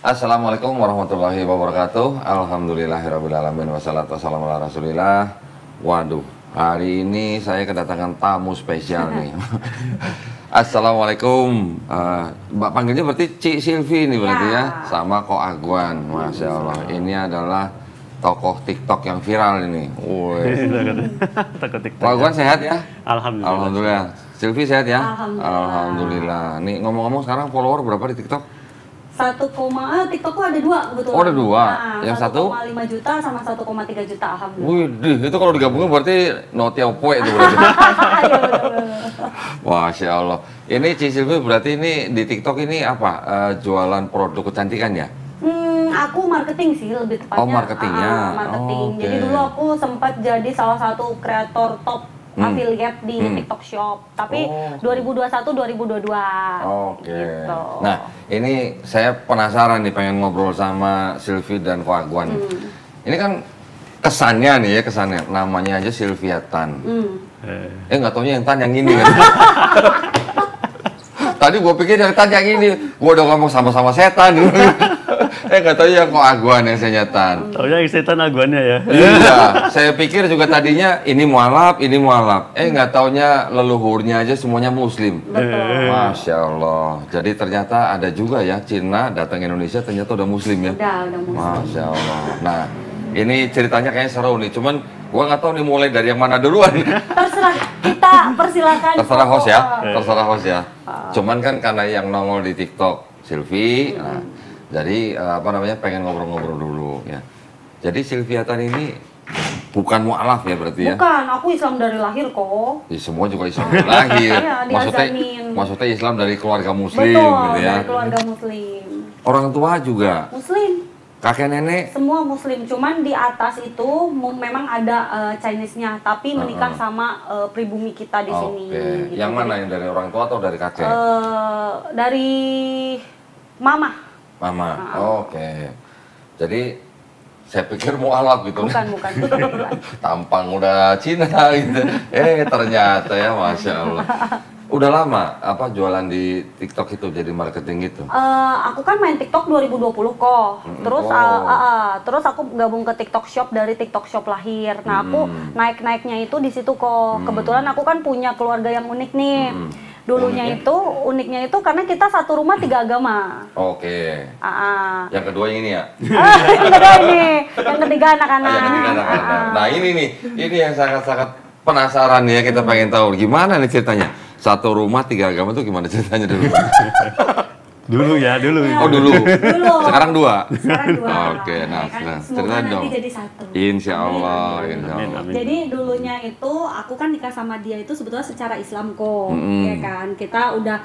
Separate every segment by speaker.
Speaker 1: Assalamualaikum warahmatullahi wabarakatuh. Alhamdulillahirrabbilalamin. Wassalatu wassalamu ala rasulillah. Waduh, hari ini saya kedatangan tamu spesial nih. Assalamualaikum. Mbak panggilnya berarti Cik Silvi nih berarti ya. Sama Ko Agwan. Masya Allah. Ini adalah tokoh TikTok yang viral ini.
Speaker 2: Tokoh TikTok.
Speaker 1: Ko Agwan sehat ya?
Speaker 2: Alhamdulillah.
Speaker 1: Alhamdulillah. Silvi sehat ya?
Speaker 3: Alhamdulillah.
Speaker 1: Alhamdulillah. Nih ngomong-ngomong sekarang follower berapa di TikTok?
Speaker 3: TikTokku ada 2 kebetulan.
Speaker 1: Oh, ada 2.
Speaker 3: Nah,
Speaker 1: Yang satu?
Speaker 3: 1,5 juta sama 1,3 juta, alhamdulillah.
Speaker 1: Wih, itu kalau digabungin berarti Notia Poe itu berarti. Masya Allah. Ini Ci Silvi berarti ini di TikTok ini apa? Jualan produk kecantikan ya?
Speaker 3: Aku marketing sih lebih tepatnya.
Speaker 1: Oh, marketingnya.
Speaker 3: Marketing.
Speaker 1: Oh,
Speaker 3: Jadi
Speaker 1: oke.
Speaker 3: dulu aku sempat jadi salah satu kreator top affiliate di TikTok Shop. Tapi 2021-2022.
Speaker 1: Oke.
Speaker 3: Gitu.
Speaker 1: Nah, ini saya penasaran nih pengen ngobrol sama Silvi dan Ko Agwan. Ini kan kesannya nih ya, kesannya namanya aja Silvia Tan. Nggak taunya yang Tan yang ini kan. Tadi gue pikir yang Tan yang ini, gue udah ngomong sama-sama setan. Nggak tahu yang Ko Agwan yang saya Tan.
Speaker 2: Taunya yang setan Agwannya ya.
Speaker 1: Iya, saya pikir juga tadinya ini mualaf, ini mualaf. Nggak taunya leluhurnya aja semuanya Muslim.
Speaker 3: Betul.
Speaker 1: Masya Allah. Jadi ternyata ada juga ya Cina datang ke Indonesia ternyata udah Muslim ya.
Speaker 3: Udah muslim.
Speaker 1: Masya Allah. Nah, ini ceritanya kayaknya seru nih. Cuman gua nggak tahu nih mulai dari yang mana duluan.
Speaker 3: Terserah, kita persilakan.
Speaker 1: Terserah host ya,
Speaker 3: Oh.
Speaker 1: terserah host ya. Cuman kan karena yang nongol di TikTok Silvi, nah, jadi apa namanya pengen ngobrol-ngobrol dulu ya. Jadi Silvia Tan ini bukan mualaf ya berarti ya?
Speaker 3: Bukan, aku Islam dari lahir kok.
Speaker 1: Ya, semua juga Islam dari lahir.
Speaker 3: Iya, diazanin.
Speaker 1: Maksudnya Islam dari keluarga Muslim
Speaker 3: Betul,
Speaker 1: gitu ya.
Speaker 3: dari keluarga muslim.
Speaker 1: Orang tua juga,
Speaker 3: Muslim,
Speaker 1: kakek nenek.
Speaker 3: semua muslim. Cuman di atas itu memang ada Chinese-nya, tapi menikah sama pribumi kita di sini.
Speaker 1: Oke.
Speaker 3: Gitu.
Speaker 1: Yang mana yang dari orang tua atau dari kakek?
Speaker 3: Dari mama.
Speaker 1: Mama. Oke. Jadi saya pikir mualaf gitu.
Speaker 3: Bukan.
Speaker 1: Tampang udah Cina gitu. Ternyata ya, Masya Allah. Udah lama apa jualan di TikTok itu jadi marketing gitu?
Speaker 3: Aku kan main TikTok 2020 kok. Terus aku gabung ke TikTok Shop dari TikTok Shop lahir. Nah, aku naik-naiknya itu di situ kok. Kebetulan aku kan punya keluarga yang unik nih. Dulunya itu uniknya itu karena kita satu rumah 3 agama.
Speaker 1: Oke. Yang kedua yang ini ya?
Speaker 3: Yang kedua ini, yang ketiga anak-anak.
Speaker 1: Yang ketiga anak-anak. Nah ini nih, ini yang sangat-sangat penasaran nih ya, kita pengen tahu gimana nih ceritanya. Satu rumah 3 agama itu gimana ceritanya dulu?
Speaker 2: Dulu ya, dulu.
Speaker 1: Oh dulu. Sekarang 2.
Speaker 3: Sekarang 2.
Speaker 1: Oke, nah,
Speaker 3: Semoga
Speaker 1: ceritain
Speaker 3: nanti
Speaker 1: dong.
Speaker 3: jadi 1.
Speaker 1: Insya Allah, insya
Speaker 2: Amin,
Speaker 1: Allah.
Speaker 2: amin.
Speaker 3: Jadi dulunya itu aku kan nikah sama dia itu sebetulnya secara Islam kok, ya kan. Kita udah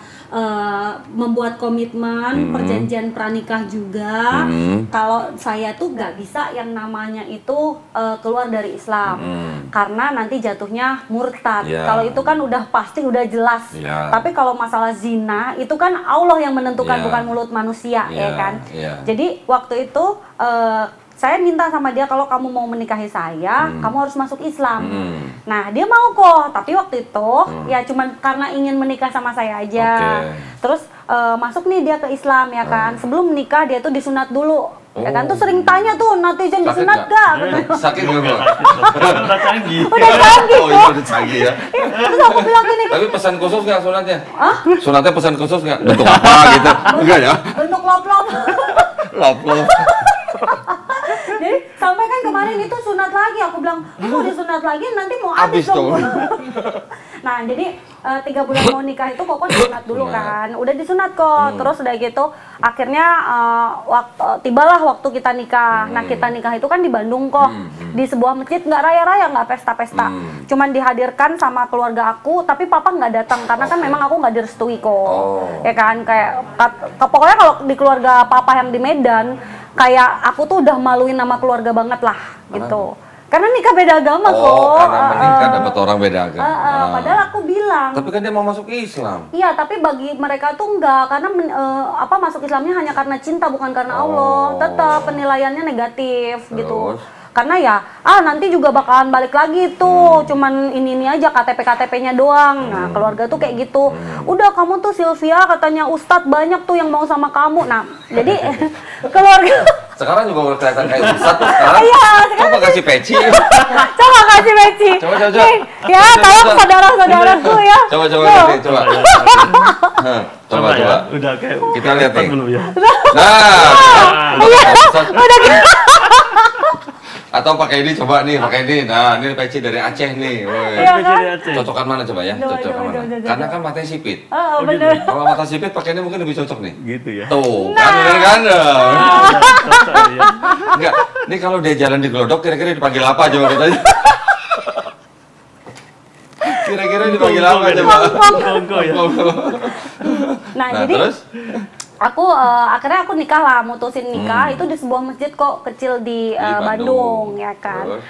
Speaker 3: membuat komitmen, perjanjian pranikah juga. Kalau saya tuh nggak bisa yang namanya itu keluar dari Islam, karena nanti jatuhnya murtad.
Speaker 1: Ya.
Speaker 3: Kalau itu kan udah pasti udah jelas.
Speaker 1: Ya.
Speaker 3: Tapi kalau masalah zina itu kan Allah yang menentukan,
Speaker 1: Ya.
Speaker 3: bukan mulut manusia,
Speaker 1: Ya,
Speaker 3: ya kan.
Speaker 1: ya.
Speaker 3: Jadi waktu itu saya minta sama dia kalau kamu mau menikahi saya, kamu harus masuk Islam. Nah dia mau kok, tapi waktu itu ya cuman karena ingin menikah sama saya aja.
Speaker 1: Oke.
Speaker 3: Terus masuk nih dia ke Islam ya kan. Sebelum menikah dia tuh disunat dulu. Ya kan tuh sering tanya tuh netizen disunat gak?
Speaker 1: Sakit nggak?
Speaker 2: Udah canggih.
Speaker 3: Udah canggih
Speaker 1: Oh
Speaker 3: kok.
Speaker 1: iya udah canggih ya.
Speaker 3: Terus aku bilang gini,
Speaker 1: Tapi pesan khusus nggak sunatnya?
Speaker 3: Hah?
Speaker 1: Sunatnya pesan khusus nggak? Bentuk apa gitu? Enggak ya?
Speaker 3: bentuk lop-lop.
Speaker 1: Lop-lop.
Speaker 3: Jadi sampai kan kemarin itu sunat lagi, aku bilang mau disunat lagi nanti mau habis
Speaker 1: Habis
Speaker 3: dong.
Speaker 1: dong.
Speaker 3: Nah jadi 3 bulan mau nikah itu kok disunat dulu kan, udah disunat kok. Terus udah gitu akhirnya tibalah waktu kita nikah. Nah kita nikah itu kan di Bandung kok, di sebuah masjid, nggak raya-raya, nggak pesta-pesta, cuman dihadirkan sama keluarga aku, tapi papa nggak datang karena kan memang aku nggak direstui kok. Ya kan kayak pokoknya kalau di keluarga papa yang di Medan kayak aku tuh udah maluin nama keluarga banget lah gitu. Karena nikah beda agama kok.
Speaker 1: Oh, karena menikah dapat orang beda agama.
Speaker 3: Padahal aku bilang.
Speaker 1: Tapi kan dia mau masuk Islam.
Speaker 3: Iya, tapi bagi mereka tuh enggak, karena masuk Islamnya hanya karena cinta bukan karena Allah. Tetap penilaiannya negatif gitu.
Speaker 1: Terus?
Speaker 3: karena ya nanti juga bakalan balik lagi tuh, cuman ini aja KTP-nya doang. Nah keluarga tuh kayak gitu, udah kamu tuh Sylvia katanya Ustadz banyak tuh yang mau sama kamu. Nah jadi keluarga
Speaker 1: sekarang juga udah kelihatan kayak Ustadz tuh sekarang.
Speaker 3: Iya,
Speaker 1: Coba kasih peci.
Speaker 3: Coba kasih peci.
Speaker 1: Coba.
Speaker 3: Nih, ya tolong saudara-saudaraku ya.
Speaker 1: Coba. Coba.
Speaker 2: Ya. Udah kayak
Speaker 1: kita lihat nih.
Speaker 2: belum ya.
Speaker 1: Nah,
Speaker 3: Udah gitu.
Speaker 1: atau pakai ini coba nih, pakai ini. Nah, ini peci dari Aceh nih. Woi.
Speaker 3: Iya kan?
Speaker 1: Cocokan mana coba ya?
Speaker 3: Coba.
Speaker 1: Karena kan matanya sipit.
Speaker 3: Oh, bener.
Speaker 1: Kalau mata sipit pakai ini mungkin lebih cocok nih.
Speaker 2: Gitu ya.
Speaker 1: Tuh,
Speaker 3: Nah.
Speaker 1: kan bener kan?
Speaker 2: Iya.
Speaker 1: Enggak, ini kalau dia jalan di Glodok kira-kira dipanggil apa coba kita? Kira-kira dipanggil apa coba?
Speaker 2: Kongko ya.
Speaker 3: Nah, jadi
Speaker 1: terus?
Speaker 3: aku akhirnya aku nikah lah, mutusin nikah itu di sebuah masjid kok kecil di Bandung ya kan.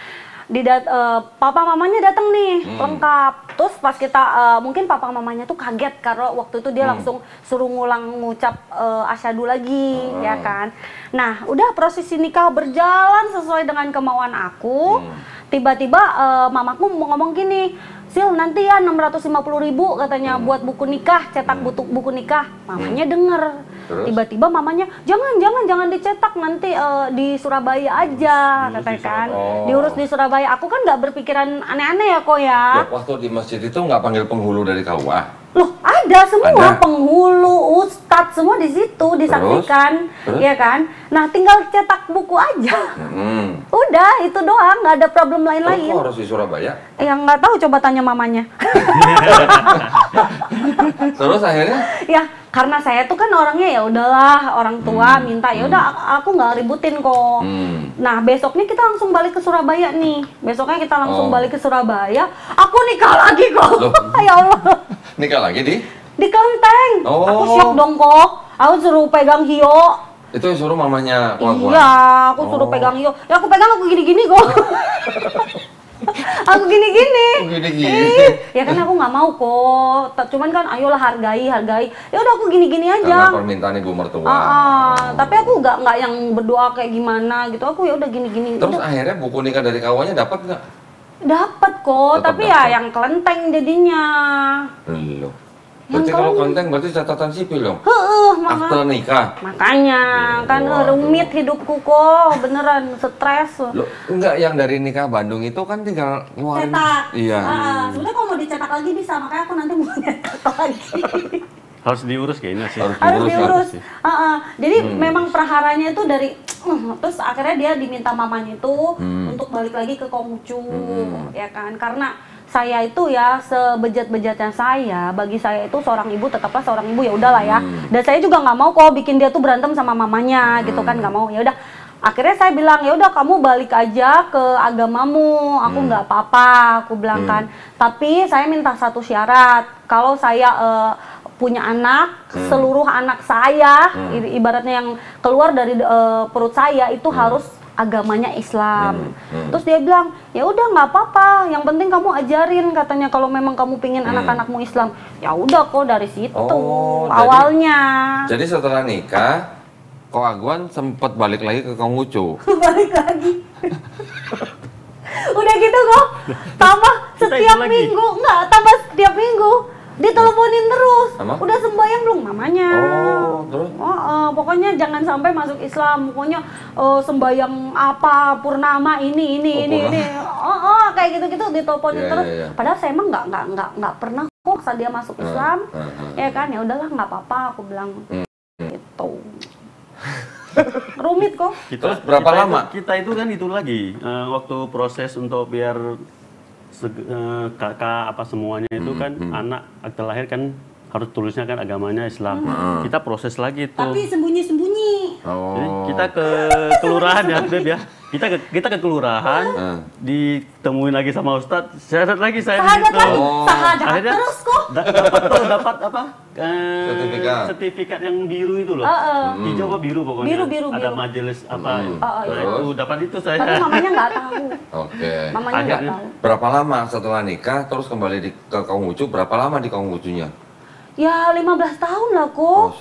Speaker 3: Papa mamanya datang nih lengkap. Terus pas kita mungkin papa mamanya tuh kaget karena waktu itu dia langsung suruh ngucap asyhadu lagi ya kan. Nah udah prosesi nikah berjalan sesuai dengan kemauan aku. Tiba-tiba mamaku mau ngomong gini, Sil nanti ya 650.000 katanya buat buku nikah, cetak buku nikah. Mamanya denger. Tiba-tiba mamanya jangan dicetak, nanti di Surabaya aja katanya kan. Diurus di Surabaya. Aku kan nggak berpikiran aneh-aneh ya kok ya.
Speaker 1: Loh, waktu di masjid itu nggak panggil penghulu dari KUA?
Speaker 3: Loh ada semua, penghulu, ustadz semua di situ disaksikan, ya kan. Nah tinggal cetak buku aja. Udah itu doang, nggak ada problem lain-lain.
Speaker 1: Kok harus di Surabaya?
Speaker 3: Ya nggak tahu, coba tanya mamanya.
Speaker 1: Terus akhirnya?
Speaker 3: Ya karena saya tuh kan orangnya ya udahlah, orang tua minta ya udah aku nggak ributin kok. Nah besoknya kita langsung balik ke Surabaya nih. Besoknya kita langsung balik ke Surabaya. Aku nikah lagi kok. Ya Allah.
Speaker 1: Nikah lagi di
Speaker 3: Kelenteng. Aku syok dong kok. Aku suruh pegang hio.
Speaker 1: Itu yang suruh mamanya Kuah-Kuah?
Speaker 3: Iya, aku suruh pegang hio. Ya aku pegang aku gini-gini kok. Aku gini-gini. Ya kan aku nggak mau kok. Cuman kan ayolah hargai. Ya udah aku gini-gini aja.
Speaker 1: Karena permintaan ibu mertua.
Speaker 3: Tapi aku nggak yang berdoa kayak gimana gitu. Aku ya udah gini-gini.
Speaker 1: Terus akhirnya buku nikah dari KUA-nya dapat nggak?
Speaker 3: Dapat kok,
Speaker 1: Tetap
Speaker 3: tapi
Speaker 1: dapat.
Speaker 3: ya yang kelenteng jadinya.
Speaker 1: Loh. Berarti kalau kelenteng berarti catatan sipil dong? Akte nikah?
Speaker 3: Makanya, kan rumit hidupku kok, beneran stres.
Speaker 1: Loh, enggak, yang dari nikah Bandung itu kan tinggal ngeluarin.
Speaker 3: Cetak.
Speaker 1: Iya.
Speaker 3: Sebenarnya kalau mau dicetak lagi bisa, makanya aku nanti mau nyetak lagi.
Speaker 2: Harus diurus kayaknya sih.
Speaker 3: Harus diurus. Jadi memang praharanya itu dari terus akhirnya dia diminta mamanya itu untuk balik lagi ke Konghucu, ya kan? Karena saya itu ya sebejat-bejatnya saya, bagi saya itu seorang ibu tetaplah seorang ibu, ya udahlah ya. Dan saya juga nggak mau kok bikin dia tuh berantem sama mamanya gitu kan, nggak mau. Ya udah. Akhirnya saya bilang ya udah kamu balik aja ke agamamu, aku nggak apa-apa, aku bilang kan. Tapi saya minta satu syarat, kalau saya punya anak, seluruh anak saya, ibaratnya yang keluar dari perut saya itu harus agamanya Islam. Terus dia bilang, ya udah nggak apa-apa, yang penting kamu ajarin katanya kalau memang kamu pingin anak-anakmu Islam. Ya udah kok dari situ awalnya.
Speaker 1: Jadi setelah nikah, Ko Aguan sempat balik lagi ke Konghucu.
Speaker 3: Balik lagi. Udah gitu kok, tambah setiap minggu, tambah setiap minggu. Diteleponin terus. Udah sembahyang belum mamanya?
Speaker 1: Terus?
Speaker 3: Pokoknya jangan sampai masuk Islam. Pokoknya sembahyang apa purnama ini. Kayak gitu-gitu diteleponin terus. Padahal saya emang nggak pernah kok saat dia masuk Islam. Ya kan, ya udahlah nggak apa-apa aku bilang. Gitu. Rumit kok.
Speaker 1: Terus berapa lama?
Speaker 2: Kita itu kan itu lagi waktu proses untuk biar kakak apa semuanya itu kan anak akte lahir kan harus tulisnya kan agamanya Islam. Kita proses lagi itu.
Speaker 3: Tapi sembunyi-sembunyi.
Speaker 2: Jadi kita ke kelurahan ya, Beb ya. Kita ke kelurahan, ditemuin lagi sama Ustadz. Syarat lagi saya
Speaker 3: Sahadat
Speaker 2: gitu.
Speaker 3: lagi. Sahadat
Speaker 2: Akhirnya
Speaker 3: terus kok.
Speaker 2: Dapat apa? Sertifikat yang biru itu loh. Hijau apa biru pokoknya.
Speaker 3: Biru.
Speaker 2: Ada majelis apa. Nah, itu dapat itu saya.
Speaker 3: Tapi mamanya nggak tahu.
Speaker 1: Oke.
Speaker 3: Mamanya nggak tahu.
Speaker 1: Berapa lama setelah nikah terus kembali ke Konghucu? Berapa lama di Konghucunya?
Speaker 3: Ya 15 tahun lah kok.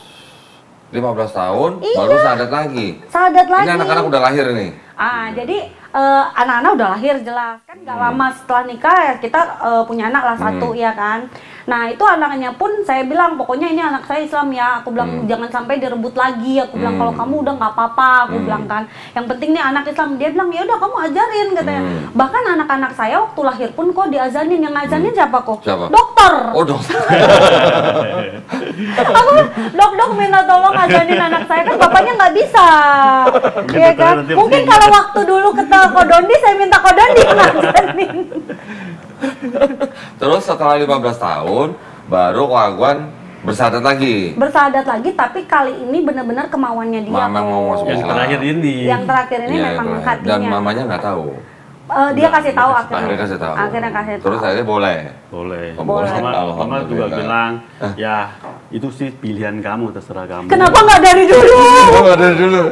Speaker 1: 15 tahun baru sahadat lagi.
Speaker 3: Sahadat lagi.
Speaker 1: Ini anak-anak udah lahir nih.
Speaker 3: Jadi anak-anak udah lahir jelas kan, nggak lama setelah nikah ya kita punya anak lah satu ya kan. Nah itu anaknya pun saya bilang pokoknya ini anak saya Islam ya, aku bilang jangan sampai direbut lagi, aku bilang kalau kamu udah nggak apa-apa, aku bilang kan, yang penting nih anak Islam. Dia bilang ya udah kamu ajarin katanya. Bahkan anak-anak saya waktu lahir pun kok diazanin, yang ngazanin siapa kok?
Speaker 1: Siapa?
Speaker 3: Dokter.
Speaker 1: Oh dokter.
Speaker 3: Aku dok minta tolong ajanin anak saya kan bapaknya nggak bisa, ya kan? Mungkin kalau waktu dulu ke Kodondi saya minta Kodondi ngajarin.
Speaker 1: Terus setelah 15 tahun baru Ko Agwan bersahadat lagi.
Speaker 3: Bersahadat lagi, tapi kali ini benar-benar kemauannya dia.
Speaker 1: Mama mau masuk
Speaker 2: Yang
Speaker 1: Islam.
Speaker 2: terakhir ini.
Speaker 3: Yang terakhir ini
Speaker 1: Iya,
Speaker 3: memang
Speaker 1: yang
Speaker 3: hatinya.
Speaker 1: dan mamanya nggak tahu.
Speaker 3: Dia kasih tahu akhirnya.
Speaker 1: Akhirnya kasih tahu.
Speaker 3: Akhirnya kasih tahu.
Speaker 1: Terus akhirnya boleh.
Speaker 2: Boleh.
Speaker 1: Oh, boleh.
Speaker 2: Mama juga
Speaker 1: Alhamdulillah.
Speaker 2: bilang, ya itu sih pilihan kamu, terserah kamu.
Speaker 3: Kenapa nggak dari dulu?
Speaker 1: Oh, ada dulu.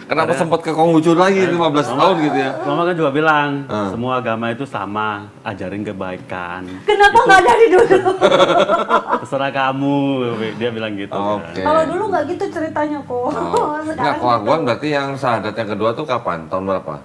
Speaker 1: Kenapa sempat ke Konghucu lagi 15 tahun gitu ya?
Speaker 2: Mama kan juga bilang, semua agama itu sama, ajarin kebaikan.
Speaker 3: Kenapa nggak dari dulu?
Speaker 2: Terserah kamu, dia bilang gitu.
Speaker 1: Oke.
Speaker 3: Kalau dulu nggak gitu ceritanya kok.
Speaker 1: Oh. Nggak, Ko Agwan berarti yang sahadat yang kedua tuh kapan? Tahun berapa?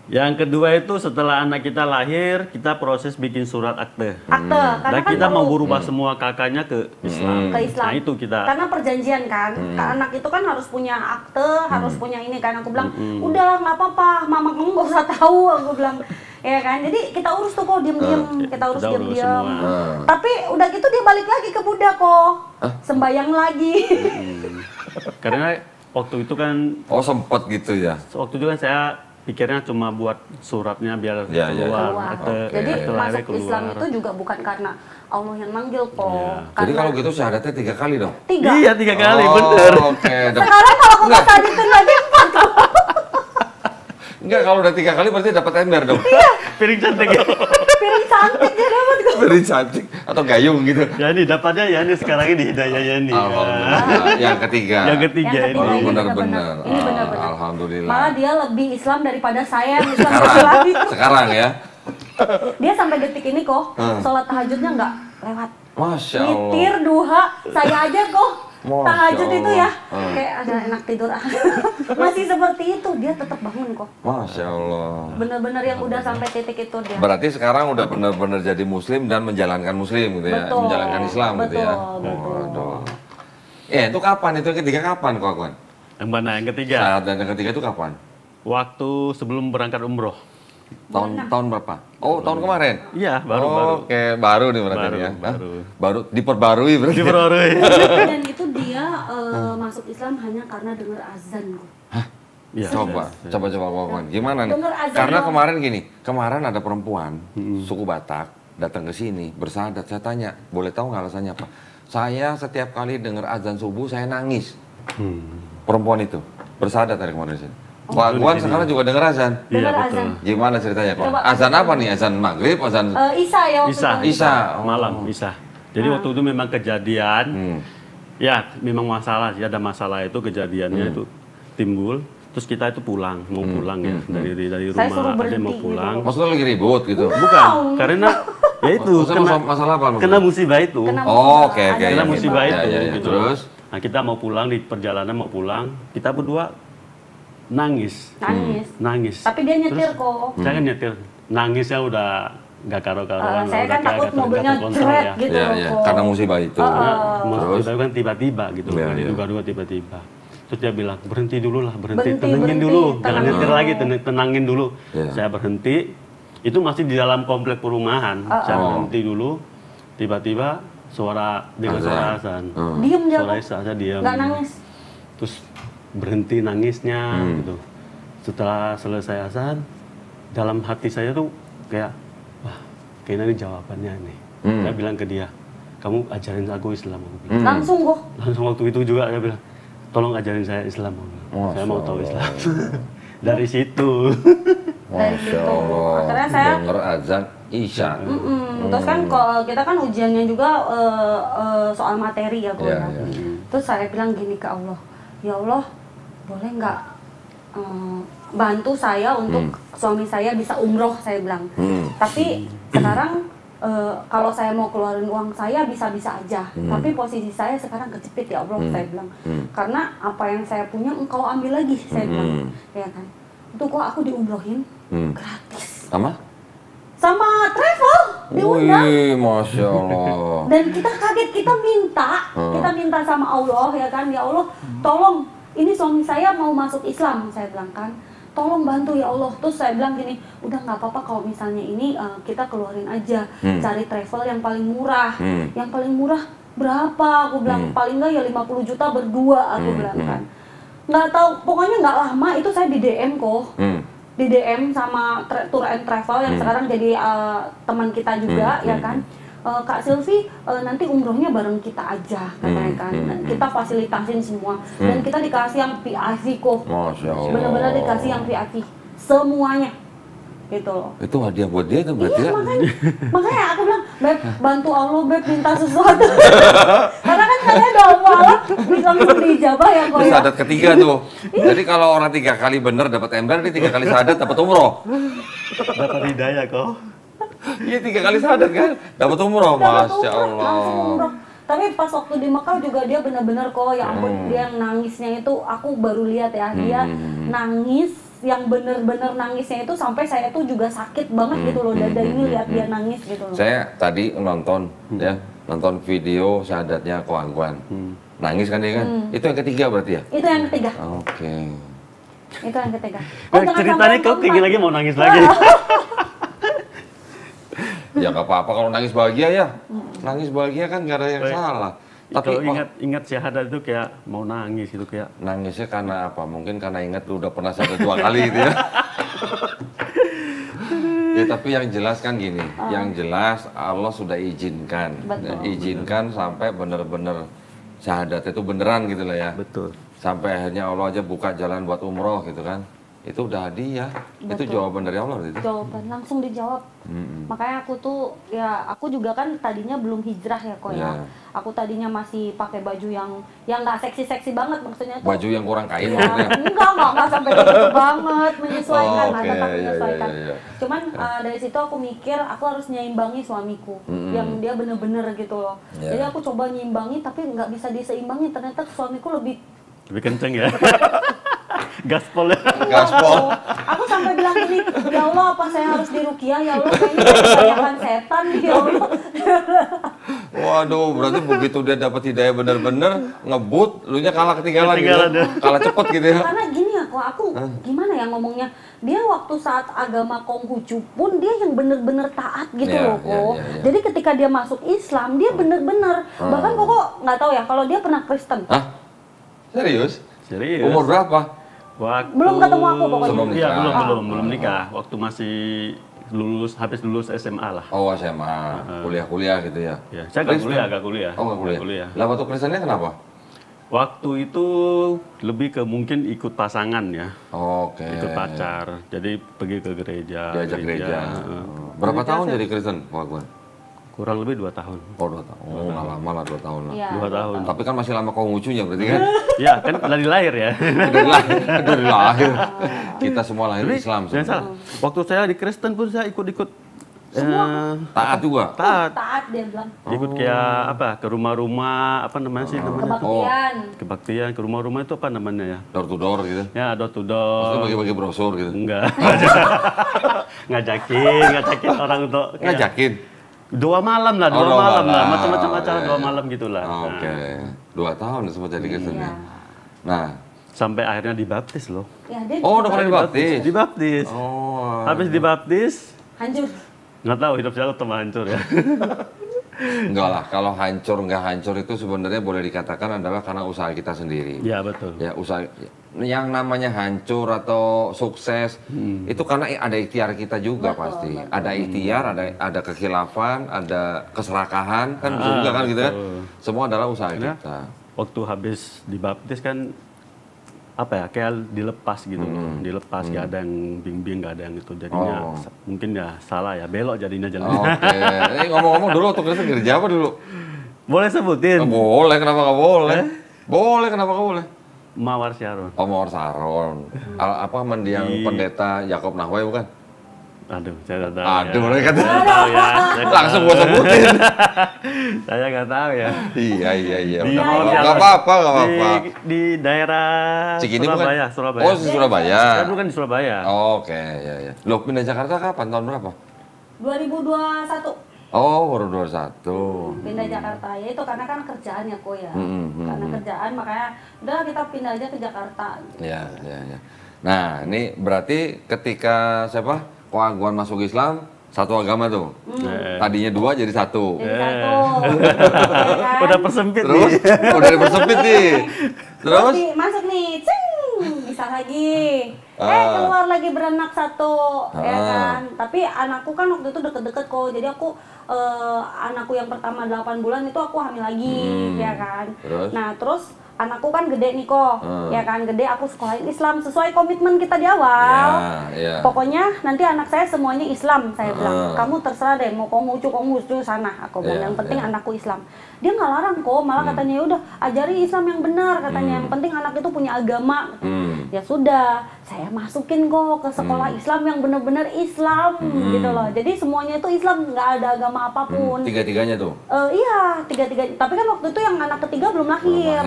Speaker 2: Yang kedua itu setelah anak kita lahir, kita proses bikin surat akte.
Speaker 3: Akte, karena
Speaker 2: Dan
Speaker 3: kan
Speaker 2: kita mau
Speaker 3: perlu
Speaker 2: berubah semua kakaknya ke Islam.
Speaker 3: ke Islam.
Speaker 2: Nah itu kita.
Speaker 3: Karena perjanjian kan, anak itu kan harus punya akte, harus punya ini kan. Aku bilang, udah nggak apa-apa, mama kamu nggak usah tahu. Aku bilang, ya kan. Jadi kita urus tuh kok diam-diam, kita urus
Speaker 2: Kita urus
Speaker 3: diam-diam.
Speaker 2: semua.
Speaker 3: Tapi udah gitu dia balik lagi ke Buddha kok, sembayang lagi.
Speaker 2: Karena waktu itu kan,
Speaker 1: Oh sempet gitu ya?
Speaker 2: waktu itu kan saya pikirnya cuma buat suratnya biar
Speaker 1: Ya, ya.
Speaker 2: keluar.
Speaker 3: Keluar.
Speaker 2: Akte,
Speaker 3: Jadi
Speaker 2: akte lahir
Speaker 3: masuk Islam itu juga bukan karena Allah yang manggil kok.
Speaker 2: Iya.
Speaker 1: Jadi kalau gitu sahadatnya 3 kali dong?
Speaker 3: 3.
Speaker 2: Iya 3 kali,
Speaker 1: Oh,
Speaker 2: bener.
Speaker 1: Oke.
Speaker 3: Sekarang kalau aku
Speaker 1: Enggak.
Speaker 3: kesaditin lagi 4 kok.
Speaker 1: Enggak, kalau udah 3 kali berarti dapat ember dong.
Speaker 2: Piring cantik ya.
Speaker 3: Piring cantik dia dapat kok.
Speaker 1: Beri cantik atau gayung gitu.
Speaker 2: Ya ini dapatnya ya ini sekarang ini hidayahnya nih.
Speaker 1: Alhamdulillah. Yang ketiga.
Speaker 2: Yang ketiga
Speaker 3: Yang
Speaker 2: ini.
Speaker 3: ketiga
Speaker 1: Oh,
Speaker 3: ini
Speaker 1: benar-benar.
Speaker 3: Ini benar-benar.
Speaker 1: Alhamdulillah.
Speaker 3: Malah dia lebih Islam daripada saya yang Islam
Speaker 1: Sekarang,
Speaker 3: lagi.
Speaker 1: sekarang ya.
Speaker 3: Dia sampai detik ini kok sholat tahajudnya nggak lewat.
Speaker 1: Masya Allah.
Speaker 3: Witir, duha, saya aja kok
Speaker 1: Masya
Speaker 3: tahajud itu ya
Speaker 1: Allah.
Speaker 3: kayak ada enak tidur. Masih seperti itu, dia tetap bangun kok.
Speaker 1: Masya Allah.
Speaker 3: Bener-bener yang udah sampai titik itu dia.
Speaker 1: Berarti sekarang udah benar-benar jadi muslim dan menjalankan muslim gitu ya.
Speaker 3: Betul.
Speaker 1: Menjalankan Islam gitu ya.
Speaker 3: Betul.
Speaker 1: Waduh. Itu kapan? Itu yang ketiga kapan kok, Agwan?
Speaker 2: Yang mana yang ketiga?
Speaker 1: Saat dan yang ketiga itu kapan?
Speaker 2: Waktu sebelum berangkat umroh.
Speaker 1: Tahun berapa? Oh, tahun kemarin.
Speaker 2: Iya, baru.
Speaker 1: Oke, baru nih berarti
Speaker 2: Baru,
Speaker 1: ya. Hah?
Speaker 2: baru.
Speaker 1: Baru diperbarui berarti.
Speaker 2: Di Peroroi.
Speaker 3: Dan itu dia masuk Islam hanya karena dengar azan kok.
Speaker 2: Iya.
Speaker 1: Coba Agwan. Gimana nih?
Speaker 3: Dengar azan
Speaker 1: Karena
Speaker 3: doang.
Speaker 1: kemarin gini, kemarin ada perempuan suku Batak datang ke sini bersahadat. Saya tanya, boleh tahu nggak alasannya apa? Saya setiap kali dengar azan subuh saya nangis. Perempuan itu bersahadat dari kemarin di sini. Ko Agwan sekarang juga dengar azan.
Speaker 2: Iya,
Speaker 3: Dengar
Speaker 2: betul.
Speaker 3: azan.
Speaker 1: Gimana ceritanya, Ko?
Speaker 3: Coba.
Speaker 1: Azan apa nih? Azan maghrib, azan
Speaker 3: Isa ya waktu
Speaker 2: Isa.
Speaker 3: itu.
Speaker 1: Isya.
Speaker 2: Malam, Isa. Jadi waktu itu memang kejadian. Ya, memang masalah sih, ada masalah itu kejadiannya itu timbul. Terus kita itu pulang, mau pulang ya dari
Speaker 3: Saya suruh
Speaker 2: rumah, ada yang
Speaker 3: berhenti
Speaker 2: mau pulang.
Speaker 1: Maksudnya lagi ribut gitu?
Speaker 2: Bukan, karena ya itu
Speaker 1: Maksudnya masalah apa? maksudnya?
Speaker 2: kena musibah itu.
Speaker 3: Kena
Speaker 1: Oh, oke oke.
Speaker 2: Kena
Speaker 1: iya,
Speaker 2: musibah
Speaker 1: iya,
Speaker 2: itu
Speaker 1: iya, iya.
Speaker 2: gitu.
Speaker 1: Terus?
Speaker 2: Nah, kita mau pulang di perjalanan mau pulang, kita berdua nangis.
Speaker 3: Nangis. Tapi dia nyetir kok.
Speaker 2: Saya kan nyetir, nangisnya udah nggak karo-karoan.
Speaker 3: Saya
Speaker 2: udah
Speaker 3: kan
Speaker 2: kayak
Speaker 3: takut
Speaker 2: nggak
Speaker 3: mobilnya
Speaker 2: terkontrol
Speaker 3: jret
Speaker 2: ya.
Speaker 3: gitu
Speaker 1: Iya,
Speaker 3: loh
Speaker 1: iya.
Speaker 3: kok.
Speaker 1: Karena musibah itu.
Speaker 2: Terus itu kan tiba-tiba gitu,
Speaker 1: Iya, iya.
Speaker 2: diduga-duga tiba-tiba. Terus dia bilang berhenti dulu lah, berhenti,
Speaker 3: Berhenti,
Speaker 2: tenangin
Speaker 3: berhenti,
Speaker 2: dulu, jangan
Speaker 3: tenangin
Speaker 2: nyetir
Speaker 3: dulu.
Speaker 2: lagi, tenangin dulu.
Speaker 1: Iya.
Speaker 2: Saya berhenti, itu masih di dalam komplek perumahan. Saya berhenti dulu, tiba-tiba suara dengan
Speaker 1: Azan.
Speaker 2: suara azan.
Speaker 3: Diem dia
Speaker 2: Suara
Speaker 3: kok.
Speaker 2: Isa, saya diam.
Speaker 3: Nggak nangis.
Speaker 2: Terus berhenti nangisnya gitu. Setelah selesai azan, dalam hati saya tuh kayak, wah kayaknya ini jawabannya nih. Saya bilang ke dia, kamu ajarin aku Islam. Aku bilang.
Speaker 3: Langsung kok.
Speaker 2: Langsung waktu itu juga saya bilang, tolong ajarin saya Islam. Aku bilang. Saya mau tahu Islam. Dari situ.
Speaker 3: Dari
Speaker 1: Masya
Speaker 3: situ.
Speaker 1: Allah.
Speaker 3: Akhirnya saya
Speaker 1: Dengar azan Isya.
Speaker 3: Terus kan kita kan ujiannya juga soal materi ya kok
Speaker 1: Iya,
Speaker 3: ya.
Speaker 1: iya.
Speaker 3: Terus saya bilang gini ke Allah, ya Allah boleh nggak bantu saya untuk suami saya bisa umroh, saya bilang. Tapi sekarang kalau saya mau keluarin uang saya bisa-bisa aja. Tapi posisi saya sekarang kejepit ya Allah, saya bilang. Karena apa yang saya punya engkau ambil lagi, saya bilang. Ya kan. itu kok aku diumrohin gratis. Sama travel diundang.
Speaker 1: Wih, Masya Allah.
Speaker 3: Dan kita kaget, kita minta sama Allah ya kan, ya Allah tolong ini suami saya mau masuk Islam, saya bilang kan, tolong bantu ya Allah. Terus saya bilang gini, udah nggak apa-apa kalau misalnya ini kita keluarin aja, cari travel yang paling murah. Yang paling murah berapa? Aku bilang paling nggak ya 50 juta berdua, aku bilang kan. Nggak tahu, pokoknya nggak lama itu saya di DM kok. Di DM sama Tour and Travel yang sekarang jadi teman kita juga ya kan. Kak Silvi nanti umrohnya bareng kita aja katanya kan. Kita fasilitasin semua dan kita dikasih yang VIP kok. Benar-benar dikasih yang VIP semuanya gitu loh.
Speaker 1: Itu hadiah buat dia tuh berarti ya?
Speaker 3: Makanya aku bilang, Beb, bantu Allah Beb minta sesuatu. Karena kan katanya doa mualaf langsung dijabah ya kok ya.
Speaker 1: Syahadat ketiga tuh. Jadi kalau orang 3 kali bener dapat ember, dia 3 kali syahadat dapat umroh.
Speaker 2: Dapat hidayah kok.
Speaker 1: Iya 3 kali syahadat kan, dapat umroh. Masya Allah.
Speaker 3: Langsung umroh. Tapi pas waktu di Mekah juga dia benar-benar kok, ya ampun, dia yang nangisnya itu aku baru lihat ya, dia nangis yang bener-bener nangisnya itu sampai saya tuh juga sakit banget gitu loh, dada ini lihat dia nangis gitu loh.
Speaker 1: Saya tadi nonton nonton video syahadatnya Ko Agwan. Nangis kan dia kan? Itu yang ketiga berarti ya?
Speaker 3: Itu yang ketiga.
Speaker 1: Oke.
Speaker 3: Itu yang ketiga.
Speaker 2: Ceritanya kau tinggi lagi mau nangis lagi.
Speaker 1: Ya gak apa-apa kalau nangis bahagia ya. Nangis bahagia kan gak ada yang salah. Tapi
Speaker 2: kalau ingat syahadat itu kayak mau nangis gitu kayak.
Speaker 1: Nangisnya karena apa? Mungkin karena ingat lu udah pernah syahadat 2 kali gitu ya. Ya tapi yang jelas kan gini, yang jelas Allah sudah izinkan. Izinkan sampai bener-bener syahadat itu beneran gitu lah ya.
Speaker 2: Betul.
Speaker 1: Sampai akhirnya Allah aja buka jalan buat umroh gitu kan. Itu udah hadiah. Itu jawaban dari Allah gitu.
Speaker 3: Jawaban langsung dijawab. Makanya aku tuh ya aku juga kan tadinya belum hijrah ya kok ya. Aku tadinya masih pakai baju yang nggak seksi-seksi banget maksudnya tuh.
Speaker 1: Baju yang kurang kain
Speaker 3: ya,
Speaker 1: maksudnya.
Speaker 3: Enggak sampai gitu banget, menyesuaikan lah, tetap
Speaker 1: Iya.
Speaker 3: menyesuaikan. Cuman dari situ aku mikir aku harus nyeimbangi suamiku yang dia bener-bener gitu loh. Jadi aku coba nyeimbangi tapi nggak bisa diseimbangi, ternyata suamiku lebih
Speaker 2: kenceng ya. Gaspol ya.
Speaker 1: Gaspol.
Speaker 3: Aku sampai bilang gini, ya Allah apa saya harus diruqyah ya Allah, kayaknya kebanyakan setan ya Allah.
Speaker 1: Waduh, berarti begitu dia dapat hidayah bener-bener ngebut, lu nya kalah ketinggalan gitu. Kalah cepet gitu ya.
Speaker 3: Karena gini ya kok aku gimana ya ngomongnya, dia waktu saat agama Konghucu pun dia yang bener-bener taat gitu loh kok. Jadi ketika dia masuk Islam dia bener-bener bahkan kok nggak tahu ya kalau dia pernah Kristen.
Speaker 1: Hah? Serius?
Speaker 2: Serius.
Speaker 1: Umur berapa?
Speaker 3: Belum ketemu aku pokoknya.
Speaker 2: Iya, belum nikah. Waktu masih habis lulus SMA lah.
Speaker 1: Oh, SMA. Kuliah-kuliah gitu ya.
Speaker 2: Ya, saya agak kuliah.
Speaker 1: Oh, nggak kuliah. Lah waktu Kristennya kenapa?
Speaker 2: Waktu itu lebih ke mungkin ikut pasangan ya.
Speaker 1: Oke.
Speaker 2: Ikut pacar. Jadi pergi ke gereja.
Speaker 1: Diajak gereja. Berapa tahun jadi Kristen, Pak Agwan?
Speaker 2: Kurang lebih 2 tahun.
Speaker 1: Oh, 2 tahun. Oh, nggak lama lah 2 tahun lah.
Speaker 2: 2 tahun.
Speaker 1: Tapi kan masih lama Konghucunya berarti kan?
Speaker 2: Ya, kan dari lahir ya.
Speaker 1: Dari lahir. Kita semua lahir Islam.
Speaker 2: Salah. Waktu saya di Kristen pun saya ikut-ikut.
Speaker 1: Taat juga?
Speaker 3: Taat dia bilang.
Speaker 2: Ikut kayak apa, ke rumah-rumah, apa namanya sih namanya? Kebaktian, ke rumah-rumah itu apa namanya ya?
Speaker 1: Door to door gitu?
Speaker 2: Ya, door to door.
Speaker 1: Maksudnya bagi-bagi brosur gitu?
Speaker 2: Enggak. ngajakin orang untuk
Speaker 1: ngajakin?
Speaker 2: 2 malam lah, 2 malam lah, macam-macam acara 2 malam gitulah.
Speaker 1: Oke, 2 tahun sempat jadi Kristen ya. Nah,
Speaker 2: sampai akhirnya dibaptis loh.
Speaker 3: Ya,
Speaker 1: udah pernah dibaptis?
Speaker 2: Dibaptis.
Speaker 1: Oh.
Speaker 2: Habis dibaptis,
Speaker 3: hancur.
Speaker 2: Nggak tahu hidup saya utama hancur ya.
Speaker 1: Enggak lah, kalau hancur nggak hancur itu sebenarnya boleh dikatakan adalah karena usaha kita sendiri.
Speaker 2: Iya betul.
Speaker 1: Ya usaha yang namanya hancur atau sukses itu karena ada ikhtiar kita juga pasti. Ada ikhtiar, ada kekhilafan, ada keserakahan kan bisa juga kan gitu kan. Semua adalah usaha kita.
Speaker 2: Waktu habis dibaptis kan apa ya kayak dilepas gitu, dilepas nggak ada yang bimbing, nggak ada yang itu jadinya mungkin ya salah ya belok jadinya jalan.
Speaker 1: Oke, ngomong-ngomong dulu waktu Kristen gereja apa dulu?
Speaker 2: Boleh sebutin?
Speaker 1: Boleh, kenapa nggak boleh? Boleh, kenapa nggak boleh?
Speaker 2: Mawar Sharon.
Speaker 1: Oh, Mawar Sharon. Apa mendiang pendeta Yakob Nahway bukan?
Speaker 2: Aduh, saya nggak tahu.
Speaker 1: Aduh,
Speaker 2: ya.
Speaker 1: mereka
Speaker 2: Saya nggak tahu ya. Saya nggak
Speaker 1: langsung
Speaker 2: tahu.
Speaker 1: gua sebutin.
Speaker 2: Saya nggak tahu ya.
Speaker 1: Iya.
Speaker 2: Di-
Speaker 1: Nggak apa-apa.
Speaker 2: Di daerah
Speaker 1: Cikini
Speaker 2: Surabaya,
Speaker 1: bukan?
Speaker 2: Surabaya.
Speaker 1: Oh, di Surabaya.
Speaker 2: Saya dulu kan di Surabaya.
Speaker 1: Oke, ya. Lo pindah Jakarta kapan? Tahun berapa?
Speaker 3: 2021
Speaker 1: Oh, baru 21.
Speaker 3: pindah Jakarta ya itu karena kan kerjaan ya kok ya. Karena
Speaker 1: Hmm.
Speaker 3: kerjaan makanya udah kita pindah aja ke Jakarta.
Speaker 1: Ya. Nah, ini berarti ketika Ko Aguan masuk Islam, satu agama tuh. Tadinya 2 jadi 1.
Speaker 3: Jadi satu. Ya kan?
Speaker 2: Udah persempit
Speaker 1: Terus
Speaker 2: nih.
Speaker 1: udah dipersempit nih. Terus
Speaker 3: masuk nih, bisa lagi. Keluar lagi beranak satu, ya kan. Tapi anakku kan waktu itu deket-deket kok. Jadi aku anakku yang pertama 8 bulan itu aku hamil lagi, ya kan.
Speaker 1: Terus?
Speaker 3: Nah, terus anakku kan gede nih kok, ya kan, gede aku sekolahin Islam sesuai komitmen kita di awal.
Speaker 1: Ya.
Speaker 3: Pokoknya nanti anak saya semuanya Islam, saya bilang. Kamu terserah deh, mau Konghucu sana. Aku bilang, yang penting anakku Islam. Dia nggak larang kok, malah katanya ya udah ajari Islam yang benar, katanya. Yang penting anak itu punya agama. Ya sudah, saya masukin kok ke sekolah Islam yang benar-benar Islam, gitu loh. Jadi semuanya itu Islam, nggak ada agama apapun.
Speaker 1: Tiga-tiganya tuh.
Speaker 3: Iya, tiga-tiga. Tapi kan waktu itu yang anak ketiga belum lahir.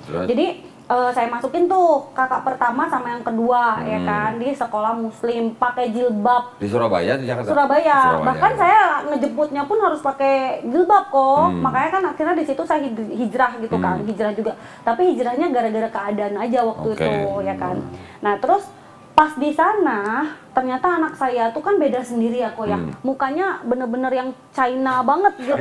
Speaker 1: Terus?
Speaker 3: Jadi saya masukin tuh kakak pertama sama yang kedua, ya kan, di sekolah Muslim, pakai jilbab.
Speaker 1: Di Surabaya, di Jakarta?
Speaker 3: Surabaya. Bahkan saya ngejemputnya pun harus pakai jilbab kok. Makanya kan akhirnya di situ saya hijrah gitu kan, hijrah juga. Tapi hijrahnya gara-gara keadaan aja waktu itu, ya kan. Nah terus pas di sana ternyata anak saya tuh kan beda sendiri ya kok ya. Mukanya bener-bener yang China banget gitu.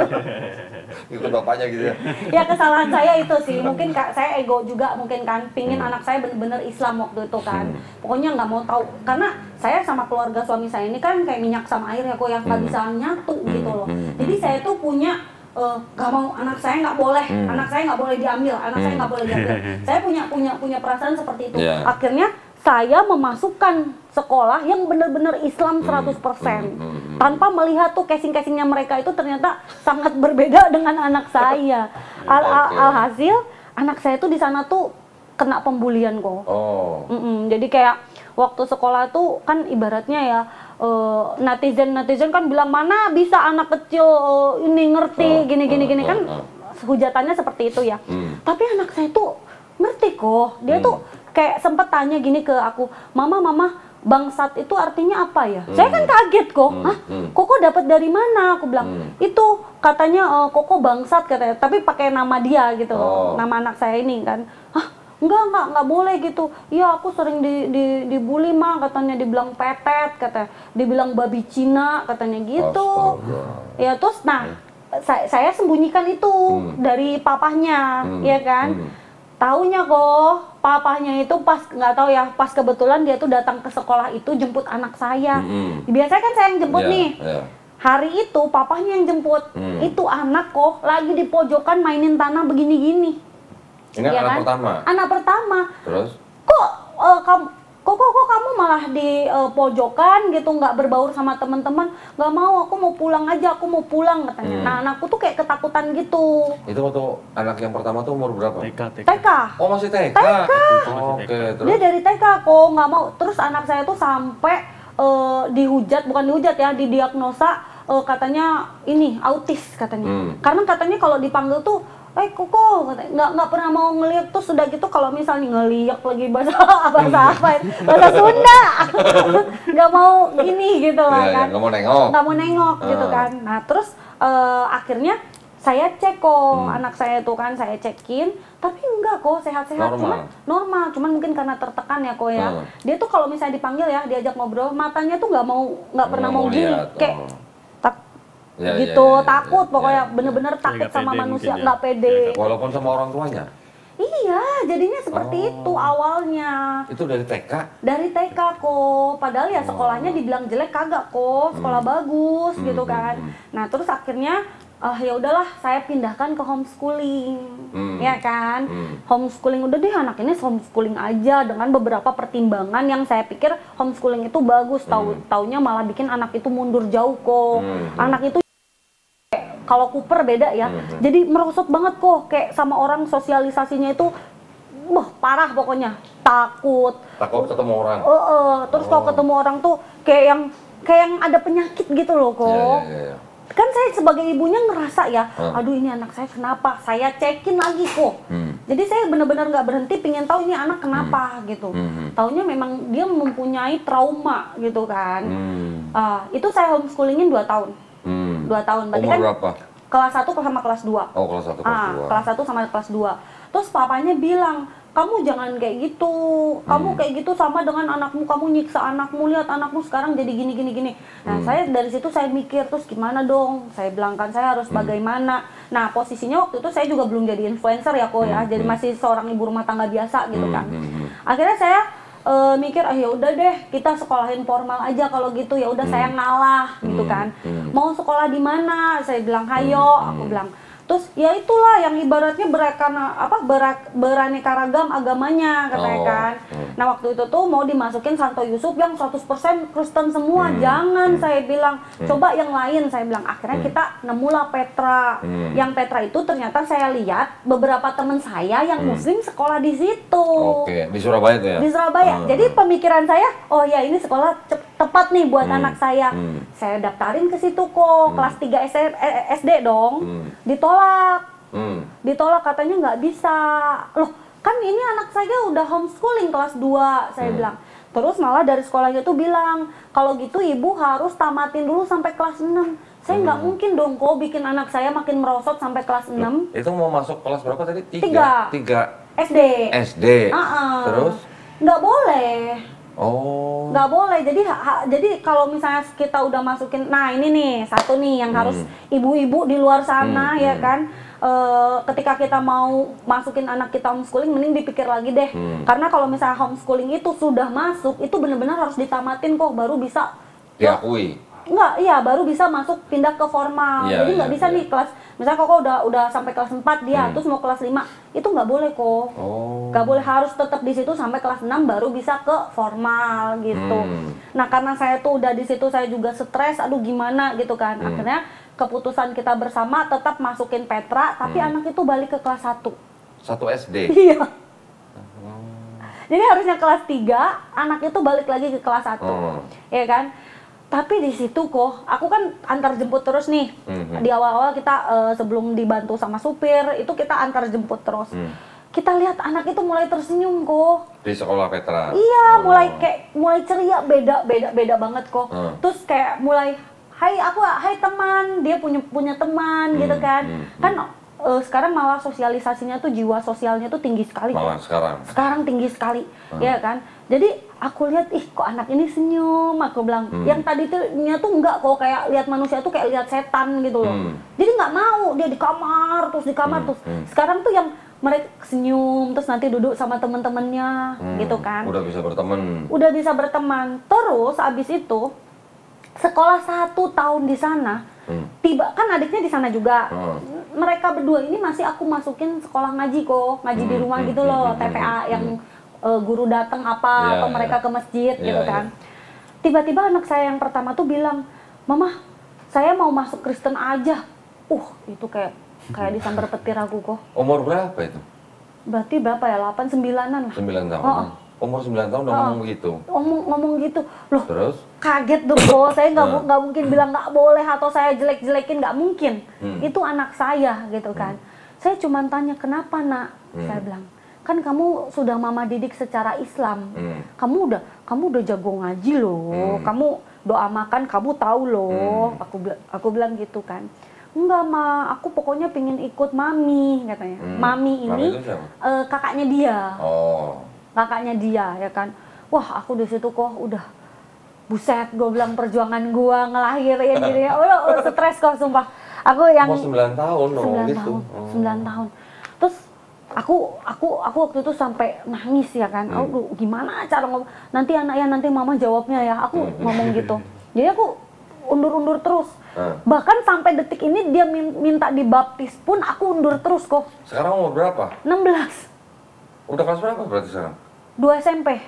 Speaker 1: Ikut bapaknya gitu ya?
Speaker 3: Ya kesalahan saya itu sih, mungkin saya ego juga mungkin kan, pingin anak saya bener-bener Islam waktu itu kan. Pokoknya nggak mau tahu, karena saya sama keluarga suami saya ini kan kayak minyak sama air ya kok, yang nggak bisa nyatu gitu loh. Jadi saya tuh punya nggak mau anak saya nggak boleh, anak saya nggak boleh diambil, anak saya nggak boleh diambil. Saya punya perasaan seperti itu. Akhirnya saya memasukkan sekolah yang benar-benar Islam 100%. Tanpa melihat tuh casing-casingnya mereka itu ternyata sangat berbeda dengan anak saya. Alhasil anak saya tuh di sana tuh kena pembulian kok. Jadi kayak waktu sekolah tuh kan ibaratnya ya netizen kan bilang mana bisa anak kecil ini ngerti gini kan hujatannya seperti itu ya. Tapi anak saya tuh ngerti kok. Dia tuh kayak sempet tanya gini ke aku, mama bangsat itu artinya apa ya? Saya kan kaget kok. Hah? Koko dapat dari mana? Aku bilang itu katanya Koko bangsat katanya, tapi pakai nama dia gitu, nama anak saya ini kan. Hah? Enggak boleh gitu. Ya aku sering dibully mah, katanya dibilang petet, katanya dibilang babi Cina, katanya gitu. Ya terus saya sembunyikan itu dari papahnya, ya kan. Taunya kok papahnya itu pas nggak tahu ya, pas kebetulan dia tuh datang ke sekolah itu jemput anak saya. Biasanya kan saya yang jemput nih. Hari itu papahnya yang jemput. Itu anak kok lagi di pojokan mainin tanah begini-gini.
Speaker 1: Ini
Speaker 3: ya
Speaker 1: anak
Speaker 3: kan?
Speaker 1: pertama?
Speaker 3: Anak pertama.
Speaker 1: Terus?
Speaker 3: Kok kamu malah di pojokan gitu, nggak berbaur sama teman-teman? Nggak mau, aku mau pulang aja, aku mau pulang katanya. Nah anakku tuh kayak ketakutan gitu.
Speaker 1: Itu waktu anak yang pertama tuh umur berapa?
Speaker 3: TK.
Speaker 1: Oh masih TK? Oke, terus?
Speaker 3: Dia dari TK kok, nggak mau. Terus anak saya tuh sampai bukan dihujat ya, didiagnosa katanya ini autis katanya. Karena katanya kalau dipanggil tuh Koko nggak pernah mau ngeliat, tuh sudah gitu kalau misalnya ngeliat lagi bahasa Sunda nggak mau gini gitu lah kan,
Speaker 1: nggak mau nengok
Speaker 3: gitu kan. Nah terus akhirnya saya cek kok anak saya tuh kan, saya cekin tapi enggak kok, sehat-sehat, normal cuman mungkin karena tertekan ya kok ya. Dia tuh kalau misalnya dipanggil ya, diajak ngobrol, matanya tuh nggak pernah mau gini kayak takut pokoknya, bener-bener takut sama manusia, nggak pede.
Speaker 1: Walaupun sama orang tuanya?
Speaker 3: Iya, jadinya seperti itu awalnya.
Speaker 1: Itu dari TK? Dari
Speaker 3: TK kok, padahal ya sekolahnya dibilang jelek kagak kok, sekolah bagus gitu kan. Nah terus akhirnya ya udahlah saya pindahkan ke homeschooling, ya kan. Homeschooling udah deh, anak ini homeschooling aja dengan beberapa pertimbangan yang saya pikir homeschooling itu bagus, taunya malah bikin anak itu mundur jauh kok. Anak itu kalau Cooper beda ya, jadi merosot banget kok, kayak sama orang sosialisasinya itu parah pokoknya, takut
Speaker 1: ketemu orang.
Speaker 3: Terus kalau ketemu orang tuh kayak yang kayak yang ada penyakit gitu loh kok.
Speaker 1: Iya.
Speaker 3: Kan saya sebagai ibunya ngerasa ya, aduh ini anak saya kenapa? Saya cekin lagi kok. Jadi saya benar-benar nggak berhenti pingin tahu ini anak kenapa gitu. Taunya memang dia mempunyai trauma gitu kan. Itu saya homeschoolingin 2 tahun. 2 tahun. Berarti
Speaker 1: Umur
Speaker 3: kan
Speaker 1: berapa?
Speaker 3: kelas 1 sama kelas 2.
Speaker 1: Oh, kelas 1, kelas 2.
Speaker 3: Kelas 1 sama kelas 2. Terus papanya bilang, kamu jangan kayak gitu. Kamu kayak gitu sama dengan anakmu, kamu nyiksa anakmu, lihat anakmu sekarang jadi gini. Nah, saya dari situ saya mikir, terus gimana dong? Saya bilang kan saya harus bagaimana. Nah, posisinya waktu itu saya juga belum jadi influencer ya kok ya. Jadi masih seorang ibu rumah tangga biasa gitu kan. Akhirnya saya mikir, ya udah deh kita sekolahin formal aja kalau gitu, ya udah saya ngalah gitu kan. Mau sekolah di mana? Saya bilang hayo, aku bilang. Terus ya itulah yang ibaratnya beraneka ragam agamanya katanya kan. Nah waktu itu tuh mau dimasukin Santo Yusuf yang 100% Kristen semua. Jangan saya bilang, coba yang lain saya bilang. Akhirnya kita nemulah Petra. Yang Petra itu ternyata saya lihat beberapa teman saya yang muslim sekolah di situ.
Speaker 1: Oke, di Surabaya tuh ya?
Speaker 3: Di Surabaya. Jadi pemikiran saya, oh ya ini sekolah tepat nih buat anak saya. Saya daftarin ke situ kok, kelas 3 SD dong. Ditolak katanya nggak bisa. Loh, kan ini anak saya udah homeschooling kelas 2, saya bilang. Terus malah dari sekolahnya tuh bilang, kalau gitu ibu harus tamatin dulu sampai kelas 6. Saya nggak mungkin dong kok bikin anak saya makin merosot sampai kelas 6.
Speaker 1: Itu mau masuk kelas berapa tadi?
Speaker 3: 3 SD.
Speaker 1: SD. Terus?
Speaker 3: Nggak boleh.
Speaker 1: Oh.
Speaker 3: Nggak boleh. Jadi kalau misalnya kita udah masukin, nah ini nih satu nih yang harus ibu-ibu di luar sana ya kan. Ketika kita mau masukin anak kita homeschooling, mending dipikir lagi deh. Karena kalau misalnya homeschooling itu sudah masuk, itu benar-benar harus ditamatin kok, baru bisa
Speaker 1: diakui.
Speaker 3: Enggak, iya baru bisa masuk pindah ke formal. Jadi nggak bisa nih kelas, misalnya kok udah sampai kelas 4 dia, terus mau kelas 5, itu nggak boleh kok. Nggak boleh, harus tetap di situ sampai kelas 6 baru bisa ke formal gitu. Nah karena saya tuh udah di situ, saya juga stres, aduh gimana gitu kan. Akhirnya keputusan kita bersama tetap masukin Petra, tapi anak itu balik ke kelas 1.
Speaker 1: 1 SD?
Speaker 3: Iya. Jadi harusnya kelas 3, anak itu balik lagi ke kelas 1. Ya kan? Tapi di situ kok, aku kan antar jemput terus nih. Di awal-awal kita sebelum dibantu sama supir, itu kita antar jemput terus. Kita lihat anak itu mulai tersenyum kok.
Speaker 1: Di sekolah Petra?
Speaker 3: Iya, mulai ceria, beda banget kok. Terus kayak mulai, hai teman, dia punya teman gitu kan. Kan sekarang malah sosialisasinya tuh, jiwa sosialnya tuh tinggi sekali.
Speaker 1: Malah
Speaker 3: sekarang tinggi sekali, ya kan. Jadi aku lihat, kok anak ini senyum, aku bilang. Yang tadi tuh enggak kok, kayak lihat manusia tuh kayak lihat setan gitu loh. Jadi nggak mau, dia di kamar terus. Sekarang tuh yang mereka senyum, terus nanti duduk sama temen-temennya gitu kan. Udah bisa berteman. Terus abis itu sekolah 1 tahun di sana, tiba kan adiknya di sana juga. Mereka berdua ini masih aku masukin sekolah ngaji kok, ngaji di rumah gitu loh, TPA yang guru datang atau mereka ke masjid gitu kan. Tiba-tiba anak saya yang pertama tuh bilang, "Mama, saya mau masuk Kristen aja." Itu kayak disambar petir aku kok.
Speaker 1: Umur berapa itu?
Speaker 3: Berarti berapa ya? 8-9-an lah.
Speaker 1: 9 tahun. Umur 9 tahun udah ngomong gitu.
Speaker 3: Ngomong gitu. Loh,
Speaker 1: terus
Speaker 3: kaget dong kok. Saya nggak mungkin bilang nggak boleh atau saya jelek-jelekin, nggak mungkin. Itu anak saya gitu kan. Saya cuma tanya, "Kenapa, Nak?" Saya bilang, "Kan kamu sudah mama didik secara Islam. Kamu udah jago ngaji loh. Kamu doa makan kamu tahu loh." Aku bilang gitu kan. "Enggak, Ma, aku pokoknya pingin ikut Mami," katanya. Mami ini kakaknya dia. Kakaknya dia ya kan. Wah, aku di situ kok udah buset, gue bilang perjuangan gue ngelahirin gini. Stres kok sumpah. Aku yang
Speaker 1: 9 tahun dong gitu.
Speaker 3: 9 tahun. Terus aku waktu itu sampai nangis ya kan. Gimana cara ngomong? Nanti mama jawabnya ya. Aku ngomong gitu. Jadi aku undur terus. Bahkan sampai detik ini dia minta dibaptis pun aku undur terus kok.
Speaker 1: Sekarang umur berapa?
Speaker 3: 16.
Speaker 1: Udah kelas berapa berarti sekarang?
Speaker 3: 2 SMP.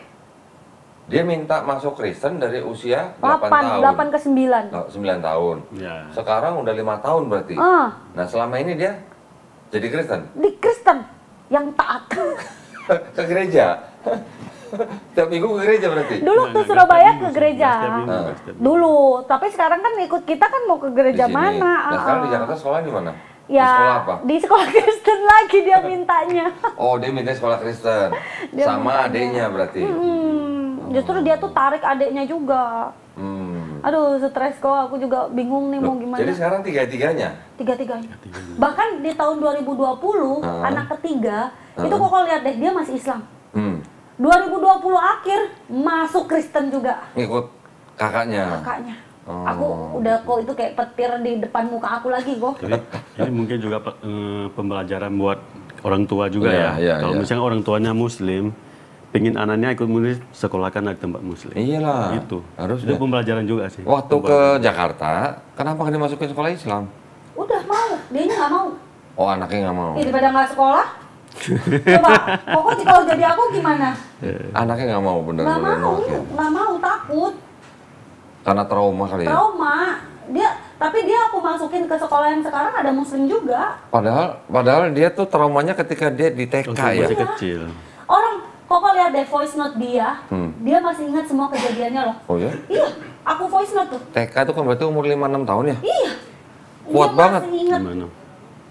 Speaker 1: Dia minta masuk Kristen dari usia 8 tahun.
Speaker 3: 8 ke 9.
Speaker 1: 9 tahun.
Speaker 2: Ya.
Speaker 1: Sekarang udah 5 tahun berarti. Nah, selama ini dia jadi Kristen?
Speaker 3: Di Kristen yang taat.
Speaker 1: Ke gereja? Tiap minggu ke gereja berarti?
Speaker 3: Dulu tuh Surabaya ke gereja.
Speaker 2: Setiap minggu.
Speaker 3: Dulu, tapi sekarang kan ikut kita kan mau ke gereja
Speaker 1: Di sini.
Speaker 3: mana?
Speaker 1: Nah, sekarang di Jakarta sekolah di mana? Di
Speaker 3: Ya,
Speaker 1: sekolah apa?
Speaker 3: di sekolah Kristen lagi dia mintanya.
Speaker 1: Oh, dia minta sekolah Kristen.
Speaker 3: Dia
Speaker 1: Sama adiknya berarti.
Speaker 3: Justru dia tuh tarik adiknya juga. Aduh, stres kok. Aku juga bingung nih mau gimana.
Speaker 1: Jadi sekarang tiga-tiganya?
Speaker 3: Tiga-tiganya. Bahkan di tahun 2020, anak ketiga, itu kok lihat deh, dia masih Islam. 2020 akhir, masuk Kristen juga.
Speaker 1: Ngikut kakaknya?
Speaker 3: Kakaknya. Aku udah kok itu kayak petir di depan muka aku lagi kok.
Speaker 2: Jadi ini mungkin juga pembelajaran buat orang tua juga
Speaker 1: Iya,
Speaker 2: ya.
Speaker 1: iya,
Speaker 2: Kalau
Speaker 1: iya.
Speaker 2: misalnya orang tuanya Muslim, pengen anaknya ikut sekolahkan di tempat Muslim.
Speaker 1: Iyalah.
Speaker 2: Itu
Speaker 1: Harusnya.
Speaker 2: itu pembelajaran juga sih.
Speaker 1: Waktu ke Jakarta, kenapa nggak dimasukin sekolah Islam?
Speaker 3: Udah mau, dianya nggak mau.
Speaker 1: Oh, anaknya nggak mau.
Speaker 3: Daripada nggak sekolah, coba, pokoknya kalau jadi aku gimana?
Speaker 1: Anaknya nggak mau
Speaker 3: Nggak
Speaker 1: bener-bener
Speaker 3: mau,
Speaker 1: nolak ya?
Speaker 3: nggak mau, takut,
Speaker 1: Karena trauma kali ya?
Speaker 3: trauma. Tapi dia aku masukin ke sekolah yang sekarang ada Muslim juga.
Speaker 1: Padahal dia tuh traumanya ketika dia di TK
Speaker 2: Waktu
Speaker 1: ya?
Speaker 2: masih kecil.
Speaker 3: Orang, kok lihat deh voice note dia masih ingat semua kejadiannya loh.
Speaker 1: Oh ya?
Speaker 3: Iya, aku voice note tuh.
Speaker 1: TK itu kan berarti umur 5-6 tahun ya?
Speaker 3: Iya.
Speaker 1: Kuat
Speaker 3: Dia
Speaker 1: banget.
Speaker 3: masih ingat.
Speaker 2: Gimana?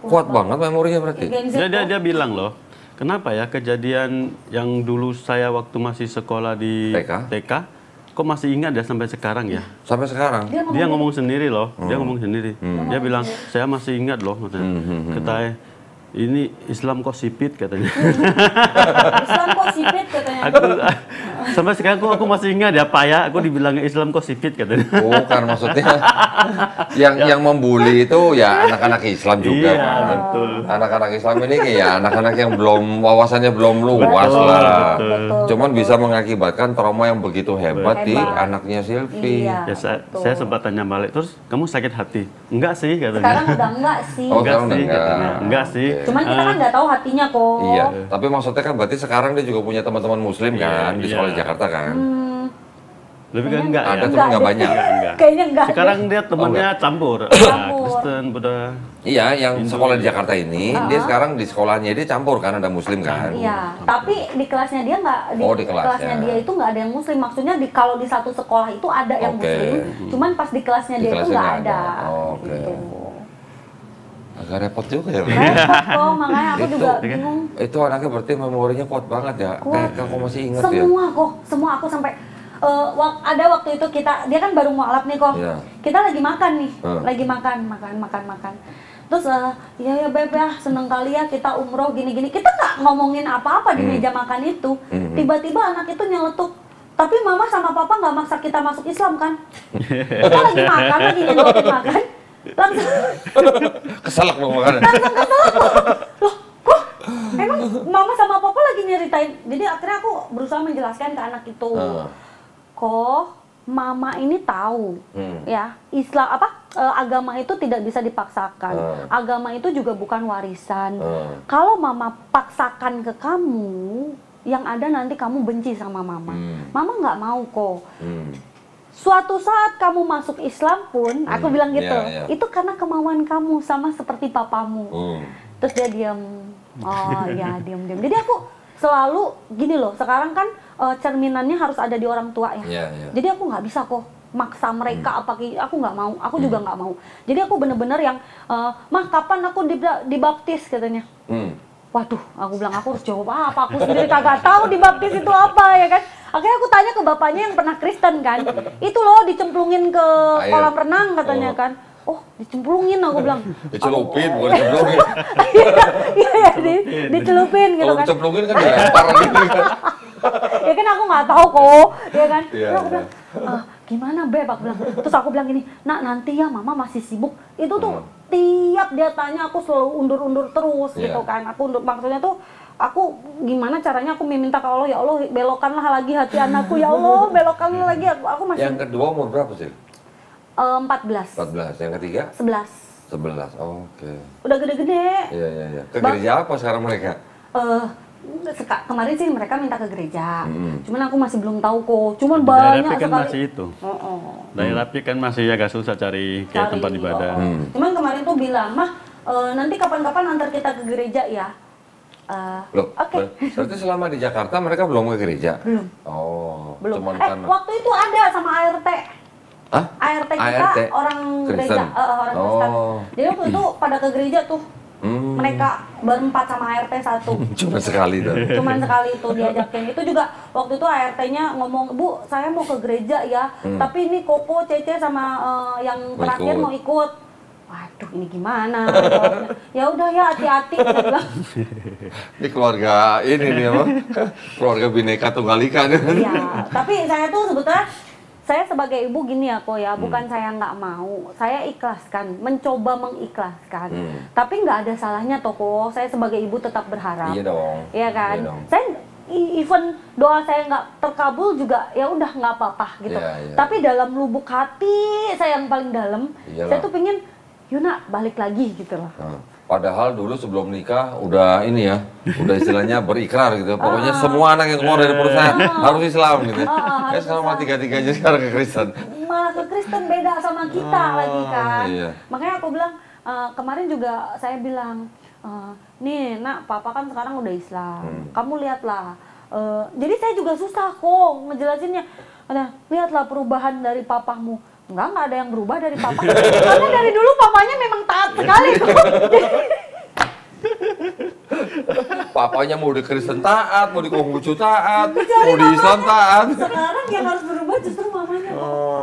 Speaker 1: Kuat banget memorinya berarti?
Speaker 3: Gen Z
Speaker 2: Dia bilang loh, kenapa ya kejadian yang dulu saya waktu masih sekolah di
Speaker 1: TK?
Speaker 2: kok masih ingat ya sampai sekarang ya?
Speaker 1: Sampai sekarang?
Speaker 2: Dia ngomong sendiri loh, dia ngomong sendiri. Dia bilang, saya masih ingat loh, katanya. Katanya, ini Islam kok sipit katanya.
Speaker 3: Islam kok sipit katanya.
Speaker 2: Sampai sekarang aku masih ingat ya Pak ya, aku dibilangnya Islam kok sipit katanya.
Speaker 1: Bukan maksudnya yang membuli itu ya anak-anak Islam juga
Speaker 2: Iya,
Speaker 1: kan.
Speaker 2: betul.
Speaker 1: Anak-anak Islam ini kayak anak-anak yang belum wawasannya belum luas
Speaker 2: Betul,
Speaker 1: lah.
Speaker 3: betul.
Speaker 1: Cuman bisa mengakibatkan trauma yang begitu hebat di
Speaker 3: Hebat.
Speaker 1: anaknya Silvi.
Speaker 3: Iya.
Speaker 2: Ya,
Speaker 3: betul.
Speaker 2: saya sempat tanya balik, terus kamu sakit hati? Enggak sih katanya.
Speaker 3: Sekarang udah enggak sih.
Speaker 1: Oh,
Speaker 2: Enggak
Speaker 1: sekarang udah
Speaker 2: sih
Speaker 1: enggak.
Speaker 2: katanya. Enggak sih.
Speaker 3: Cuman kita kan nggak tahu hatinya kok.
Speaker 1: Iya, tapi maksudnya kan berarti sekarang dia juga punya teman-teman Muslim kan di sekolah di Jakarta kan.
Speaker 2: Lebih kan enggak ya?
Speaker 1: Ada teman nggak
Speaker 3: deh.
Speaker 1: banyak.
Speaker 2: Enggak.
Speaker 3: Kayaknya enggak.
Speaker 2: Sekarang dia temannya campur.
Speaker 3: Campur.
Speaker 2: Kristen, Buddha.
Speaker 1: Iya, yang sekolah di Jakarta ini dia sekarang di sekolahnya dia campur kan ada Muslim kan.
Speaker 3: Iya, tapi di kelasnya dia nggak,
Speaker 1: di kelasnya.
Speaker 3: dia itu nggak ada yang Muslim. Maksudnya kalau di satu sekolah itu ada yang
Speaker 1: Oke.
Speaker 3: Muslim, cuman pas di kelasnya
Speaker 1: Di
Speaker 3: dia itu
Speaker 1: kelasnya
Speaker 3: nggak
Speaker 1: nggak
Speaker 3: ada.
Speaker 1: ada. Oke.
Speaker 3: Gitu.
Speaker 1: Agak repot juga ya.
Speaker 3: Repot kok, makanya aku juga bingung.
Speaker 1: Itu anaknya berarti memorinya kuat banget ya.
Speaker 3: Kuat.
Speaker 1: TK kok masih ingat ya.
Speaker 3: Semua aku sampai ada waktu itu dia kan baru mualaf nih kok.
Speaker 1: Iya.
Speaker 3: Kita lagi makan nih,
Speaker 1: Hmm.
Speaker 3: lagi makan. Terus ya beb ya seneng kali ya kita umroh gini-gini. Kita nggak ngomongin apa-apa di meja makan itu. Tiba-tiba anak itu nyeletuk. Tapi mama sama papa nggak maksa kita masuk Islam kan? Kita lagi makan, lagi nyendokin makan. Langsung
Speaker 1: Keselak mau makan.
Speaker 3: loh kok emang mama sama papa lagi nyeritain. Jadi akhirnya aku berusaha menjelaskan ke anak itu. Kok mama ini tahu ya Islam agama itu tidak bisa dipaksakan. Agama itu juga bukan warisan. Kalau mama paksakan ke kamu, yang ada nanti kamu benci sama mama. Mama nggak mau kok. Suatu saat kamu masuk Islam pun, aku bilang gitu, itu karena kemauan kamu sama seperti papamu. Terus dia diam. Oh ya diam. Jadi aku selalu gini loh. Sekarang kan cerminannya harus ada di orang tua ya. Jadi aku nggak bisa kok maksa mereka aku nggak mau. Aku juga nggak mau. Jadi aku bener-bener yang mah kapan aku dibaptis katanya. Waduh, aku bilang aku harus jawab apa? Aku sendiri kagak tahu dibaptis itu apa ya kan. Akhirnya aku tanya ke bapaknya yang pernah Kristen kan. Itu loh dicemplungin ke kolam renang katanya kan. Oh, dicemplungin aku bilang.
Speaker 1: Dicelupin, bukan dicemplungin.
Speaker 3: Iya, dicelupin gitu
Speaker 1: Kalau
Speaker 3: kan.
Speaker 1: dicemplungin kan dilempar gitu kan.
Speaker 3: Ya kan aku nggak tahu kok, ya kan.
Speaker 1: Iya,
Speaker 3: Terus aku bilang, gimana beb? Aku bilang. Terus aku bilang gini, nak nanti ya mama masih sibuk. Itu tuh tiap dia tanya aku selalu undur-undur terus gitu kan. Aku undur, maksudnya tuh aku gimana caranya aku meminta ke Allah, ya Allah belokkanlah lagi hati anakku, ya Allah belokkanlah lagi. Aku masih
Speaker 1: Yang kedua umur berapa sih?
Speaker 3: 14.
Speaker 1: 14. Yang ketiga?
Speaker 3: 11.
Speaker 1: 11. Oke.
Speaker 3: Udah gede-gede.
Speaker 1: Iya. Ke gereja apa sekarang mereka?
Speaker 3: Kemarin sih mereka minta ke gereja. Cuman aku masih belum tahu kok. Cuman
Speaker 2: Daerah
Speaker 3: banyak
Speaker 2: Rapi kan
Speaker 3: sekali.
Speaker 2: masih itu. Daerah Rapi kan masih agak susah cari kayak tempat ibadah.
Speaker 3: Cuman kemarin tuh bilang, mah nanti kapan-kapan antar kita ke gereja ya.
Speaker 1: Loh,
Speaker 3: Oke.
Speaker 1: berarti selama di Jakarta mereka belum ke gereja?
Speaker 3: Belum.
Speaker 1: Oh,
Speaker 3: Belum.
Speaker 1: cuman
Speaker 3: Waktu itu ada sama ART.
Speaker 1: Hah?
Speaker 3: ART kita
Speaker 1: ART?
Speaker 3: orang
Speaker 1: Kristen?
Speaker 3: gereja, orang Kristen.
Speaker 1: Oh.
Speaker 3: Jadi waktu itu pada ke gereja tuh. Mereka berempat sama ART satu.
Speaker 1: Cuma sekali tuh.
Speaker 3: Cuman sekali itu diajakin. Itu juga waktu itu ART-nya ngomong, "Bu, saya mau ke gereja ya, tapi ini Koko, Cece sama yang terakhir mau ikut." Waduh, ini gimana? Ya udah ya, hati-hati. Saya bilang.
Speaker 1: Ini keluarga ini nih apa? Keluarga Bhinneka Tunggal Ika.
Speaker 3: Iya, tapi saya tuh sebetulnya saya sebagai ibu gini ya kok ya, bukan saya nggak mau, saya ikhlaskan, mencoba mengikhlaskan. Tapi nggak ada salahnya toko, saya sebagai ibu tetap berharap.
Speaker 1: Iya dong.
Speaker 3: Iya kan?
Speaker 1: Iya dong.
Speaker 3: Saya even doa saya nggak terkabul juga ya udah nggak apa-apa gitu.
Speaker 1: Iya, iya.
Speaker 3: Tapi dalam lubuk hati saya yang paling dalam,
Speaker 1: Iyalah.
Speaker 3: saya tuh pengen Yuna balik lagi gitu loh.
Speaker 1: Nah, padahal dulu sebelum nikah udah ini ya, udah istilahnya berikrar gitu. Pokoknya semua anak yang keluar dari perusahaan harus Islam gitu.
Speaker 3: Harus
Speaker 1: Sekarang malah tiga-tiganya sekarang ke Kristen.
Speaker 3: Malah ke Kristen beda sama kita lagi kan.
Speaker 1: Iya.
Speaker 3: Makanya aku bilang kemarin juga saya bilang nih nak papa kan sekarang udah Islam. Kamu lihatlah. Jadi saya juga susah kok ngejelasinnya. Lihatlah perubahan dari papamu. Enggak ada yang berubah dari papa. Karena dari dulu papanya memang taat sekali kok.
Speaker 1: Papanya mau di Kristen taat, mau di Konghucu taat,
Speaker 3: Kecuali
Speaker 1: mau di Islam taat.
Speaker 3: Sekarang yang harus berubah justru mamanya kok.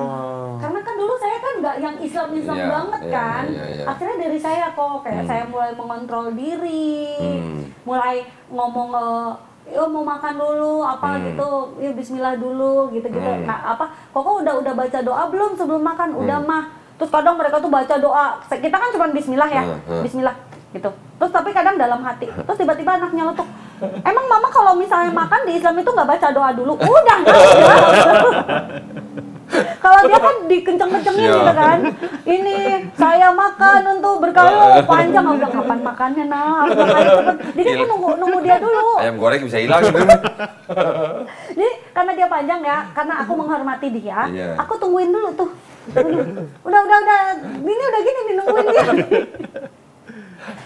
Speaker 3: Karena kan dulu saya kan nggak yang Islam-Islam
Speaker 1: Iya,
Speaker 3: banget
Speaker 1: iya,
Speaker 3: kan.
Speaker 1: iya.
Speaker 3: Akhirnya dari saya kok kayak saya mulai mengontrol diri, mulai ngomong yo mau makan dulu apa gitu, yuk Bismillah dulu gitu-gitu. Nah, Koko udah baca doa belum sebelum makan? Udah mah. Terus kadang mereka tuh baca doa, kita kan cuma Bismillah ya, Bismillah gitu. Terus tapi kadang dalam hati, terus tiba-tiba anaknya letuk, emang mama kalau misalnya makan di Islam itu nggak baca doa dulu? Udah kalau dia kan dikenceng-kencengin gitu kan, ini saya makan untuk berkali panjang, aku bilang kapan makannya nah, aku bilang ayo cepet. Jadi aku nunggu dia dulu.
Speaker 1: Ayam goreng bisa hilang gitu.
Speaker 3: Jadi karena dia panjang ya, karena aku menghormati dia,
Speaker 1: Iya.
Speaker 3: aku tungguin dulu tuh. Udah, ini udah gini dinungguin dia.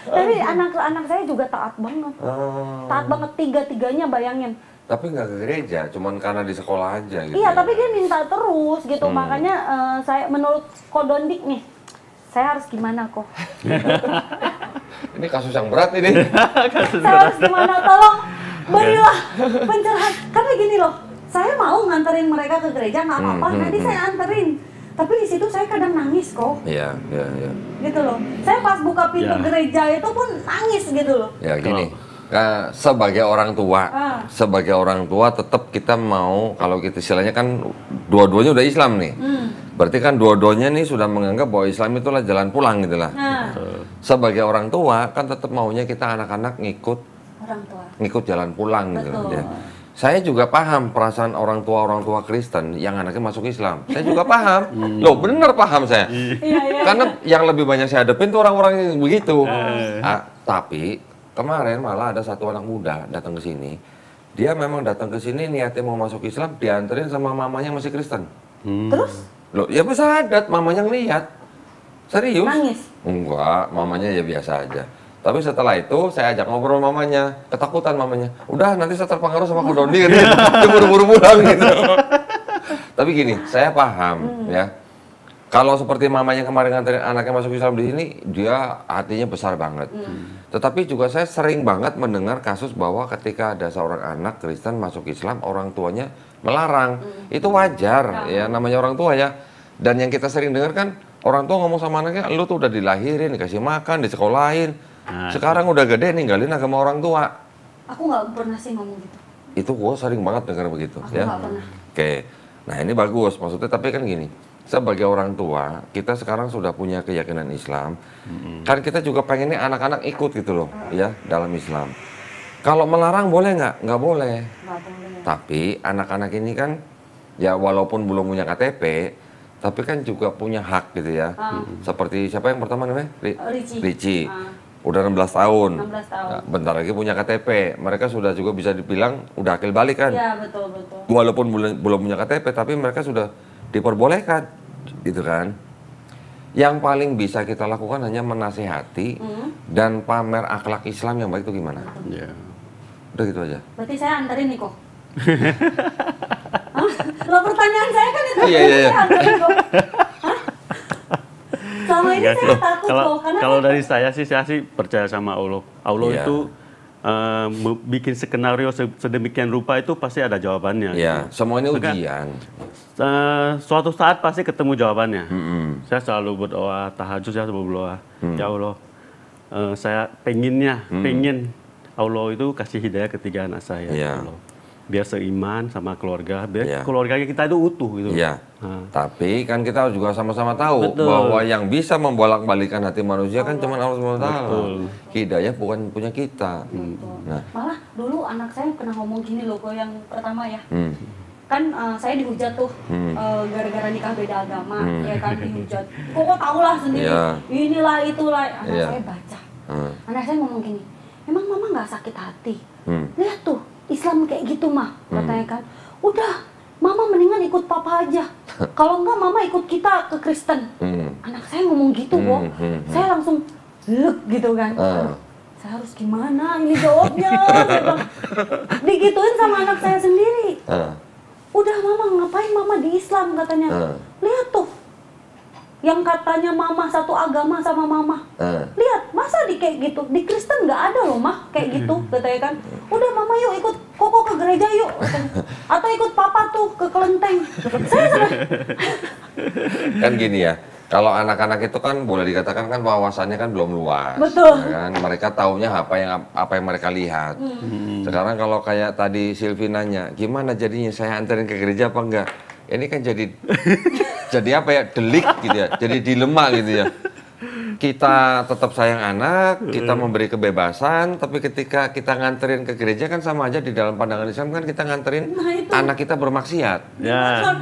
Speaker 3: Tapi anak saya juga taat banget. Taat banget tiga-tiganya bayangin.
Speaker 1: Tapi nggak ke gereja, cuman karena di sekolah aja gitu.
Speaker 3: Iya,
Speaker 1: ya.
Speaker 3: tapi dia minta terus gitu. Makanya saya menurut Kodondik nih, saya harus gimana kok?
Speaker 1: Ini kasus yang berat ini.
Speaker 3: Saya harus gimana? Tolong berilah pencerahan. Karena gini loh, saya mau nganterin mereka ke gereja nggak apa-apa. Nanti saya anterin. Tapi di situ saya kadang nangis kok.
Speaker 1: Iya.
Speaker 3: Gitu loh. Saya pas buka pintu gereja itu pun nangis gitu loh.
Speaker 1: Ya gini. Sebagai orang tua tetap kita mau, kalau kita istilahnya kan dua-duanya udah Islam nih, berarti kan dua-duanya nih sudah menganggap bahwa Islam itulah jalan pulang gitu lah. Sebagai orang tua kan tetap maunya kita anak-anak ngikut jalan pulang gitu. Ya. Saya juga paham perasaan orang tua Kristen yang anaknya masuk Islam. Saya juga paham. Loh bener paham saya. Karena yang lebih banyak saya hadapin tuh orang-orang yang begitu. Tapi kemarin malah ada satu anak muda datang ke sini. Dia memang datang ke sini niatnya mau masuk Islam, dianterin sama mamanya yang masih Kristen.
Speaker 3: Terus?
Speaker 1: Loh, ya bersahadat, mamanya ngeliat. Serius?
Speaker 3: Nangis?
Speaker 1: Enggak, mamanya ya biasa aja. Tapi setelah itu saya ajak ngobrol mamanya, ketakutan mamanya. Udah nanti saya terpengaruh sama Kodondi gitu. Dia buru-buru pulang gitu. Tapi gini, saya paham ya. Kalau seperti mamanya kemarin nganterin anaknya masuk Islam di sini, dia hatinya besar banget. Tetapi juga saya sering banget mendengar kasus bahwa ketika ada seorang anak Kristen masuk Islam, orang tuanya melarang. Itu wajar, ya namanya orang tua ya. Dan yang kita sering dengar kan, orang tua ngomong sama anaknya, lu tuh udah dilahirin, dikasih makan, disekolahin. Sekarang udah gede, ninggalin agama orang tua.
Speaker 3: Aku nggak pernah sih ngomong gitu.
Speaker 1: Itu gue sering banget dengar begitu.
Speaker 3: Aku
Speaker 1: Ya.
Speaker 3: nggak pernah.
Speaker 1: Oke, nah ini bagus maksudnya. Tapi kan gini, sebagai orang tua, kita sekarang sudah punya keyakinan Islam. Kan kita juga pengennya anak-anak ikut gitu loh, ya dalam Islam. Kalau melarang boleh nggak? Nggak boleh.
Speaker 3: Nggak boleh.
Speaker 1: Tapi anak-anak ini kan, ya walaupun belum punya KTP, tapi kan juga punya hak gitu ya. Seperti siapa yang pertama namanya? Ricci. Udah 16 tahun.
Speaker 3: 16 tahun.
Speaker 1: Nah, bentar lagi punya KTP. Mereka sudah juga bisa dibilang udah akil balik kan.
Speaker 3: Iya, betul.
Speaker 1: Walaupun belum punya KTP, tapi mereka sudah diperbolehkan, gitu kan. Yang paling bisa kita lakukan hanya menasihati dan pamer akhlak Islam yang baik itu gimana?
Speaker 2: Ya.
Speaker 1: Udah gitu aja.
Speaker 3: Berarti saya anterin nih kok. Lo pertanyaan saya kan itu.
Speaker 1: Iya.
Speaker 3: Saya anterin kok. Selama ini saya takut kok.
Speaker 2: Kalau dari saya sih percaya sama Allah. Allah itu bikin skenario sedemikian rupa itu pasti ada jawabannya.
Speaker 1: Iya, semuanya ujian.
Speaker 2: Suatu saat pasti ketemu jawabannya. Saya selalu berdoa, tahajud saya selalu berdoa. Ya Allah, saya pengen Allah itu kasih hidayah ketiga anak saya. Ya Allah. Biar seiman sama keluarga, biar keluarga kita itu utuh gitu.
Speaker 1: Iya. Tapi kan kita juga sama-sama tahu bahwa yang bisa membolak-balikan hati manusia kan cuma Allah SWT. Hidayah bukan punya kita.
Speaker 3: Nah. Malah dulu anak saya pernah ngomong gini loh, kok yang pertama ya. Kan saya dihujat tuh gara-gara nikah beda agama, ya kan dihujat. Kok tahu lah sendiri. Inilah itulah. Anak saya baca. Anak saya ngomong gini, emang mama nggak sakit hati? Lihat tuh. Islam kayak gitu mah, katanya kan. Udah, mama mendingan ikut papa aja. Kalau enggak mama ikut kita ke Kristen. Anak saya ngomong gitu kok. Saya langsung gitu kan. Saya harus gimana ini jawabnya? Digituin sama anak saya sendiri. Udah mama, ngapain mama di Islam katanya. Lihat tuh. Yang katanya mama satu agama sama mama. Lihat, masa di kayak gitu? Di Kristen nggak ada loh mah kayak gitu, katanya kan. Udah mama yuk ikut koko ke gereja yuk. Atau ikut papa tuh ke kelenteng.
Speaker 1: Kan gini ya, kalau anak-anak itu kan boleh dikatakan kan wawasannya kan belum luas.
Speaker 3: Betul.
Speaker 1: Ya kan? Mereka taunya apa yang mereka lihat. Sekarang kalau kayak tadi Silvi nanya, gimana jadinya saya anterin ke gereja apa enggak? Ini kan jadi apa ya, delik gitu ya, jadi dilema gitu ya. Kita tetap sayang anak, kita memberi kebebasan, tapi ketika kita nganterin ke gereja kan sama aja di dalam pandangan Islam kan kita nganterin anak kita bermaksiat.
Speaker 2: Ya.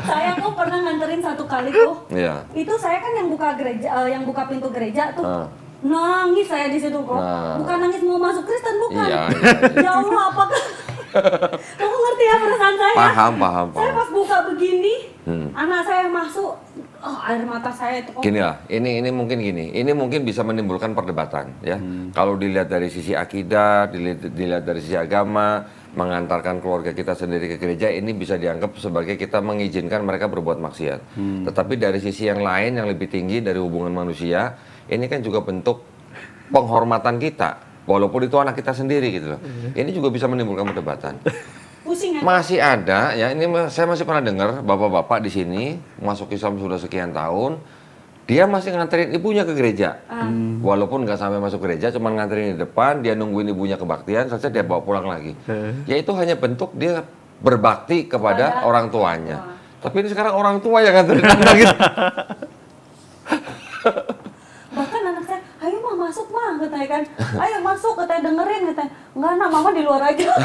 Speaker 3: Saya tuh pernah nganterin satu kali tuh.
Speaker 1: Iya.
Speaker 3: Itu saya kan yang buka gereja, yang buka pintu gereja tuh. Nangis saya di situ kok. Bukan nangis mau masuk Kristen, bukan.
Speaker 1: Iya.
Speaker 3: Ya Allah, apakah kamu ngerti ya perasaan saya?
Speaker 1: Paham.
Speaker 3: Saya pas buka begini, anak saya masuk, air mata saya itu.
Speaker 1: Gini lah, ini mungkin gini, ini mungkin bisa menimbulkan perdebatan ya. Kalau dilihat dari sisi akidah, dilihat dari sisi agama, mengantarkan keluarga kita sendiri ke gereja, ini bisa dianggap sebagai kita mengizinkan mereka berbuat maksiat. Tetapi dari sisi yang lain yang lebih tinggi dari hubungan manusia, ini kan juga bentuk penghormatan kita. Walaupun itu anak kita sendiri gitu loh. Ini juga bisa menimbulkan perdebatan.
Speaker 3: Pusing ya?
Speaker 1: Masih ada ya, ini saya masih pernah dengar bapak-bapak di sini masuk Islam sudah sekian tahun, dia masih nganterin ibunya ke gereja. Walaupun nggak sampai masuk gereja, cuma nganterin di depan, dia nungguin ibunya kebaktian, selesai dia bawa pulang lagi. Ya itu hanya bentuk dia berbakti kepada orang tuanya. Tapi ini sekarang orang tua yang nganterin anak gitu.
Speaker 3: Bahkan anak saya, ayo mah masuk mah, katanya kan. Ayo masuk, katanya dengerin, katanya. Enggak nak, mama di luar aja.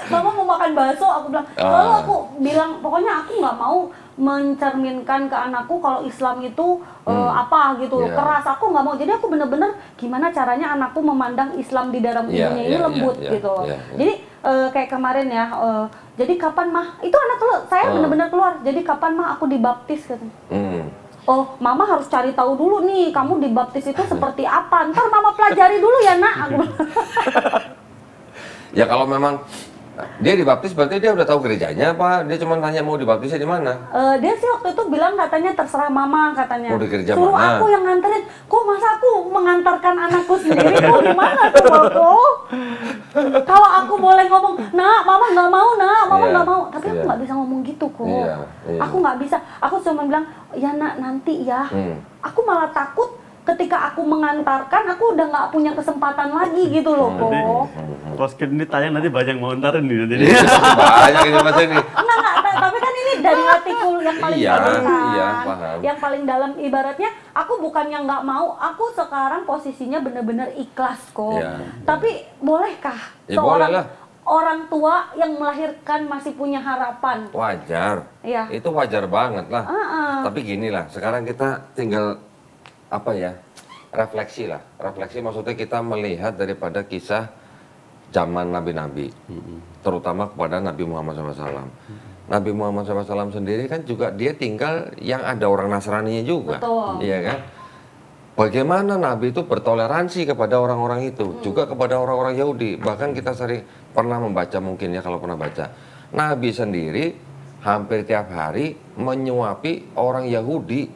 Speaker 3: Mama mau makan bakso, aku bilang. Lalu aku bilang, pokoknya aku nggak mau mencerminkan ke anakku kalau Islam itu apa gitu, keras. Aku nggak mau. Jadi aku bener-bener gimana caranya anakku memandang Islam di dalam ibunya ini lembut gitu. Jadi kayak kemarin ya, jadi kapan mah, itu anak saya bener-bener keluar. Jadi kapan mah aku dibaptis katanya. Oh, mama harus cari tahu dulu nih, kamu dibaptis itu seperti apa. Ntar mama pelajari dulu ya nak.
Speaker 1: Ya kalau memang dia dibaptis berarti dia udah tahu gerejanya apa? Dia cuma tanya mau dibaptisnya di mana?
Speaker 3: Dia sih waktu itu bilang katanya terserah mama katanya.
Speaker 1: Mau di gereja
Speaker 3: suruh
Speaker 1: mana?
Speaker 3: Aku yang nganterin. Kok masa aku mengantarkan anakku sendiri? Kok gimana tuh kok? Kalau aku boleh ngomong, nak, mama nggak mau, nak, mama nggak mau. Tapi aku nggak bisa ngomong gitu kok. Aku nggak bisa. Aku cuma bilang, ya nak nanti ya. Aku malah takut. Ketika aku mengantarkan, aku udah nggak punya kesempatan lagi gitu loh kok.
Speaker 2: Pas ini tayang nanti banyak mau ntarin nih. Jadi
Speaker 1: banyak ini mas ini.
Speaker 3: Enggak, tapi kan ini dari hatiku yang paling dalam.
Speaker 1: Iya, paham.
Speaker 3: Yang paling dalam ibaratnya, aku bukan yang nggak mau, aku sekarang posisinya bener-bener ikhlas kok. Tapi bolehkah seorang orang tua yang melahirkan masih punya harapan?
Speaker 1: Wajar.
Speaker 3: Iya.
Speaker 1: Itu wajar banget lah. Tapi gini lah, sekarang kita tinggal apa ya, refleksi lah. Refleksi maksudnya kita melihat daripada kisah zaman nabi-nabi, terutama kepada Nabi Muhammad SAW. Nabi Muhammad SAW sendiri kan juga dia tinggal yang ada orang Nasraninya juga.
Speaker 3: Betul.
Speaker 1: Iya kan? bagaimana Nabi itu bertoleransi kepada orang-orang itu, juga kepada orang-orang Yahudi. Bahkan kita sering pernah membaca, mungkin ya kalau pernah baca, Nabi sendiri hampir tiap hari menyuapi orang Yahudi.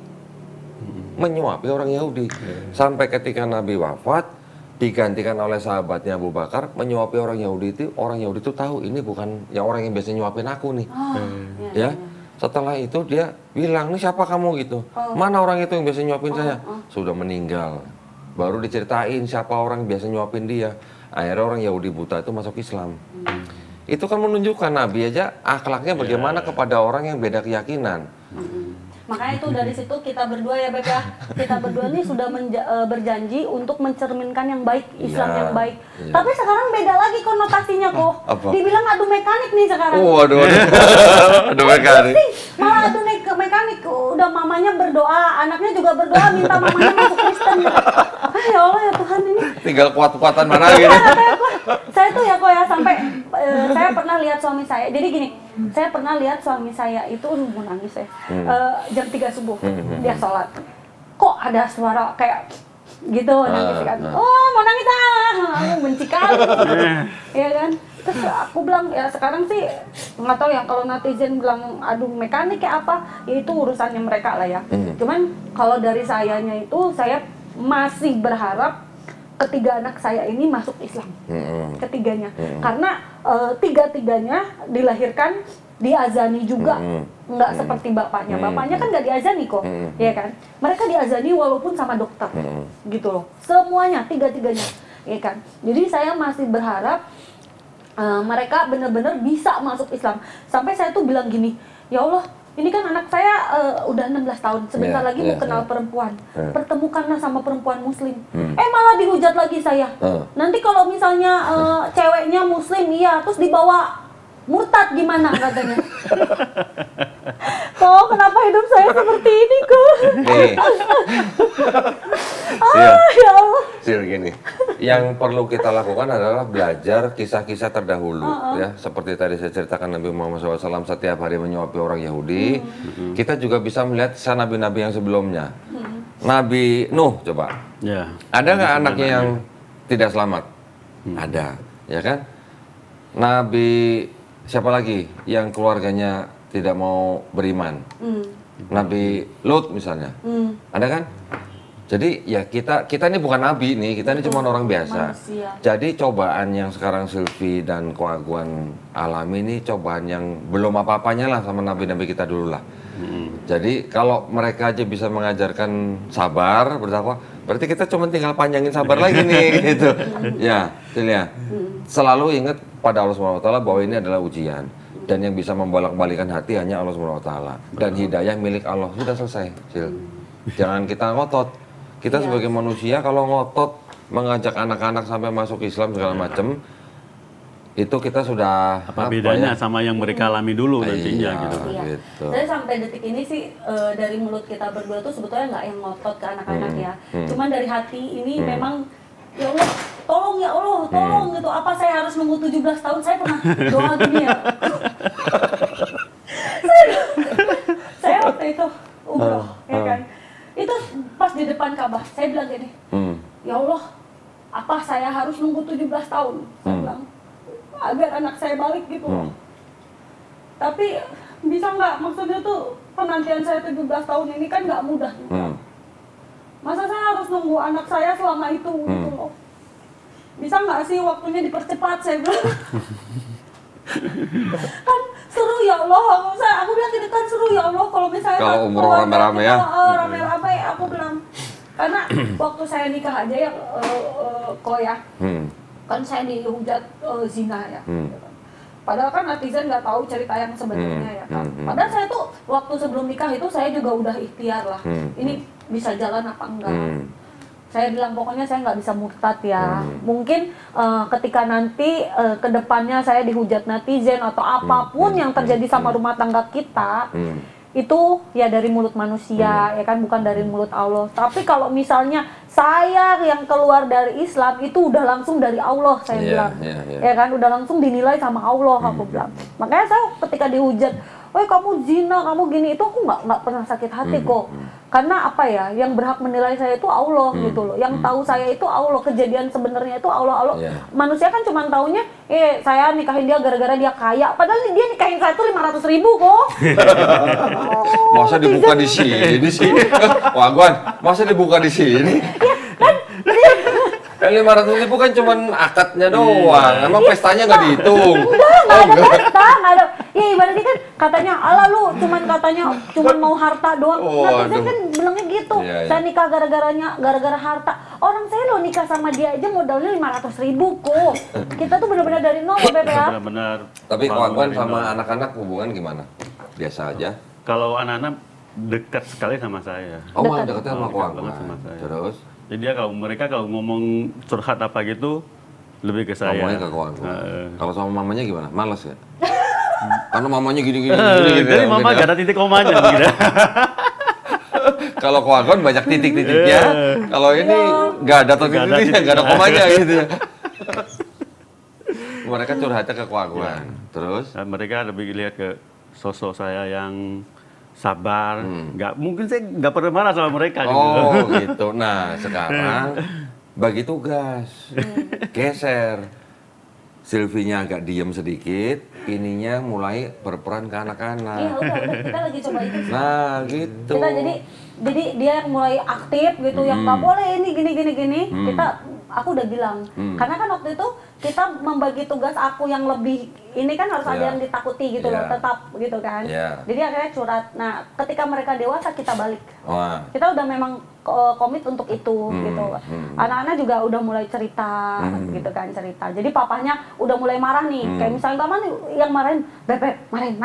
Speaker 1: Menyuapi orang Yahudi. Sampai ketika Nabi wafat, digantikan oleh sahabatnya Abu Bakar, menyuapi orang Yahudi itu tahu ini bukan ya orang yang biasa nyuapin aku nih. Ya. Setelah itu dia bilang, "Nih siapa kamu?" gitu. "Mana orang itu yang biasa nyuapin saya?" Sudah meninggal. Baru diceritain siapa orang yang biasa nyuapin dia. Akhirnya orang Yahudi buta itu masuk Islam. Itu kan menunjukkan Nabi aja akhlaknya bagaimana kepada orang yang beda keyakinan.
Speaker 3: Makanya itu dari situ kita berdua ya Beb ya, kita berdua nih sudah berjanji untuk mencerminkan yang baik, Islam yang baik. Tapi sekarang beda lagi konotasinya kok. Dibilang adu mekanik nih sekarang.
Speaker 1: Aduh mekanik.
Speaker 3: Malah adu mekanik, udah mamanya berdoa, anaknya juga berdoa minta mamanya masuk Kristen. Ya Allah ya Tuhan ini.
Speaker 1: Tinggal kuat-kuatan mana gitu.
Speaker 3: Saya tuh ya kok ya sampai saya pernah lihat suami saya. Jadi gini, saya pernah lihat suami saya itu mau nangis ya. Jam 3 subuh dia sholat. Kok ada suara kayak gitu nangis kan. Oh mau nangis aku benci kali. Ya kan. Terus aku bilang ya sekarang sih nggak tahu ya kalau netizen bilang aduh mekanik kayak apa, ya itu urusannya mereka lah ya. Cuman kalau dari sayanya itu saya masih berharap ketiga anak saya ini masuk Islam, ketiganya, karena tiga-tiganya dilahirkan diazani juga, nggak seperti bapaknya. Bapaknya kan nggak diazani kok, ya kan? Mereka diazani walaupun sama dokter, gitu loh. Semuanya, tiga-tiganya, ya kan? Jadi saya masih berharap mereka benar-benar bisa masuk Islam. Sampai saya tuh bilang gini, ya Allah, ini kan anak saya udah 16 tahun, sebentar lagi mau kenal perempuan. Pertemukanlah sama perempuan muslim. Malah dihujat lagi saya. Nanti kalau misalnya ceweknya muslim, iya, terus dibawa murtad gimana katanya. Kok kenapa hidup saya seperti ini kok? Ya Allah.
Speaker 1: Gini, yang perlu kita lakukan adalah belajar kisah-kisah terdahulu, ya. Seperti tadi saya ceritakan Nabi Muhammad SAW setiap hari menyuapi orang Yahudi. Kita juga bisa melihat kisah nabi-nabi yang sebelumnya. Nabi Nuh, coba. Ada nggak anaknya yang tidak selamat? Ada, ya kan? Nabi siapa lagi yang keluarganya tidak mau beriman? Nabi Lut misalnya, ada kan? Jadi ya kita ini bukan nabi nih, kita ini cuma orang biasa.
Speaker 3: Manusia.
Speaker 1: Jadi cobaan yang sekarang Sylvie dan Koaguan alami ini cobaan yang belum apa-apanya lah sama nabi-nabi kita dulu lah. Jadi kalau mereka aja bisa mengajarkan sabar, bertakwa, berarti kita cuma tinggal panjangin sabar lagi nih gitu. Ya, selalu ingat pada Allah SWT bahwa ini adalah ujian. Dan yang bisa membolak-balikan hati hanya Allah SWT. Dan hidayah milik Allah. Sudah selesai, Sil. Jangan kita ngotot. Kita sebagai manusia kalau ngotot mengajak anak-anak sampai masuk Islam segala macam, itu kita sudah
Speaker 2: apa bedanya sama yang mereka alami dulu nantinya gitu.
Speaker 1: Gitu.
Speaker 3: Jadi sampai detik ini sih dari mulut kita berdua tuh sebetulnya nggak yang ngotot ke anak-anak ya. Cuman dari hati ini memang ya Allah, tolong ya Allah, tolong gitu. Apa saya harus nunggu 17 tahun? Saya pernah doa gini ya. saya waktu itu umroh, ya kan. Itu pas di depan Ka'bah, saya bilang gini, ya Allah, apa saya harus nunggu 17 tahun? Saya bilang, agar anak saya balik gitu. Tapi bisa nggak, maksudnya tuh penantian saya 17 tahun ini kan nggak mudah juga. Masa saya harus nunggu anak saya selama itu gitu loh. Bisa nggak sih waktunya dipercepat, saya bilang. Kan seru ya Allah, aku bilang gini kan seru ya Allah kalau misalnya
Speaker 1: kalau umroh rame-rame ya.
Speaker 3: Rame-rame aku bilang. Karena waktu saya nikah aja ya kok ya. Kan saya dihujat zina ya. Padahal kan netizen nggak tahu cerita yang sebenarnya ya kan. Padahal saya tuh waktu sebelum nikah itu saya juga udah ikhtiar lah. Ini bisa jalan apa enggak. Saya bilang pokoknya saya nggak bisa murtad ya. Mungkin ketika nanti kedepannya saya dihujat netizen atau apapun yang terjadi sama rumah tangga kita, itu ya dari mulut manusia ya kan, bukan dari mulut Allah. Tapi kalau misalnya saya yang keluar dari Islam itu udah langsung dari Allah, saya bilang ya kan, udah langsung dinilai sama Allah, aku bilang. Makanya saya ketika dihujat kamu zina, kamu gini, itu aku nggak pernah sakit hati kok. Karena apa ya, yang berhak menilai saya itu Allah gitu loh. Yang tahu saya itu Allah, kejadian sebenarnya itu Allah. Manusia kan cuma taunya, saya nikahin dia gara-gara dia kaya. Padahal dia nikahin saya tuh 500.000 kok.
Speaker 1: Masa dibuka di sini sih? Wagwan, masa dibuka di sini? Kan 500.000 kan cuma akadnya doang, emang pestanya nggak dihitung?
Speaker 3: Nggak ada pesta, nggak ada. Ya ibaratnya kan katanya, ala lu cuman mau harta doang. Netizen kan bilangnya gitu. Saya nikah gara-gara harta. Orang saya lo nikah sama dia aja modalnya 500.000 kok. Kita tuh benar-benar dari nol BPA.
Speaker 2: Benar-benar.
Speaker 1: Tapi Wagwan sama anak-anak hubungan gimana? Biasa aja?
Speaker 2: Kalau anak-anak dekat sekali sama saya.
Speaker 1: Oh, malah dekatnya sama Wagwan. Terus?
Speaker 2: Jadi dia kalau ngomong curhat apa gitu lebih ke saya.
Speaker 1: Ngomongnya ke Wagwan. Kalau sama mamanya gimana? Males ya? Karena mamanya gini-gini.
Speaker 2: Jadi mama gak ada titik komanya gitu.
Speaker 1: Kalau Wagwan banyak titik-titiknya. Kalau ini nggak ada titik-titiknya, nggak ada komanya gitu ya. Mereka curhatnya ke Wagwan. Terus?
Speaker 2: Mereka lebih lihat ke sosok saya yang sabar, mungkin saya nggak pernah marah sama mereka.
Speaker 1: Oh gitu. Nah sekarang bagi tugas, geser. Sylvie-nya agak diem sedikit, ininya mulai berperan ke anak-anak.
Speaker 3: Iya udah kita lagi coba itu.
Speaker 1: Nah gitu.
Speaker 3: Kita jadi dia yang mulai aktif gitu, yang nggak boleh ini gini. Aku udah bilang, karena kan waktu itu kita membagi tugas aku yang lebih ini kan harus ada yang ditakuti gitu loh, tetap gitu kan. Jadi akhirnya curhat. Nah, ketika mereka dewasa kita balik. Kita udah memang komit untuk itu gitu. Anak-anak juga udah mulai cerita gitu kan, cerita. Jadi papahnya udah mulai marah nih. Kayak misalnya kamu yang marahin, Beb, marahin.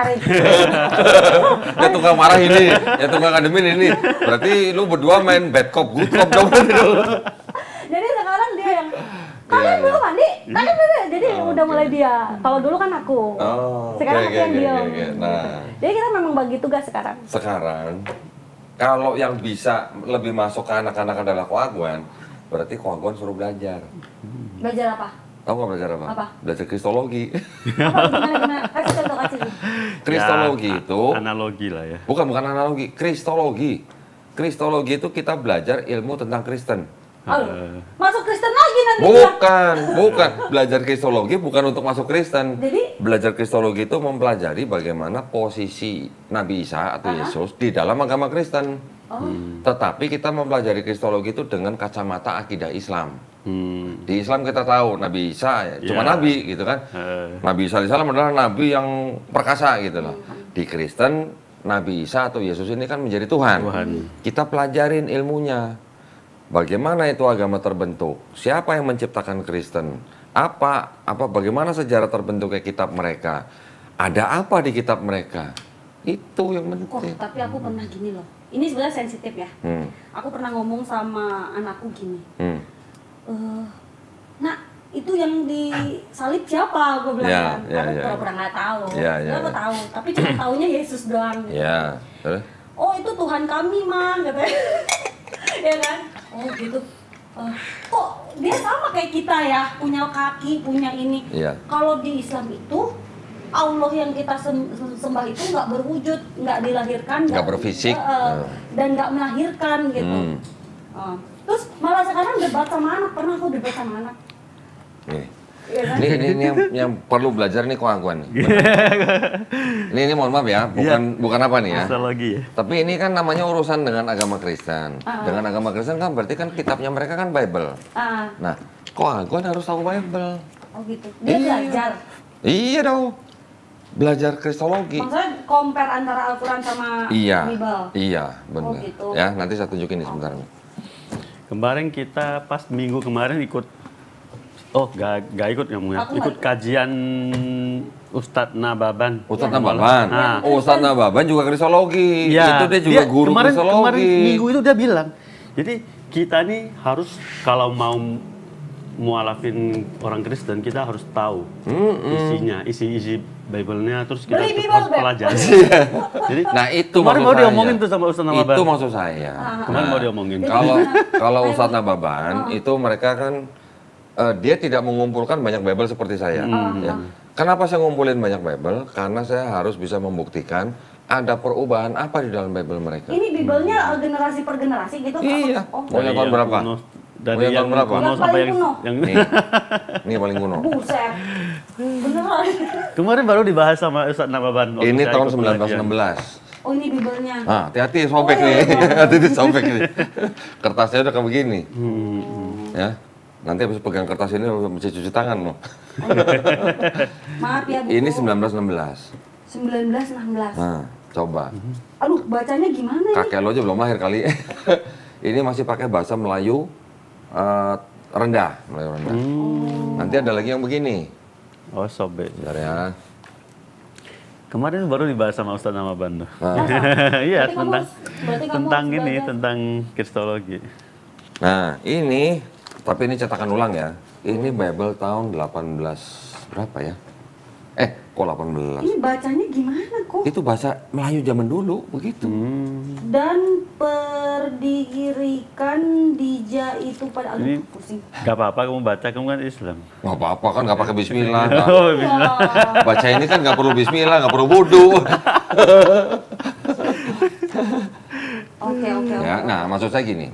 Speaker 1: Ya tukang marah ini, ya tukang ngademin ini. Berarti lu berdua main bad cop, good cop dong.
Speaker 3: Jadi sekarang dia yang kalian belum mandi, kalian belum. Jadi udah mulai dia. Kalau dulu kan aku. Sekarang aku yang diam.
Speaker 1: Nah,
Speaker 3: jadi kita memang bagi tugas sekarang.
Speaker 1: Sekarang kalau yang bisa lebih masuk ke anak-anak adalah Wagwan, berarti Wagwan suruh belajar.
Speaker 3: Belajar apa?
Speaker 1: Tahu nggak belajar apa?
Speaker 3: Apa?
Speaker 1: Belajar kristologi.
Speaker 3: Gimana? Kasih contoh.
Speaker 1: Kristologi
Speaker 2: ya,
Speaker 1: itu
Speaker 2: analogi lah ya.
Speaker 1: Bukan analogi, kristologi. Kristologi itu kita belajar ilmu tentang Kristen.
Speaker 3: Masuk Kristen lagi nanti.
Speaker 1: Bukan. Belajar kristologi bukan untuk masuk Kristen.
Speaker 3: Jadi?
Speaker 1: Belajar kristologi itu mempelajari bagaimana posisi Nabi Isa atau Yesus di dalam agama Kristen. Tetapi kita mempelajari kristologi itu dengan kacamata akidah Islam. Di Islam kita tahu Nabi Isa cuma nabi gitu kan. Nabi Isa alaihissalam adalah nabi yang perkasa gitu loh. Di Kristen Nabi Isa atau Yesus ini kan menjadi Tuhan. Kita pelajarin ilmunya. Bagaimana itu agama terbentuk? Siapa yang menciptakan Kristen? Bagaimana sejarah terbentuknya kitab mereka? Ada apa di kitab mereka? Itu yang penting.
Speaker 3: Tapi aku pernah gini loh. Ini sebenarnya sensitif ya. Aku pernah ngomong sama anakku gini. Nah, itu yang disalib siapa? Gue bilang kan. Aku pura-pura nggak tahu. Aku tahu. Tapi cuma taunya Yesus doang. Oh itu Tuhan kami mah, katanya. Ya kan? Oh gitu. Kok dia sama kayak kita ya, punya kaki, punya ini. Kalau di Islam itu Allah yang kita sembah itu nggak berwujud, nggak dilahirkan,
Speaker 1: nggak berfisik,
Speaker 3: dan nggak melahirkan gitu. Terus malah sekarang debat sama anak, pernah aku debat sama anak.
Speaker 1: Ini yang perlu belajar nih Wagwan nih. Ini mohon maaf ya, bukan apa nih ya. Tapi ini kan namanya urusan dengan agama Kristen. Dengan agama Kristen kan berarti kan kitabnya mereka kan Bible. Nah, Wagwan harus tahu Bible.
Speaker 3: Oh gitu. Dia belajar.
Speaker 1: Iya dong. Belajar kristologi.
Speaker 3: Maksudnya compare antara Al-Quran sama Bible?
Speaker 1: Iya, benar.
Speaker 3: Gitu.
Speaker 1: Ya, nanti saya tunjukin nih sebentar.
Speaker 2: Kemarin kita pas minggu kemarin ikut gak ikut ngomongnya. Ikut kajian Ustadz Nababan.
Speaker 1: Ustadz Nababan. Ustadz Nababan juga kristologi. Itu dia juga guru kristologi.
Speaker 2: Kemarin minggu itu dia bilang. Jadi kita nih harus kalau mau mualafin orang Kristen kita harus tahu isinya, isi Bible-nya, terus kita harus pelajari. Jadi,
Speaker 1: nah itu
Speaker 2: kemarin mau diomongin tuh sama Ustadz Nababan.
Speaker 1: Itu maksud saya.
Speaker 2: Kemarin mau diomongin.
Speaker 1: Kalau Ustadz Nababan itu mereka kan dia tidak mengumpulkan banyak Bible seperti saya. Kenapa saya ngumpulin banyak Bible? Karena saya harus bisa membuktikan ada perubahan apa di dalam Bible mereka.
Speaker 3: Ini Bible-nya generasi per generasi gitu?
Speaker 1: Iya.
Speaker 3: Oh.
Speaker 1: Mau yang tahun berapa?
Speaker 2: Dari yang
Speaker 1: berapa?
Speaker 2: kuno
Speaker 3: Yang
Speaker 2: sampai
Speaker 3: paling kuno.
Speaker 2: yang
Speaker 1: Nih, ini paling kuno.
Speaker 3: Buset. Beneran.
Speaker 2: kemarin baru dibahas sama Ustadz Nababan. waktu
Speaker 1: Ini
Speaker 2: saya
Speaker 1: tahun
Speaker 2: ikut pengajian.
Speaker 1: 1916.
Speaker 3: Oh, ini Bible-nya.
Speaker 1: Nah, hati-hati sobek
Speaker 3: Oh,
Speaker 1: nih.
Speaker 3: iya.
Speaker 1: Hati-hati sobek nih. Kertasnya udah kayak begini. Ya. Nanti habis pegang kertas ini mesti cuci tangan loh.
Speaker 3: Maaf ya, Bu.
Speaker 1: Ini 1916.
Speaker 3: 1916.
Speaker 1: Nah, coba.
Speaker 3: Aduh, bacanya gimana ini?
Speaker 1: Kakek lo aja belum lahir kali. Ini masih pakai bahasa Melayu rendah, Melayu rendah. Nanti ada lagi yang begini.
Speaker 2: Oh, sobek.
Speaker 1: Bentar ya.
Speaker 2: Kemarin baru dibahas sama Ustadz Nababan.
Speaker 1: Nah,
Speaker 2: Iya,
Speaker 3: Berarti kamu
Speaker 2: tentang
Speaker 3: harus
Speaker 2: ini,
Speaker 3: belajar.
Speaker 2: tentang kristologi.
Speaker 1: nah, ini tapi ini cetakan ulang ya. Ini Bible tahun 18 berapa ya? Kok 18?
Speaker 3: Ini bacanya gimana kok?
Speaker 1: Itu bahasa Melayu zaman dulu begitu.
Speaker 3: Dan perdirikan dija itu pada
Speaker 2: Ini-
Speaker 3: pusing.
Speaker 2: Gak apa-apa kamu baca, kamu kan Islam.
Speaker 1: Nggak apa-apa kan, nggak pakai Bismillah. Nggak.
Speaker 2: Oh,
Speaker 3: Wah.
Speaker 1: Baca ini kan nggak perlu Bismillah, nggak perlu wudhu.
Speaker 3: Oke.
Speaker 1: Ya, nah maksud saya gini.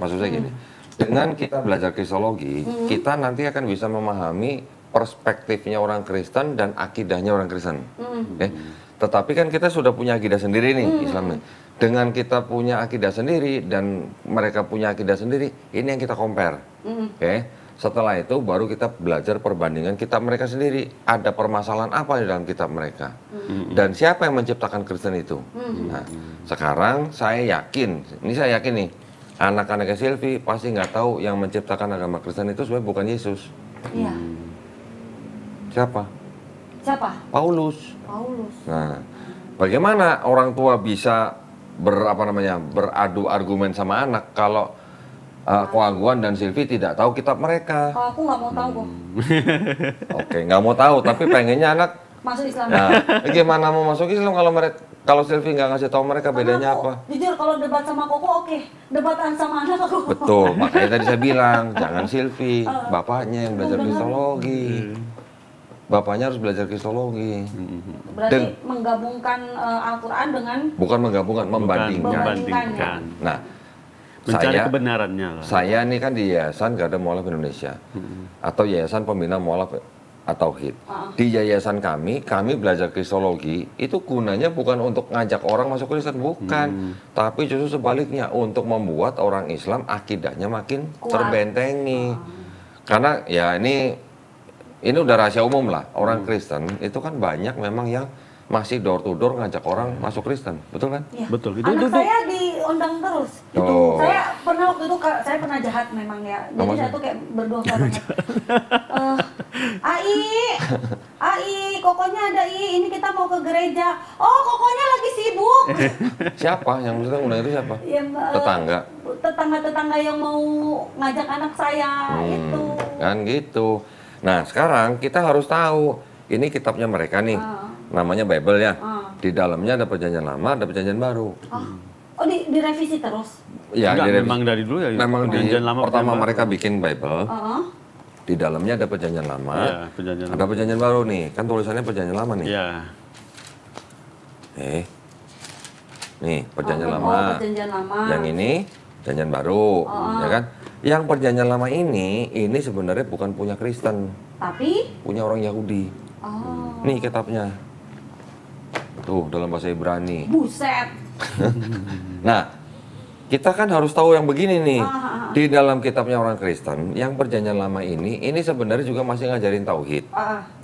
Speaker 1: Dengan kita belajar kristologi, kita nanti akan bisa memahami perspektifnya orang Kristen dan akidahnya orang Kristen. Oke? Tetapi kan kita sudah punya akidah sendiri nih, Islam nih. Dengan kita punya akidah sendiri dan mereka punya akidah sendiri, ini yang kita compare. Oke? Setelah itu baru kita belajar perbandingan kitab mereka sendiri. Ada permasalahan apa di dalam kitab mereka? Dan siapa yang menciptakan Kristen itu? Nah, sekarang saya yakin nih, anak-anaknya Silvi pasti nggak tahu yang menciptakan agama Kristen itu sebenarnya bukan Yesus.
Speaker 3: Iya.
Speaker 1: Siapa?
Speaker 3: Siapa?
Speaker 1: Paulus.
Speaker 3: Paulus.
Speaker 1: Nah, bagaimana orang tua bisa beradu argumen sama anak kalau Koaguan dan Silvi tidak tahu kitab mereka?
Speaker 3: Kalau aku nggak mau tahu kok.
Speaker 1: Oke, nggak mau tahu, tapi pengennya anak.
Speaker 3: Masuk Islam.
Speaker 1: Nah, gimana mau masuk Islam kalau Silvi nggak ngasih tahu mereka bedanya
Speaker 3: Karena aku,
Speaker 1: apa?
Speaker 3: jujur kalau debat sama Koko oke, debatan sama anak aku.
Speaker 1: Betul, makanya tadi saya bilang jangan Silvi, bapaknya yang belajar
Speaker 3: benar.
Speaker 1: kristologi. Bapaknya harus belajar kristologi.
Speaker 3: Berarti
Speaker 1: Dan-
Speaker 3: menggabungkan Al-Quran dengan
Speaker 1: Bukan menggabungkan, membandingkan.
Speaker 2: Membandingkan.
Speaker 1: Nah,
Speaker 2: Mencari
Speaker 1: saya
Speaker 2: kebenarannya lah.
Speaker 1: Saya ini kan di Yayasan Garda Mualaf Indonesia atau Yayasan Pembina Mualaf At-Tauhid. Di yayasan kami belajar kristologi itu gunanya bukan untuk ngajak orang masuk Kristen, bukan. Tapi justru sebaliknya untuk membuat orang Islam akidahnya makin
Speaker 3: Kuat.
Speaker 1: terbentengi. Karena ya ini udah rahasia umum lah. Orang Kristen itu kan banyak memang yang masih door to door ngajak orang masuk Kristen, betul kan?
Speaker 3: Iya.
Speaker 2: Betul, itu-
Speaker 3: Anak
Speaker 2: itu-
Speaker 3: saya diundang terus.
Speaker 1: Oh.
Speaker 3: Saya pernah waktu itu saya pernah jahat memang ya. Jadi
Speaker 1: Apa
Speaker 3: saya
Speaker 1: sih?
Speaker 3: tuh kayak berdosa banget. Ai, kokonya ada ini kita mau ke gereja. Oh, kokonya lagi sibuk.
Speaker 1: Siapa yang maksudnya undang itu siapa?
Speaker 3: Ya,
Speaker 1: Tetangga.
Speaker 3: Tetangga-tetangga yang mau ngajak anak saya itu.
Speaker 1: Kan gitu. Nah, sekarang kita harus tahu ini kitabnya mereka nih. Namanya Bible ya. Di dalamnya ada perjanjian lama, ada perjanjian baru.
Speaker 3: Oh, direvisi terus.
Speaker 1: Ya,
Speaker 2: Enggak,
Speaker 1: direvisi.
Speaker 2: memang dari dulu ya.
Speaker 1: Memang
Speaker 2: perjanjian lama,
Speaker 1: pertama
Speaker 2: perjanjian
Speaker 1: mereka
Speaker 2: baru.
Speaker 1: bikin Bible.
Speaker 3: Heeh.
Speaker 1: Di dalamnya ada perjanjian lama.
Speaker 2: Iya, perjanjian
Speaker 1: Ada perjanjian baru nih. Kan tulisannya perjanjian lama nih.
Speaker 2: Iya.
Speaker 1: Nih, perjanjian
Speaker 3: Oh,
Speaker 1: lama.
Speaker 3: perjanjian lama.
Speaker 1: Yang ini perjanjian baru, ya kan? Yang perjanjian lama ini sebenarnya bukan punya Kristen,
Speaker 3: Tapi
Speaker 1: punya orang Yahudi. Nih kitabnya. Tuh, dalam bahasa Ibrani.
Speaker 3: buset.
Speaker 1: Nah, kita kan harus tahu yang begini nih. Di dalam kitabnya orang Kristen, yang perjanjian lama ini sebenarnya juga masih ngajarin tauhid.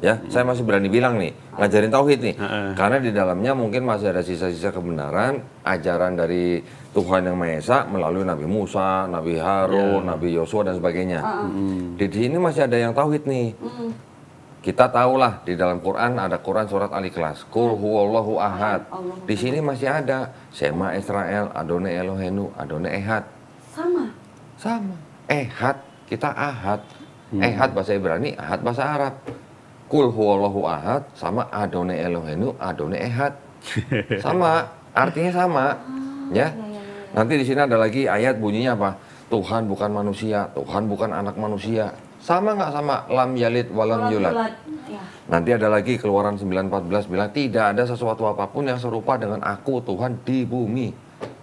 Speaker 1: Ya, saya masih berani bilang nih, ngajarin tauhid nih. Karena di dalamnya mungkin masih ada sisa-sisa kebenaran, ajaran dari Tuhan Yang Maha Esa melalui Nabi Musa, Nabi Harun, Nabi Yosua dan sebagainya. Di sini masih ada yang tauhid nih. Kita tahulah di dalam Quran ada Quran surat Al-Ikhlas, Qul huwallahu ahad. Di sini masih ada Shema Israel, Adonai Elohenu, Adonai Ehad. Sama. Ehad, kita ahad. Ehad bahasa Ibrani, ahad bahasa Arab. Qul huwallahu ahad sama Adonai Elohenu, Adonai Ehad. Sama, artinya sama. Ya. Nanti di sini ada lagi ayat bunyinya apa? Tuhan bukan manusia, Tuhan bukan anak manusia. Sama nggak sama lam yalid walam yulad?
Speaker 3: Ya.
Speaker 1: Nanti ada lagi Keluaran 9:14 bilang tidak ada sesuatu apapun yang serupa dengan aku Tuhan di bumi.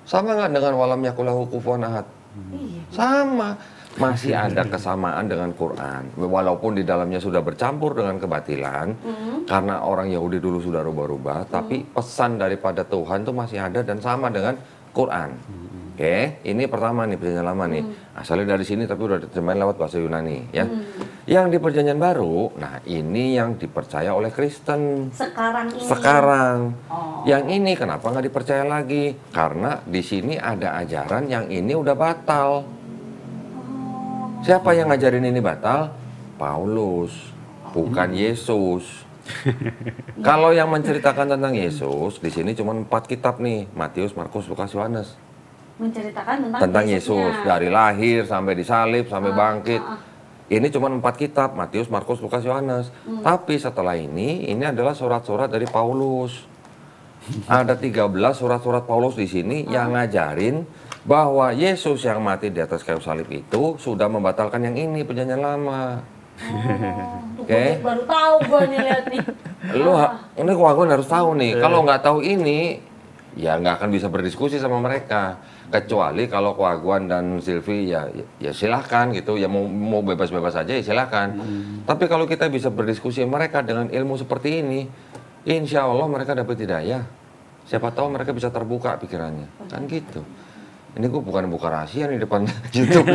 Speaker 1: Sama nggak dengan walam yakulahu kufuwan ahad?
Speaker 3: Iya.
Speaker 1: Sama. Masih ada kesamaan dengan Quran. Walaupun di dalamnya sudah bercampur dengan kebatilan, karena orang Yahudi dulu sudah rubah-rubah, tapi pesan daripada Tuhan itu masih ada dan sama dengan Quran. Oke, ini pertama nih perjanjian lama nih. Asalnya dari sini tapi udah diterjemahin lewat bahasa Yunani ya. Yang di perjanjian baru, nah ini yang dipercaya oleh Kristen.
Speaker 3: Sekarang ini.
Speaker 1: Sekarang. Yang ini kenapa nggak dipercaya lagi? Karena di sini ada ajaran yang ini udah batal. Siapa yang ngajarin ini batal? Paulus, bukan Yesus. Kalau yang menceritakan tentang Yesus di sini cuma 4 kitab nih, Matius, Markus, Lukas, Yohanes.
Speaker 3: Menceritakan
Speaker 1: Tentang Yesus
Speaker 3: Yesusnya.
Speaker 1: dari lahir sampai disalib sampai bangkit. Ini cuma 4 kitab, Matius, Markus, Lukas, Yohanes. Tapi setelah ini adalah surat-surat dari Paulus. Ada 13 surat-surat Paulus di sini yang ngajarin bahwa Yesus yang mati di atas kayu salib itu sudah membatalkan yang ini perjanjian lama. Oke.
Speaker 3: Baru tahu gue nih lihat nih.
Speaker 1: Ini Wagwan harus tahu nih. Kalau nggak tahu ini, ya nggak akan bisa berdiskusi sama mereka. Kecuali kalau Wagwan dan Silvi ya silahkan gitu. Ya mau bebas-bebas aja ya silahkan. Tapi kalau kita bisa berdiskusi mereka dengan ilmu seperti ini, insya Allah mereka dapat hidayah. Siapa tahu mereka bisa terbuka pikirannya. Kan gitu. Ini gue bukan buka rahasia nih depan YouTube.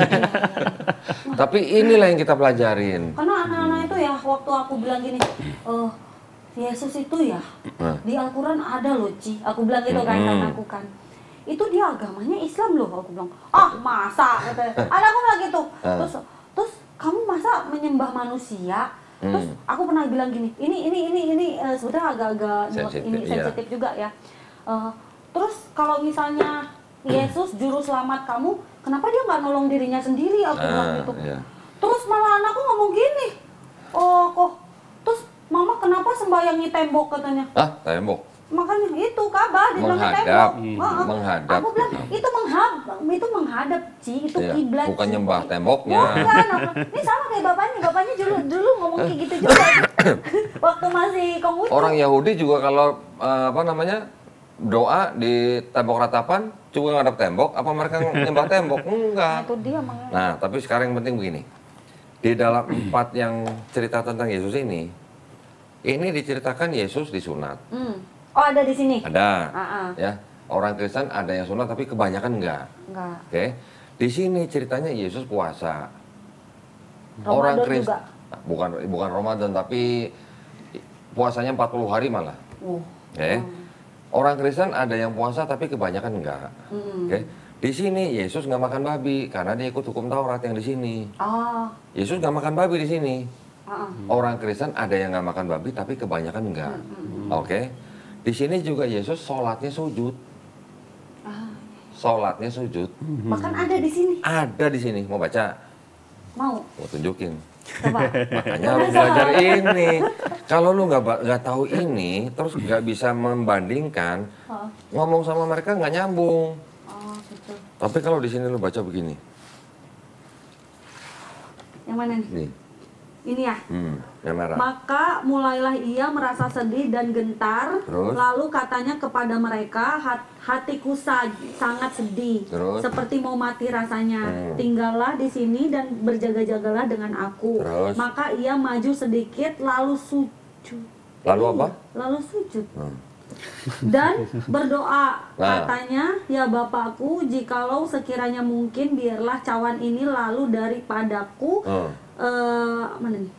Speaker 1: Tapi inilah yang kita pelajarin.
Speaker 3: Karena anak-anak itu ya, waktu aku bilang gini, Yesus itu ya, di Al-Quran ada loh, Ci. Aku bilang gitu kan, anakku kan. Itu dia agamanya Islam loh, aku bilang. Ah, masa? Katanya. Anakku bilang gitu. Terus kamu masa menyembah manusia? Terus aku pernah bilang gini, ini sebenarnya agak-agak sensitif juga ya. Terus kalau misalnya Yesus juru selamat kamu, kenapa dia nggak nolong dirinya sendiri? Aku bilang gitu.
Speaker 1: Iya.
Speaker 3: Terus malah anakku ngomong gini, terus mama kenapa sembayangi tembok katanya?
Speaker 1: Ah, tembok.
Speaker 3: Makanya itu Ka'bah dibilangnya
Speaker 1: Menghadap.
Speaker 3: tembok.
Speaker 1: Menghadap.
Speaker 3: Aku bilang itu menghadap Ci, itu
Speaker 1: Iya,
Speaker 3: kiblat.
Speaker 1: bukan
Speaker 3: Ci.
Speaker 1: nyembah temboknya.
Speaker 3: Bukan, ini sama kayak bapaknya dulu ngomong kayak gitu juga. Waktu masih Konghucu.
Speaker 1: Orang Yahudi juga kalau doa di tembok ratapan juga ngadap tembok, apa mereka nyembah tembok? Enggak.
Speaker 3: Itu dia makanya.
Speaker 1: Nah, tapi sekarang yang penting begini. Di dalam 4 yang cerita tentang Yesus ini diceritakan Yesus disunat.
Speaker 3: Oh, ada di sini?
Speaker 1: Ada. Ya. Orang Kristen ada yang sunat tapi kebanyakan enggak. Oke. Di sini ceritanya Yesus puasa. Orang Kristen bukan Ramadan tapi puasanya 40 hari malah. Oke. Orang Kristen ada yang puasa tapi kebanyakan enggak. Oke. Di sini Yesus nggak makan babi karena dia ikut hukum Taurat yang di sini. Yesus nggak makan babi di sini. Orang Kristen ada yang nggak makan babi tapi kebanyakan enggak. Oke. Di sini juga Yesus sholatnya sujud. Sholatnya sujud.
Speaker 3: Bahkan ada di sini.
Speaker 1: Ada di sini. Mau baca?
Speaker 3: Mau
Speaker 1: Tunjukin.
Speaker 3: coba.
Speaker 1: Makanya harus belajar ini. Kalau lu nggak tahu ini, terus nggak bisa membandingkan, ngomong sama mereka nggak nyambung.
Speaker 3: Gitu.
Speaker 1: Tapi kalau di sini lu baca begini.
Speaker 3: Yang mana nih?
Speaker 1: Nih.
Speaker 3: Ini ya.
Speaker 1: Yang merah.
Speaker 3: Maka mulailah ia merasa sedih dan gentar.
Speaker 1: Terus?
Speaker 3: Lalu katanya kepada mereka, hatiku sangat sedih.
Speaker 1: Terus?
Speaker 3: Seperti mau mati rasanya. Tinggallah di sini dan berjaga-jagalah dengan aku.
Speaker 1: Terus?
Speaker 3: Maka ia maju sedikit lalu sujud.
Speaker 1: Lalu apa?
Speaker 3: Lalu sujud. Dan berdoa, katanya, ya Bapakku, jikalau sekiranya mungkin biarlah cawan ini lalu daripadaku. Mana nih?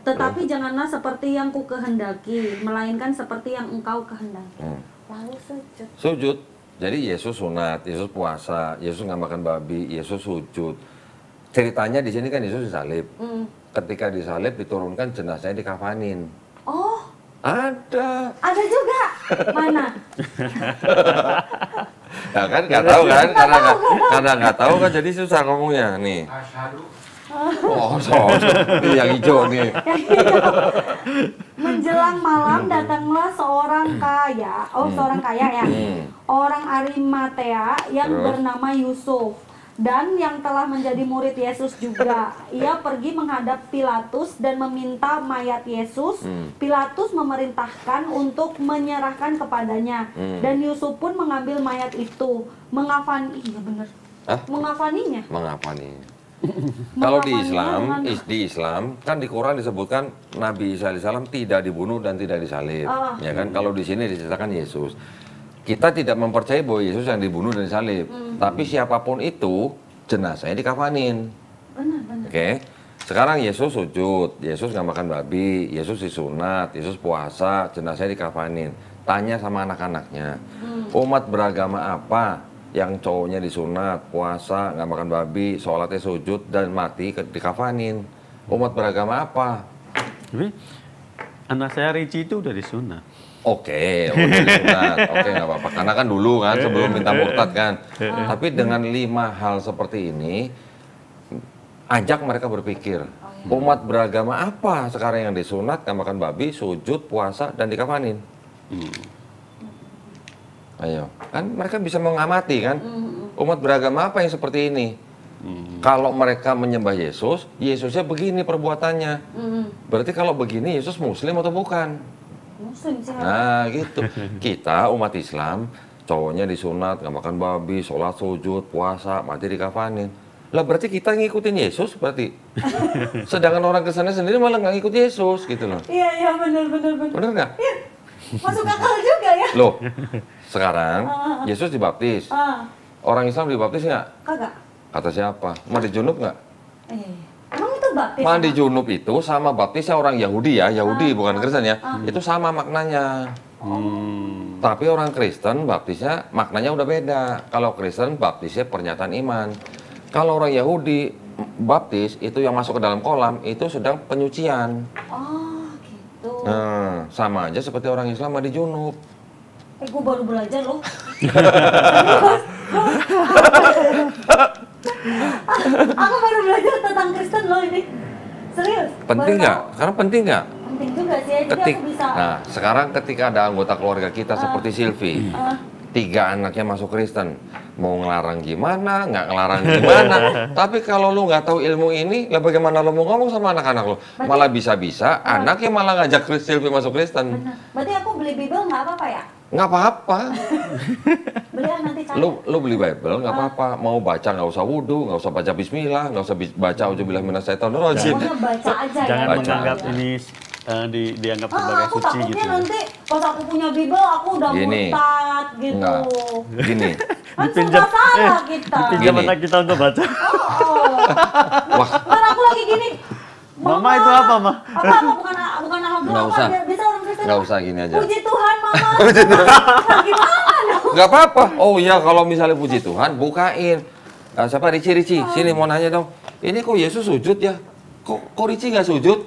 Speaker 3: Tetapi janganlah seperti yang ku kehendaki, melainkan seperti yang engkau kehendaki. Lalu sujud.
Speaker 1: Sujud. Jadi Yesus sunat, Yesus puasa, Yesus nggak makan babi, Yesus sujud. Ceritanya di sini kan Yesus disalib. Ketika disalib diturunkan jenazahnya dikafanin.
Speaker 3: Oh.
Speaker 1: Ada.
Speaker 3: Ada juga. Mana?
Speaker 1: Nah kan nggak tahu kan, karena nggak tahu kan jadi susah ngomongnya nih. Oh, ini yang hijau nih.
Speaker 3: Menjelang malam datanglah seorang kaya ya, orang Arimatea yang bernama Yusuf. dan yang telah menjadi murid Yesus juga. Ia pergi menghadap Pilatus dan meminta mayat Yesus. Pilatus memerintahkan untuk menyerahkan kepadanya. Dan Yusuf pun mengambil mayat itu, mengafaninya.
Speaker 1: Kalau di Islam kan di Quran disebutkan Nabi Isa alaihissalam tidak dibunuh dan tidak disalib, ya kan? Kalau di sini diceritakan Yesus. Kita tidak mempercayai bahwa Yesus yang dibunuh dan disalib, tapi siapapun itu jenazahnya dikafanin.
Speaker 3: Benar.
Speaker 1: Oke. Sekarang Yesus sujud, Yesus nggak makan babi, Yesus disunat, Yesus puasa, jenazahnya dikafanin. Tanya sama anak-anaknya, umat beragama apa yang cowoknya disunat, puasa, nggak makan babi, sholatnya sujud dan mati dikafanin? Umat beragama apa?
Speaker 2: Tapi anak saya Ricci itu udah disunat.
Speaker 1: Oke, udah disunat. Oke, nggak apa-apa. Karena kan dulu kan sebelum minta murtad kan. Tapi dengan 5 hal seperti ini, ajak mereka berpikir, umat beragama apa sekarang yang disunat, nggak makan babi, sujud, puasa, dan dikafanin? Ayo, kan mereka bisa mengamati kan, umat beragama apa yang seperti ini. Kalau mereka menyembah Yesus, Yesusnya begini perbuatannya. Berarti kalau begini Yesus Muslim atau bukan?
Speaker 3: Muslim sih.
Speaker 1: Nah gitu. Kita umat Islam, cowoknya disunat, nggak makan babi, sholat sujud, puasa, mati dikafanin. Lah berarti kita ngikutin Yesus berarti. Sedangkan orang Kristen sendiri malah nggak ngikut Yesus gitu loh.
Speaker 3: Iya benar.
Speaker 1: Bener nggak?
Speaker 3: Iya. Masuk akal juga ya.
Speaker 1: Loh, sekarang Yesus dibaptis. Orang Islam dibaptis nggak?
Speaker 3: Kagak.
Speaker 1: Kata siapa? Mandi junub nggak?
Speaker 3: Emang itu baptis?
Speaker 1: Mandi junub itu sama baptisnya orang Yahudi ya, Yahudi bukan Kristen ya. Itu sama maknanya. Tapi orang Kristen baptisnya maknanya udah beda. Kalau Kristen baptisnya pernyataan iman. Kalau orang Yahudi baptis itu yang masuk ke dalam kolam itu sedang penyucian.
Speaker 3: Oh gitu.
Speaker 1: Nah, sama aja seperti orang Islam mandi junub.
Speaker 3: Gue baru belajar loh. Aku baru belajar tentang Kristen loh ini. Serius.
Speaker 1: Penting nggak? Karena penting nggak?
Speaker 3: Penting juga sih. Jadi aku bisa.
Speaker 1: Nah, sekarang ketika ada anggota keluarga kita seperti Silvi, 3 anaknya masuk Kristen, mau ngelarang gimana, nggak ngelarang gimana. Tapi kalau lu nggak tahu ilmu ini, lah bagaimana lu mau ngomong sama anak-anak lu? Malah bisa-bisa anaknya malah ngajak Silvi masuk Kristen.
Speaker 3: Benar. Berarti aku beli Bible nggak apa-apa ya?
Speaker 1: Nggak apa-apa.
Speaker 3: Beli nanti cari.
Speaker 1: Lu beli Bible nggak apa-apa. Mau baca nggak usah wudhu, nggak usah baca Bismillah, nggak usah baca auzubillahi minasyaitonirrajim.
Speaker 3: Pokoknya baca aja
Speaker 2: Jangan
Speaker 3: ya.
Speaker 2: menganggap ini dianggap sebagai
Speaker 3: aku
Speaker 2: suci
Speaker 3: takutnya
Speaker 2: gitu.
Speaker 3: nanti pas aku punya Bible aku udah
Speaker 1: Gini.
Speaker 3: murtad gitu.
Speaker 1: Enggak. Gini.
Speaker 3: Kan sudah salah kita.
Speaker 2: Dipinjam
Speaker 1: Gini.
Speaker 2: anak kita untuk baca.
Speaker 1: Wah,
Speaker 3: Kan aku lagi gini.
Speaker 2: Mama itu apa, Ma?
Speaker 3: Apa bukan alhamdulillah.
Speaker 1: Nggak usah.
Speaker 3: Bisa orang Kristen.
Speaker 1: nggak usah gini aja.
Speaker 3: Puji Tuhan, Mama. Nah, gimana dong?
Speaker 1: Nggak apa-apa. Oh iya, kalau misalnya puji Tuhan, bukain. Siapa Ricci? Sini mau nanya dong. Ini kok Yesus sujud ya? Kok Ricci nggak sujud?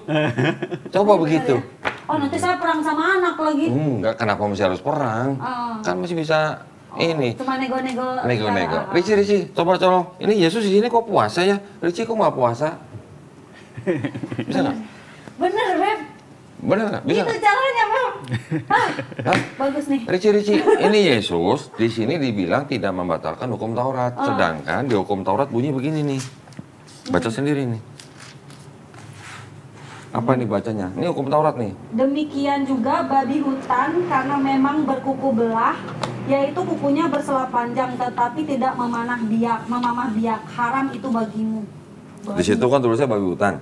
Speaker 1: Coba begitu.
Speaker 3: Oh, nanti saya perang sama anak lagi.
Speaker 1: Enggak, kenapa mesti harus perang? Kan masih bisa ini.
Speaker 3: Cuma nego-nego.
Speaker 1: Nego-nego. Ricci, coba colong. Ini Yesus di sini kok puasa ya? Ricci kok nggak puasa? Bisa nggak?
Speaker 3: Bener, Beb.
Speaker 1: Bener nggak? Bisa
Speaker 3: Itu
Speaker 1: nggak?
Speaker 3: caranya, Beb.
Speaker 1: Hah?
Speaker 3: Bagus nih.
Speaker 1: Ricci, ini Yesus di sini dibilang tidak membatalkan hukum Taurat, sedangkan di hukum Taurat bunyi begini nih. Baca sendiri nih. Apa nih bacanya? Ini hukum Taurat nih.
Speaker 3: Demikian juga babi hutan karena memang berkuku belah, yaitu kukunya bersela panjang tetapi tidak memamah biak. Haram itu bagimu.
Speaker 1: Di situ kan tulisnya babi hutan.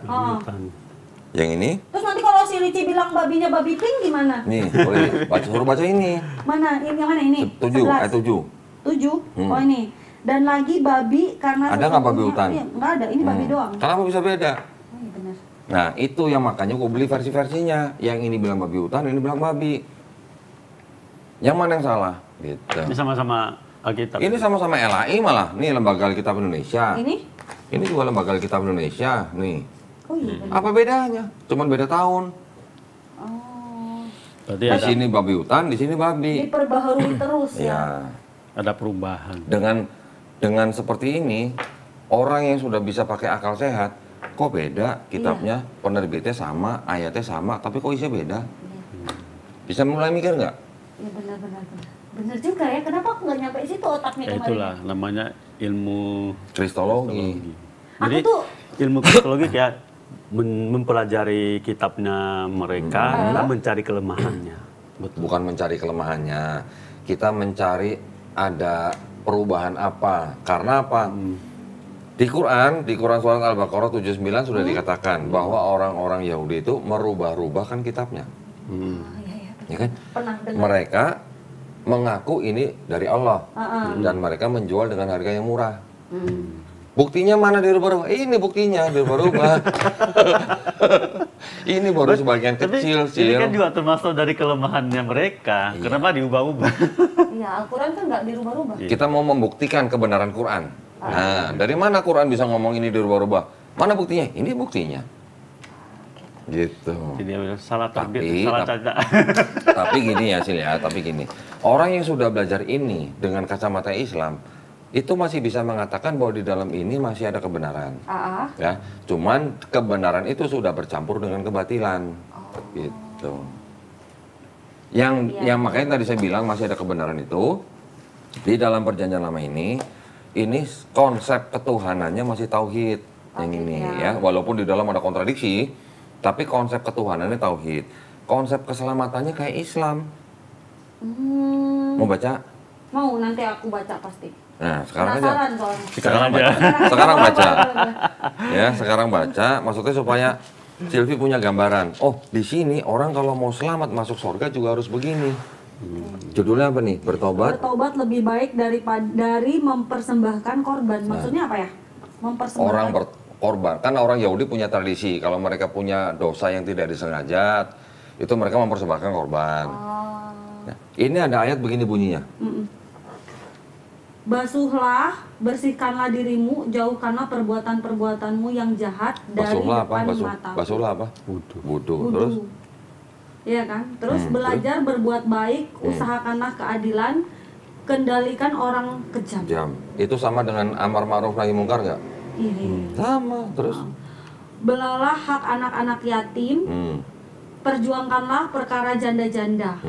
Speaker 1: Yang ini?
Speaker 3: Terus nanti kalau si Ricci bilang babinya babi pink gimana?
Speaker 1: Nih, boleh suruh baca ini.
Speaker 3: Mana? Ini yang mana ini?
Speaker 1: 7, ayat 7.
Speaker 3: 7? Oh ini. Dan lagi babi karena
Speaker 1: Ada nggak babi hutan?
Speaker 3: Nggak ada, ini babi doang.
Speaker 1: Kenapa bisa beda?
Speaker 3: Oh iya benar.
Speaker 1: Nah, itu yang makanya gue beli versi-versinya. Yang ini bilang babi hutan, ini bilang babi. Yang mana yang salah? Gitu.
Speaker 2: Ini sama-sama Alkitab.
Speaker 1: Ini sama-sama LAI malah. Nih Lembaga Alkitab Indonesia.
Speaker 3: Ini
Speaker 1: juga Lembaga Alkitab Indonesia. Nih.
Speaker 3: Oh iya benar.
Speaker 1: Apa bedanya? Cuman beda tahun.
Speaker 3: Oh.
Speaker 2: Berarti
Speaker 1: Di
Speaker 2: ada,
Speaker 1: sini babi hutan, di sini babi.
Speaker 3: Diperbaharui terus ya.
Speaker 1: Ya.
Speaker 2: ada perubahan.
Speaker 1: Dengan seperti ini, orang yang sudah bisa pakai akal sehat, kok beda kitabnya, penerbitnya sama, ayatnya sama, tapi kok isinya beda? Bisa mulai mikir nggak?
Speaker 3: Iya benar. Bener juga ya, kenapa aku nggak nyampe situ otaknya
Speaker 2: Ya
Speaker 3: kemarin?
Speaker 2: itulah namanya ilmu
Speaker 1: Kristologi.
Speaker 2: Jadi
Speaker 3: Aku tuh-
Speaker 2: ilmu kristologi kayak mempelajari kitabnya mereka, kita mencari kelemahannya. Betul.
Speaker 1: Bukan mencari kelemahannya, kita mencari ada perubahan apa. Karena apa? Di Quran surat Al-Baqarah 79 sudah dikatakan bahwa orang-orang Yahudi itu merubah-rubahkan kitabnya.
Speaker 3: Oh, iya,
Speaker 1: Ya kan?
Speaker 3: pernah dengar.
Speaker 1: Mereka mengaku ini dari Allah dan mereka menjual dengan harga yang murah. Buktinya mana dirubah-rubah? Ini buktinya dirubah-rubah. Ini baru sebagian
Speaker 2: Tapi
Speaker 1: kecil,
Speaker 2: ini kan
Speaker 1: Sil.
Speaker 2: juga termasuk dari kelemahannya mereka. Kenapa diubah-ubah?
Speaker 3: Iya, Al-Quran kan nggak dirubah-rubah.
Speaker 1: Kita mau membuktikan kebenaran Quran. Nah, dari mana Quran bisa ngomong ini dirubah-rubah? Mana buktinya? Ini buktinya. Gitu.
Speaker 2: Jadi salah
Speaker 1: Tapi-
Speaker 2: terbit, salah cacat.
Speaker 1: Tapi gini ya, Sil ya, tapi gini. Orang yang sudah belajar ini dengan kacamata Islam, itu masih bisa mengatakan bahwa di dalam ini masih ada kebenaran. Ya, cuman kebenaran itu sudah bercampur dengan kebatilan. Gitu. Yang makanya tadi saya bilang masih ada kebenaran itu di dalam perjanjian lama ini konsep ketuhanannya masih tauhid yang ini ya. Walaupun di dalam ada kontradiksi, tapi konsep ketuhanannya tauhid. Konsep keselamatannya kayak Islam. Mau baca?
Speaker 3: Mau, nanti aku baca pasti.
Speaker 1: Nah, sekarang aja.
Speaker 3: Penasaran soalnya.
Speaker 1: Sekarang baca. Sekarang baca. Ya, sekarang baca. Maksudnya supaya Silvi punya gambaran. Oh, di sini orang kalau mau selamat masuk surga juga harus begini. Judulnya apa nih? Bertobat.
Speaker 3: Bertobat lebih baik dari mempersembahkan korban. Maksudnya apa ya? Mempersembahkan.
Speaker 1: Orang berkorban. Kan orang Yahudi punya tradisi. Kalau mereka punya dosa yang tidak disengaja, itu mereka mempersembahkan korban. Nah, ini ada ayat begini bunyinya.
Speaker 3: Basuhlah, bersihkanlah dirimu, jauhkanlah perbuatan-perbuatanmu yang jahat dari
Speaker 1: Basuhlah apa?
Speaker 3: depan matamu.
Speaker 1: Basuhlah apa? Wudu. Terus?
Speaker 3: Iya kan? Terus belajar berbuat baik, usahakanlah keadilan, kendalikan orang kejam.
Speaker 1: Jam. Itu sama dengan amar ma'ruf nahi mungkar nggak?
Speaker 3: Iya.
Speaker 1: Sama. Terus?
Speaker 3: Belalah hak anak-anak yatim, perjuangkanlah perkara janda-janda.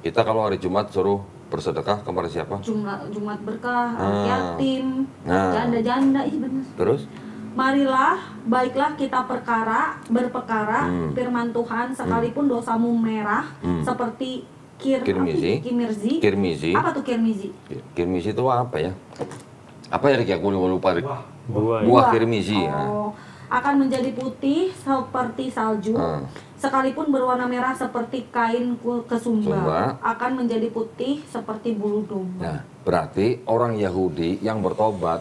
Speaker 1: Kita kalau hari Jumat suruh bersedekah kepada siapa?
Speaker 3: Jumat berkah, anak yatim,
Speaker 1: Nah.
Speaker 3: janda-janda, iya benar.
Speaker 1: Terus?
Speaker 3: Marilah, baiklah kita berperkara, firman Tuhan, sekalipun dosamu merah, seperti kirmizi. Apa tuh kirmizi?
Speaker 1: Kirmizi itu apa ya? Apa ya Rik? Aku lupa Rik.
Speaker 2: Buah.
Speaker 1: Buah kirmizi.
Speaker 3: Oh, akan menjadi putih seperti salju, sekalipun berwarna merah seperti kain kesumba, akan menjadi putih seperti bulu domba.
Speaker 1: Nah, berarti orang Yahudi yang bertobat,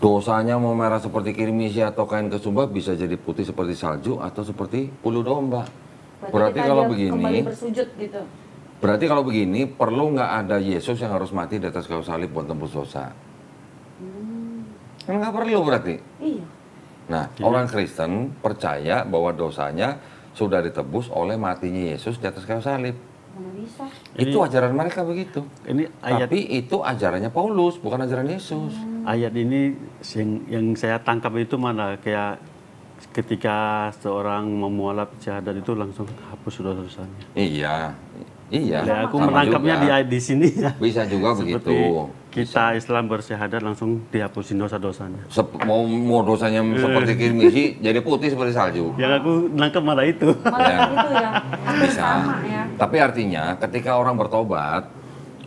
Speaker 1: dosanya mau merah seperti kirmizi atau kain kesumba bisa jadi putih seperti salju atau seperti bulu domba. Berarti
Speaker 3: kita
Speaker 1: kalau
Speaker 3: dia
Speaker 1: begini,
Speaker 3: kembali bersujud gitu.
Speaker 1: berarti kalau begini perlu nggak ada Yesus yang harus mati di atas kayu salib buat tembus dosa? Kan nggak perlu berarti.
Speaker 3: Iya.
Speaker 1: Nah, orang Kristen percaya bahwa dosanya sudah ditebus oleh matinya Yesus di atas kayu salib.
Speaker 3: Mana bisa?
Speaker 1: Itu ajaran mereka begitu.
Speaker 2: Ini ayat
Speaker 1: Tapi itu ajarannya Paulus, bukan ajaran Yesus.
Speaker 2: ayat ini yang saya tangkap itu mana kayak ketika seorang memualaf syahadat itu langsung hapus dosa-dosanya.
Speaker 1: Iya, iya.
Speaker 2: Ya, aku
Speaker 1: Sama
Speaker 2: menangkapnya
Speaker 1: juga.
Speaker 2: di sini ya.
Speaker 1: Bisa juga
Speaker 2: Seperti
Speaker 1: begitu.
Speaker 2: kita Islam bersyahadat langsung dihapusin dosa-dosanya.
Speaker 1: Mau dosanya seperti kirmizi, jadi putih seperti salju.
Speaker 2: Yang aku nangkep malah itu.
Speaker 3: Malah gitu ya. Hampir
Speaker 1: Bisa.
Speaker 3: sama ya.
Speaker 1: Tapi artinya ketika orang bertobat,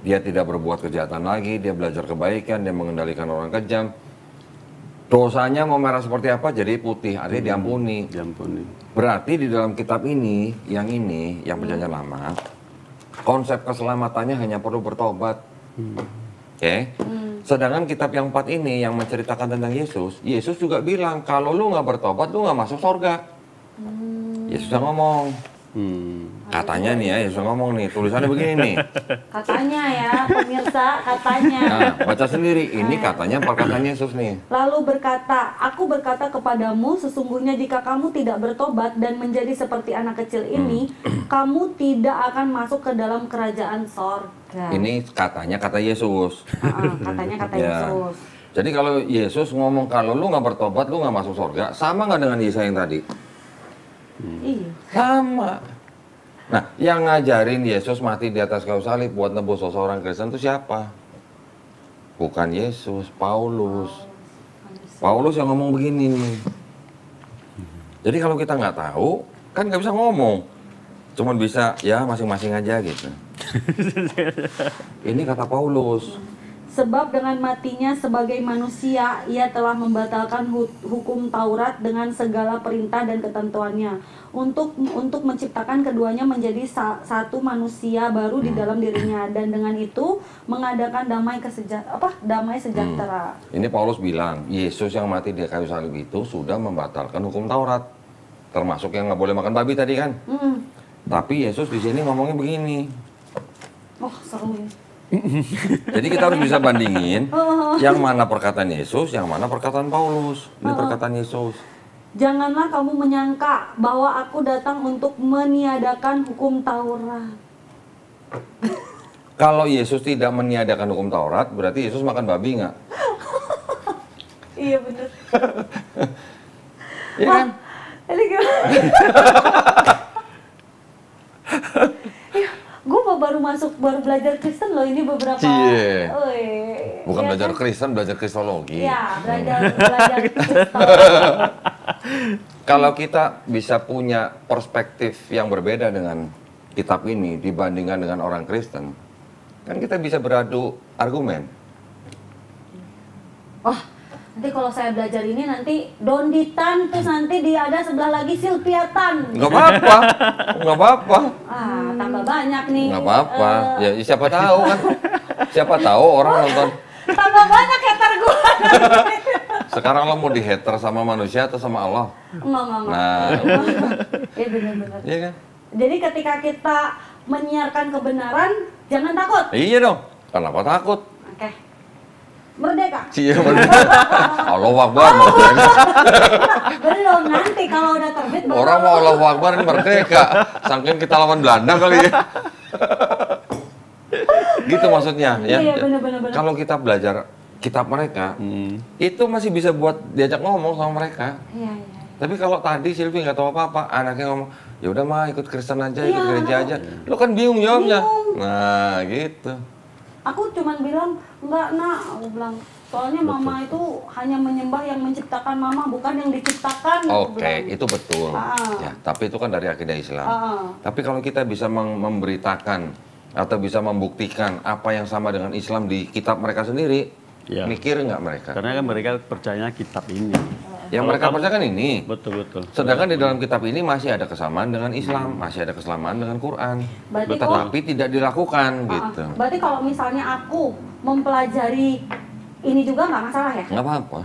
Speaker 1: dia tidak berbuat kejahatan lagi, dia belajar kebaikan, dia mengendalikan orang kejam. Dosanya mau merah seperti apa jadi putih, artinya diampuni.
Speaker 2: Diampuni.
Speaker 1: Berarti di dalam kitab ini, yang perjanjian lama, konsep keselamatannya hanya perlu bertobat. Oke? Sedangkan kitab yang 4 ini yang menceritakan tentang Yesus, Yesus juga bilang kalau lu nggak bertobat lu nggak masuk surga. Yesus yang ngomong. Katanya nih ya, Yesus yang ngomong nih, tulisannya begini nih.
Speaker 3: Katanya ya, pemirsa, katanya.
Speaker 1: Nah, baca sendiri, ini katanya perkataan Yesus nih.
Speaker 3: Lalu berkata, aku berkata kepadamu, sesungguhnya jika kamu tidak bertobat dan menjadi seperti anak kecil ini, kamu tidak akan masuk ke dalam kerajaan sorga.
Speaker 1: Ini katanya kata Yesus.
Speaker 3: Katanya kata
Speaker 1: Ya.
Speaker 3: Yesus.
Speaker 1: Jadi kalau Yesus ngomong kalau lu nggak bertobat lu nggak masuk surga, sama nggak dengan Yesaya yang tadi?
Speaker 3: Iya.
Speaker 1: Sama. Nah, yang ngajarin Yesus mati di atas kayu salib buat nebus seseorang Kristen itu siapa? Bukan Yesus, Paulus. Paulus yang ngomong begini nih. Jadi kalau kita nggak tahu, kan nggak bisa ngomong. Cuman bisa, ya masing-masing aja gitu. Ini kata Paulus.
Speaker 3: Sebab dengan matinya sebagai manusia, ia telah membatalkan hukum Taurat dengan segala perintah dan ketentuannya, untuk menciptakan keduanya menjadi satu manusia baru di dalam dirinya, dan dengan itu mengadakan damai sejahtera.
Speaker 1: Ini Paulus bilang, Yesus yang mati di kayu salib itu sudah membatalkan hukum Taurat, termasuk yang nggak boleh makan babi tadi kan. Tapi Yesus di sini ngomongnya begini.
Speaker 3: Oh, seru ya.
Speaker 1: Jadi kita harus bisa bandingin yang mana perkataan Yesus, yang mana perkataan Paulus. Ini perkataan Yesus.
Speaker 3: Janganlah kamu menyangka bahwa aku datang untuk meniadakan hukum Taurat.
Speaker 1: Kalau Yesus tidak meniadakan hukum Taurat, berarti Yesus makan babi nggak?
Speaker 3: Iya bener.
Speaker 1: Iya kan?
Speaker 3: Ini gimana? Gue baru belajar Kristen loh ini beberapa.
Speaker 1: Cie. Bukan
Speaker 3: ya
Speaker 1: belajar
Speaker 3: kan?
Speaker 1: Kristen, belajar Kristologi.
Speaker 3: Iya, belajar Kristen.
Speaker 1: Kalau kita bisa punya perspektif yang berbeda dengan kitab ini dibandingkan dengan orang Kristen, kan kita bisa beradu argumen.
Speaker 3: Oh, nanti kalau saya belajar ini nanti Donditan, terus nanti dia ada sebelah lagi Silviatan.
Speaker 1: Nggak apa-apa, nggak apa-apa.
Speaker 3: Tambah banyak nih.
Speaker 1: Nggak apa-apa. Ya siapa tahu kan? Siapa tahu orang nonton.
Speaker 3: Tambah banyak hater gue.
Speaker 1: Sekarang lo mau di-hater sama manusia atau sama Allah?
Speaker 3: Enggak.
Speaker 1: Nah,
Speaker 3: Iya benar-benar.
Speaker 1: iya kan?
Speaker 3: Jadi ketika kita menyiarkan kebenaran, jangan takut.
Speaker 1: Iya dong. Kenapa takut?
Speaker 3: Oke. Merdeka.
Speaker 1: Cie, Allahu Akbar. Merdeka.
Speaker 3: Belum, nanti kalau udah terbit baru.
Speaker 1: Orang mau Allahu Akbar ini merdeka. Saking kita lawan Belanda kali ya. Gitu maksudnya ya.
Speaker 3: Iya, benar.
Speaker 1: Kalau kita belajar kitab mereka, itu masih bisa buat diajak ngomong sama mereka.
Speaker 3: Iya.
Speaker 1: Tapi kalau tadi Silvi nggak tahu apa-apa, anaknya ngomong, ya udah mah ikut Kristen aja, ikut gereja aja. Lo kan bingung jawabnya. Nah, gitu.
Speaker 3: Aku cuman bilang, enggak nak, aku bilang. Soalnya mama itu hanya menyembah yang menciptakan mama, bukan yang diciptakan.
Speaker 1: Oke, itu betul. Ya, tapi itu kan dari akidah Islam. Tapi kalau kita bisa memberitakan atau bisa membuktikan apa yang sama dengan Islam di kitab mereka sendiri, mikir nggak mereka?
Speaker 2: Karena kan mereka percayanya kitab ini.
Speaker 1: Yang mereka percaya kan ini.
Speaker 2: Betul.
Speaker 1: Sedangkan di dalam kitab ini masih ada kesamaan dengan Islam, masih ada kesamaan dengan Quran. Tetapi tidak dilakukan gitu.
Speaker 3: Berarti kalau misalnya aku mempelajari ini juga nggak masalah ya?
Speaker 1: Nggak apa-apa.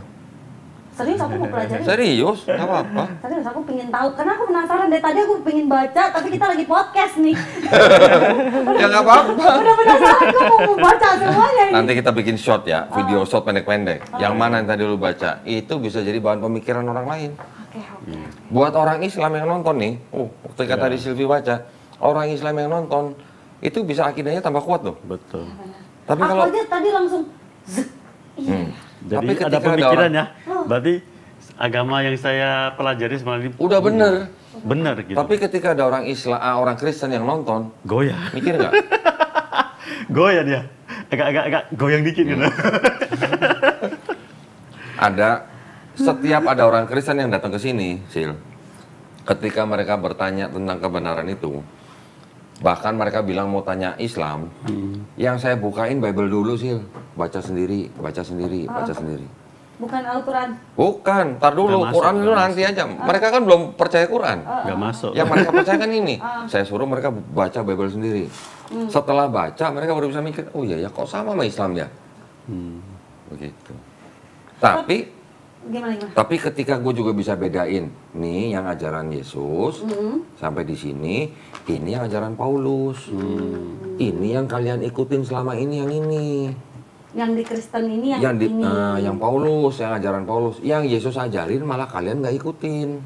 Speaker 3: Serius aku mau pelajari?
Speaker 1: Serius, nggak apa-apa.
Speaker 3: Serius aku pengen tahu, karena aku penasaran dari tadi aku pengen baca, tapi kita lagi podcast nih.
Speaker 1: Ya nggak apa-apa.
Speaker 3: Udah penasaran, aku mau baca semuanya ini.
Speaker 1: Nanti kita bikin short ya, video short pendek-pendek. Yang mana yang tadi lu baca, itu bisa jadi bahan pemikiran orang lain.
Speaker 3: Oke.
Speaker 1: Buat orang Islam yang nonton nih, ketika tadi Silvi baca, orang Islam yang nonton, itu bisa akidahnya tambah kuat loh.
Speaker 2: Betul.
Speaker 1: Tapi
Speaker 3: Aku
Speaker 1: kalau
Speaker 3: aja tadi langsung
Speaker 2: Jadi
Speaker 1: Tapi ketika
Speaker 2: ada
Speaker 1: ada
Speaker 2: pemikiran
Speaker 1: orang-
Speaker 2: ya. Berarti agama yang saya pelajari semalam ini
Speaker 1: udah bener.
Speaker 2: benar gitu.
Speaker 1: Tapi ketika ada orang Islam, orang Kristen yang nonton,
Speaker 2: Goyah.
Speaker 1: mikir nggak?
Speaker 2: Goyah dia. Agak goyang dikit gitu.
Speaker 1: Setiap ada orang Kristen yang datang ke sini, Sil. Ketika mereka bertanya tentang kebenaran itu, bahkan mereka bilang mau tanya Islam, yang saya bukain Bible dulu, Sil. Baca sendiri.
Speaker 3: bukan Al-Quran.
Speaker 1: Bukan, tar dulu.
Speaker 2: Nggak masuk,
Speaker 1: Quran itu
Speaker 2: nggak
Speaker 1: nanti aja. Mereka kan belum percaya Quran.
Speaker 2: Nggak masuk.
Speaker 1: Yang mereka percaya kan ini. Saya suruh mereka baca Bible sendiri. Setelah baca, mereka baru bisa mikir, oh iya ya, kok sama Islam ya? Begitu.
Speaker 3: Gimana?
Speaker 1: Tapi ketika gue juga bisa bedain, nih yang ajaran Yesus sampai di sini, ini yang ajaran Paulus. Ini yang kalian ikutin selama ini, yang ini.
Speaker 3: Yang di Kristen ini yang ini.
Speaker 1: Yang Paulus, yang ajaran Paulus. Yang Yesus ajarin malah kalian nggak ikutin.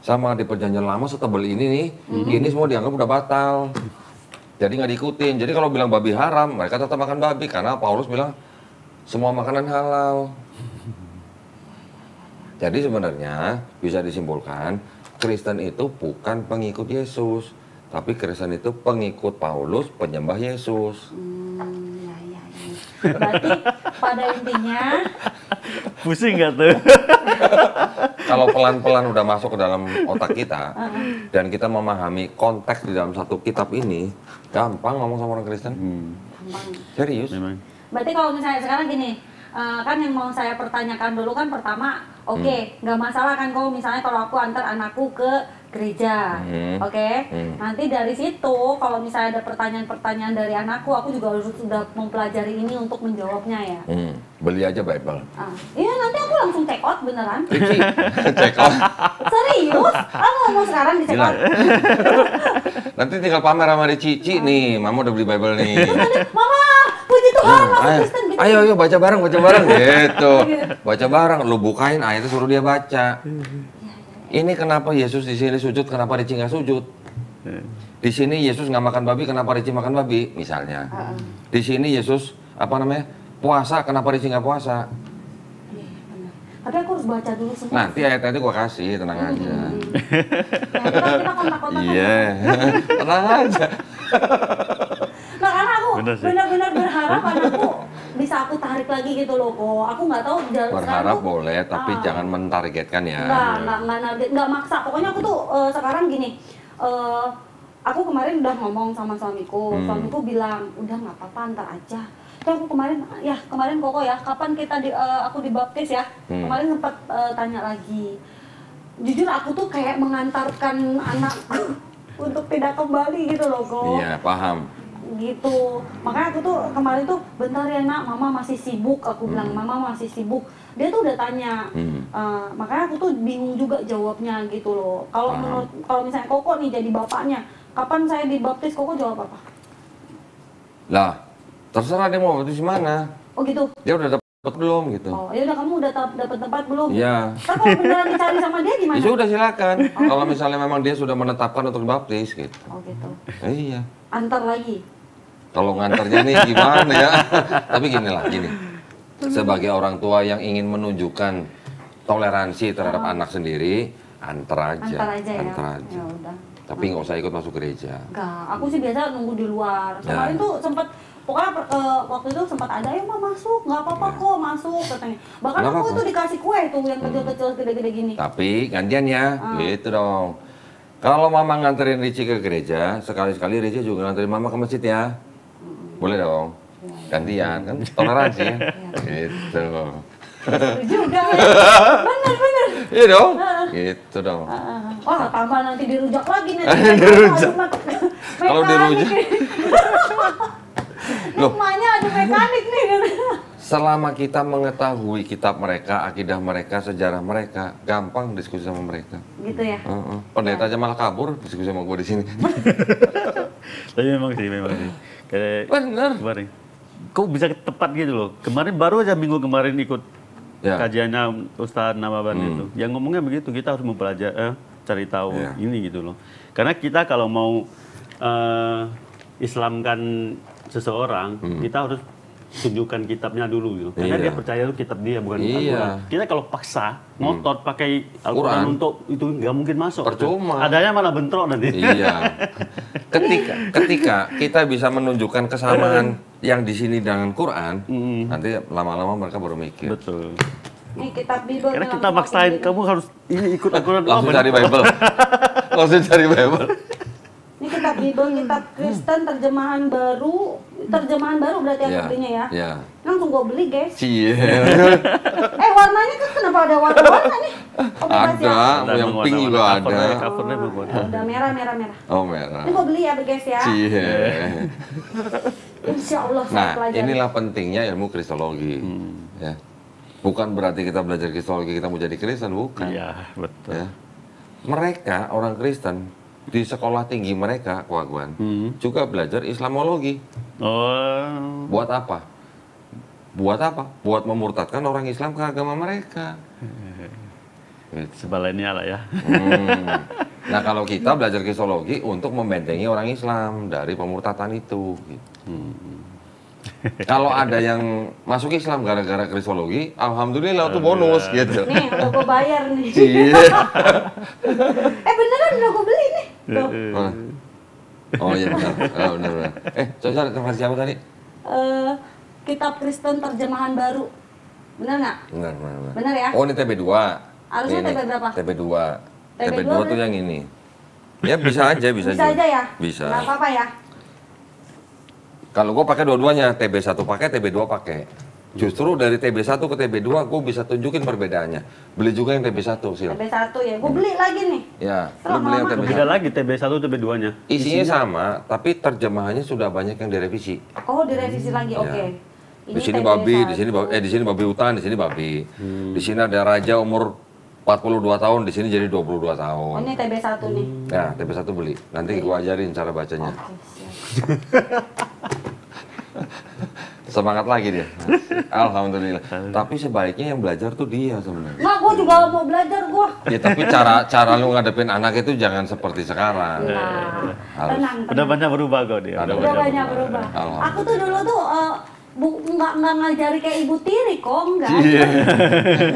Speaker 1: Sama di perjanjian lama setebal ini nih, ini semua dianggap udah batal. Jadi nggak diikutin. Jadi kalau bilang babi haram, mereka tetap makan babi karena Paulus bilang semua makanan halal. Jadi sebenarnya bisa disimpulkan Kristen itu bukan pengikut Yesus, Tapi Kristen itu pengikut Paulus, penyembah Yesus.
Speaker 3: Ya. Berarti pada intinya
Speaker 2: Pusing nggak tuh?
Speaker 1: Kalau pelan-pelan udah masuk ke dalam otak kita dan kita memahami konteks di dalam satu kitab ini, gampang ngomong sama orang Kristen. Serius.
Speaker 2: Memang.
Speaker 3: berarti kalau misalnya sekarang gini, kan yang mau saya pertanyakan dulu kan pertama, oke, nggak masalah kan kalau aku antar anakku ke gereja, oke? Nanti dari situ kalau misalnya ada pertanyaan-pertanyaan dari anakku, aku juga harus sudah mempelajari ini untuk menjawabnya ya.
Speaker 1: Beli aja Bible.
Speaker 3: Iya, nanti aku langsung take out beneran.
Speaker 1: Check out.
Speaker 3: Serius? Aku ngomong sekarang di check out.
Speaker 1: Nanti tinggal pamer sama di Cici nih, Mama udah beli Bible nih.
Speaker 3: Mama, puji Tuhan, masuk Kristen gitu.
Speaker 1: Ayo baca bareng gitu. Baca bareng, lu bukain ayatnya suruh dia baca. Ini kenapa Yesus di sini sujud, kenapa Ricci nggak sujud? Di sini Yesus nggak makan babi, kenapa Ricci makan babi? Misalnya. Di sini Yesus puasa, kenapa Ricci nggak puasa?
Speaker 3: Tapi aku harus baca dulu semua.
Speaker 1: Nanti ayat-ayatnya gua kasih, tenang aja.
Speaker 3: Kita kontak-kontak.
Speaker 1: Iya, tenang aja.
Speaker 3: Nah, karena aku
Speaker 2: Bener sih.
Speaker 3: benar-benar berharap anakku bisa aku tarik lagi gitu loh kok. Aku nggak tahu
Speaker 1: Berharap boleh, tapi jangan mentargetkan ya.
Speaker 3: nggak maksa. Pokoknya aku tuh sekarang gini. Aku kemarin udah ngomong sama suamiku. Suamiku bilang, udah nggak apa-apa, antar aja. Terus aku kemarin Koko ya, kapan aku dibaptis ya? Kemarin sempat tanya lagi. Jujur aku tuh kayak mengantarkan anakku untuk tidak kembali gitu loh kok.
Speaker 1: Iya, paham.
Speaker 3: Gitu, makanya aku tuh kemarin tuh bentar ya nak, mama masih sibuk, aku bilang mama masih sibuk. Dia tuh udah tanya, makanya aku tuh bingung juga jawabnya gitu loh. Kalau misalnya Koko nih jadi bapaknya, kapan saya dibaptis, Koko jawab apa?
Speaker 1: Lah, terserah dia mau baptis di mana.
Speaker 3: Oh gitu.
Speaker 1: Dia udah dapat belum gitu.
Speaker 3: Oh ya udah, kamu udah dapat tempat belum?
Speaker 1: Iya.
Speaker 3: Kan kalau beneran dicari sama dia gimana?
Speaker 1: Ya sudah silakan. Kalau misalnya memang dia sudah menetapkan untuk baptis gitu.
Speaker 3: Oh gitu.
Speaker 1: Iya.
Speaker 3: Antar lagi.
Speaker 1: Kalau nganternya nih gimana ya? Tapi gini. Sebagai orang tua yang ingin menunjukkan toleransi terhadap anak sendiri, antar aja.
Speaker 3: Ya udah.
Speaker 1: Tapi nggak usah ikut masuk gereja.
Speaker 3: Enggak, aku sih biasa nunggu di luar. Kemarin tuh sempat, pokoknya waktu itu sempat ada yang mau masuk, nggak apa-apa kok masuk katanya. Bahkan
Speaker 1: Nggak
Speaker 3: aku
Speaker 1: apa-apa.
Speaker 3: itu dikasih kue tuh yang kecil-kecil gede-gede gini.
Speaker 1: Tapi gantian ya, gitu dong. Kalau mama nganterin Ricci ke gereja, sekali-sekali Ricci juga nganterin mama ke masjid ya. Boleh dong. Gantian, kan toleransi ya. Gitu.
Speaker 3: Juga ya. Bener.
Speaker 1: Iya dong. Gitu dong.
Speaker 3: Wah, tambah nanti dirujak lagi nih.
Speaker 1: Dirujak. Kalau dirujak. Loh.
Speaker 3: Rumahnya ada mekanik nih.
Speaker 1: Selama kita mengetahui kitab mereka, akidah mereka, sejarah mereka, gampang diskusi sama mereka.
Speaker 3: Gitu ya.
Speaker 1: Pendeta aja malah kabur diskusi sama gue di sini.
Speaker 2: Tapi memang sih. Kayak
Speaker 1: Bener.
Speaker 2: kemarin. Kok bisa tepat gitu loh. Kemarin baru aja minggu kemarin ikut kajiannya Ustadz Nababan itu. Yang ngomongnya begitu, kita harus mempelajari, cari tahu ini gitu loh. Karena kita kalau mau Islamkan seseorang, kita harus tunjukkan kitabnya dulu gitu. Karena dia percaya itu kitab dia, bukan Al-Quran. Kita kalau paksa ngotot pakai Al-Quran untuk itu nggak mungkin masuk.
Speaker 1: Percuma.
Speaker 2: Adanya malah bentrok nanti.
Speaker 1: Iya. Ketika kita bisa menunjukkan kesamaan yang di sini dengan Quran, nanti lama-lama mereka baru mikir.
Speaker 2: Betul.
Speaker 3: Ini kitab Bible.
Speaker 2: Karena kita maksain kamu harus ini ikut Al-Quran.
Speaker 1: Langsung cari Bible. Langsung cari Bible.
Speaker 3: Ini kitab Bible, kitab Kristen terjemahan baru berarti yang belinya ya.
Speaker 1: Iya.
Speaker 3: Langsung gue beli guys.
Speaker 1: Cie.
Speaker 3: Warnanya kan kenapa ada warna-warna nih?
Speaker 1: Ada, yang pink juga ada.
Speaker 2: Covernya bagus.
Speaker 3: Udah merah.
Speaker 1: Oh merah.
Speaker 3: Ini gue beli ya guys ya.
Speaker 1: Cie.
Speaker 3: Insya Allah saya
Speaker 1: Nah,
Speaker 3: pelajari.
Speaker 1: inilah pentingnya ilmu kristologi. Ya. Bukan berarti kita belajar kristologi kita mau jadi Kristen, bukan.
Speaker 2: Iya, betul.
Speaker 1: Ya. Mereka orang Kristen di sekolah tinggi mereka, Wagwan, juga belajar Islamologi.
Speaker 2: Oh.
Speaker 1: Buat apa? Buat memurtadkan orang Islam ke agama mereka. Gitu.
Speaker 2: Sebaliknya lah ya.
Speaker 1: Nah, kalau kita belajar kristologi untuk membentengi orang Islam dari pemurtadan itu. Gitu. Kalau ada yang masuk Islam gara-gara kristologi, alhamdulillah itu bonus gitu.
Speaker 3: Nih, udah gue bayar nih.
Speaker 1: Iya.
Speaker 3: Beneran udah gue beli nih. Tuh.
Speaker 1: Oh iya benar. Oh, benar. Coba referensi siapa tadi?
Speaker 3: Kitab Kristen terjemahan baru. Benar nggak?
Speaker 1: Benar.
Speaker 3: Benar ya?
Speaker 1: Oh ini TB2.
Speaker 3: Harusnya TB berapa?
Speaker 1: TB2.
Speaker 3: TB2
Speaker 1: TB2 tuh yang ini. Ya bisa aja.
Speaker 3: Bisa aja ya?
Speaker 1: Bisa.
Speaker 3: Nggak apa-apa ya?
Speaker 1: Kalau gue pakai dua-duanya, TB1 pakai, TB2 pakai. Justru dari TB1 ke TB2 gue bisa tunjukin perbedaannya. Beli juga yang TB1 sih.
Speaker 3: TB1 ya, gue beli lagi nih.
Speaker 1: Ya, lu beli yang TB1.
Speaker 2: Beda lagi TB1 TB2-nya.
Speaker 1: Isinya sama, tapi terjemahannya sudah banyak yang direvisi.
Speaker 3: Oh, direvisi lagi, oke.
Speaker 1: Di sini babi, di sini babi hutan, di sini babi. Di sini ada raja umur 42 tahun, di sini jadi 22 tahun.
Speaker 3: Oh, ini TB1 nih.
Speaker 1: Ya, TB1 beli. Nanti gua ajarin cara bacanya.
Speaker 3: Oke, siap.
Speaker 1: Semangat lagi dia. Alhamdulillah. Tapi sebaiknya yang belajar tuh dia sebenarnya.
Speaker 3: Nah, gue juga mau belajar gue.
Speaker 1: Ya, tapi cara lu ngadepin anak itu jangan seperti sekarang.
Speaker 3: Nah,
Speaker 1: Harus.
Speaker 3: tenang.
Speaker 2: Udah banyak berubah kok dia.
Speaker 3: Udah banyak berubah. Aku tuh dulu tuh nggak ngajari kayak ibu tiri kok, enggak.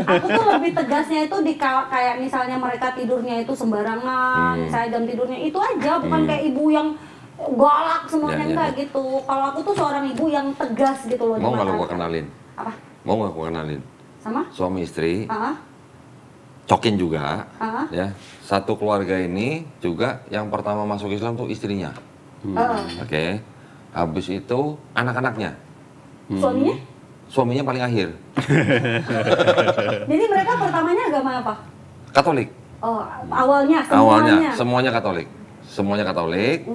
Speaker 3: Aku tuh lebih tegasnya itu di kayak misalnya mereka tidurnya itu sembarangan, saya jam tidurnya itu aja, bukan kayak ibu yang galak semuanya enggak gitu. Kalau aku tuh seorang ibu yang tegas gitu loh.
Speaker 1: Mau nggak gua kenalin?
Speaker 3: Apa?
Speaker 1: Mau nggak gua kenalin?
Speaker 3: Sama?
Speaker 1: Suami istri. Cokin juga. Ya. Satu keluarga ini juga yang pertama masuk Islam tuh istrinya. Oke. Habis itu anak-anaknya.
Speaker 3: Suaminya?
Speaker 1: Suaminya paling akhir.
Speaker 3: Jadi mereka pertamanya agama apa?
Speaker 1: Katolik.
Speaker 3: Oh, awalnya
Speaker 1: semuanya Katolik. Semuanya Katolik.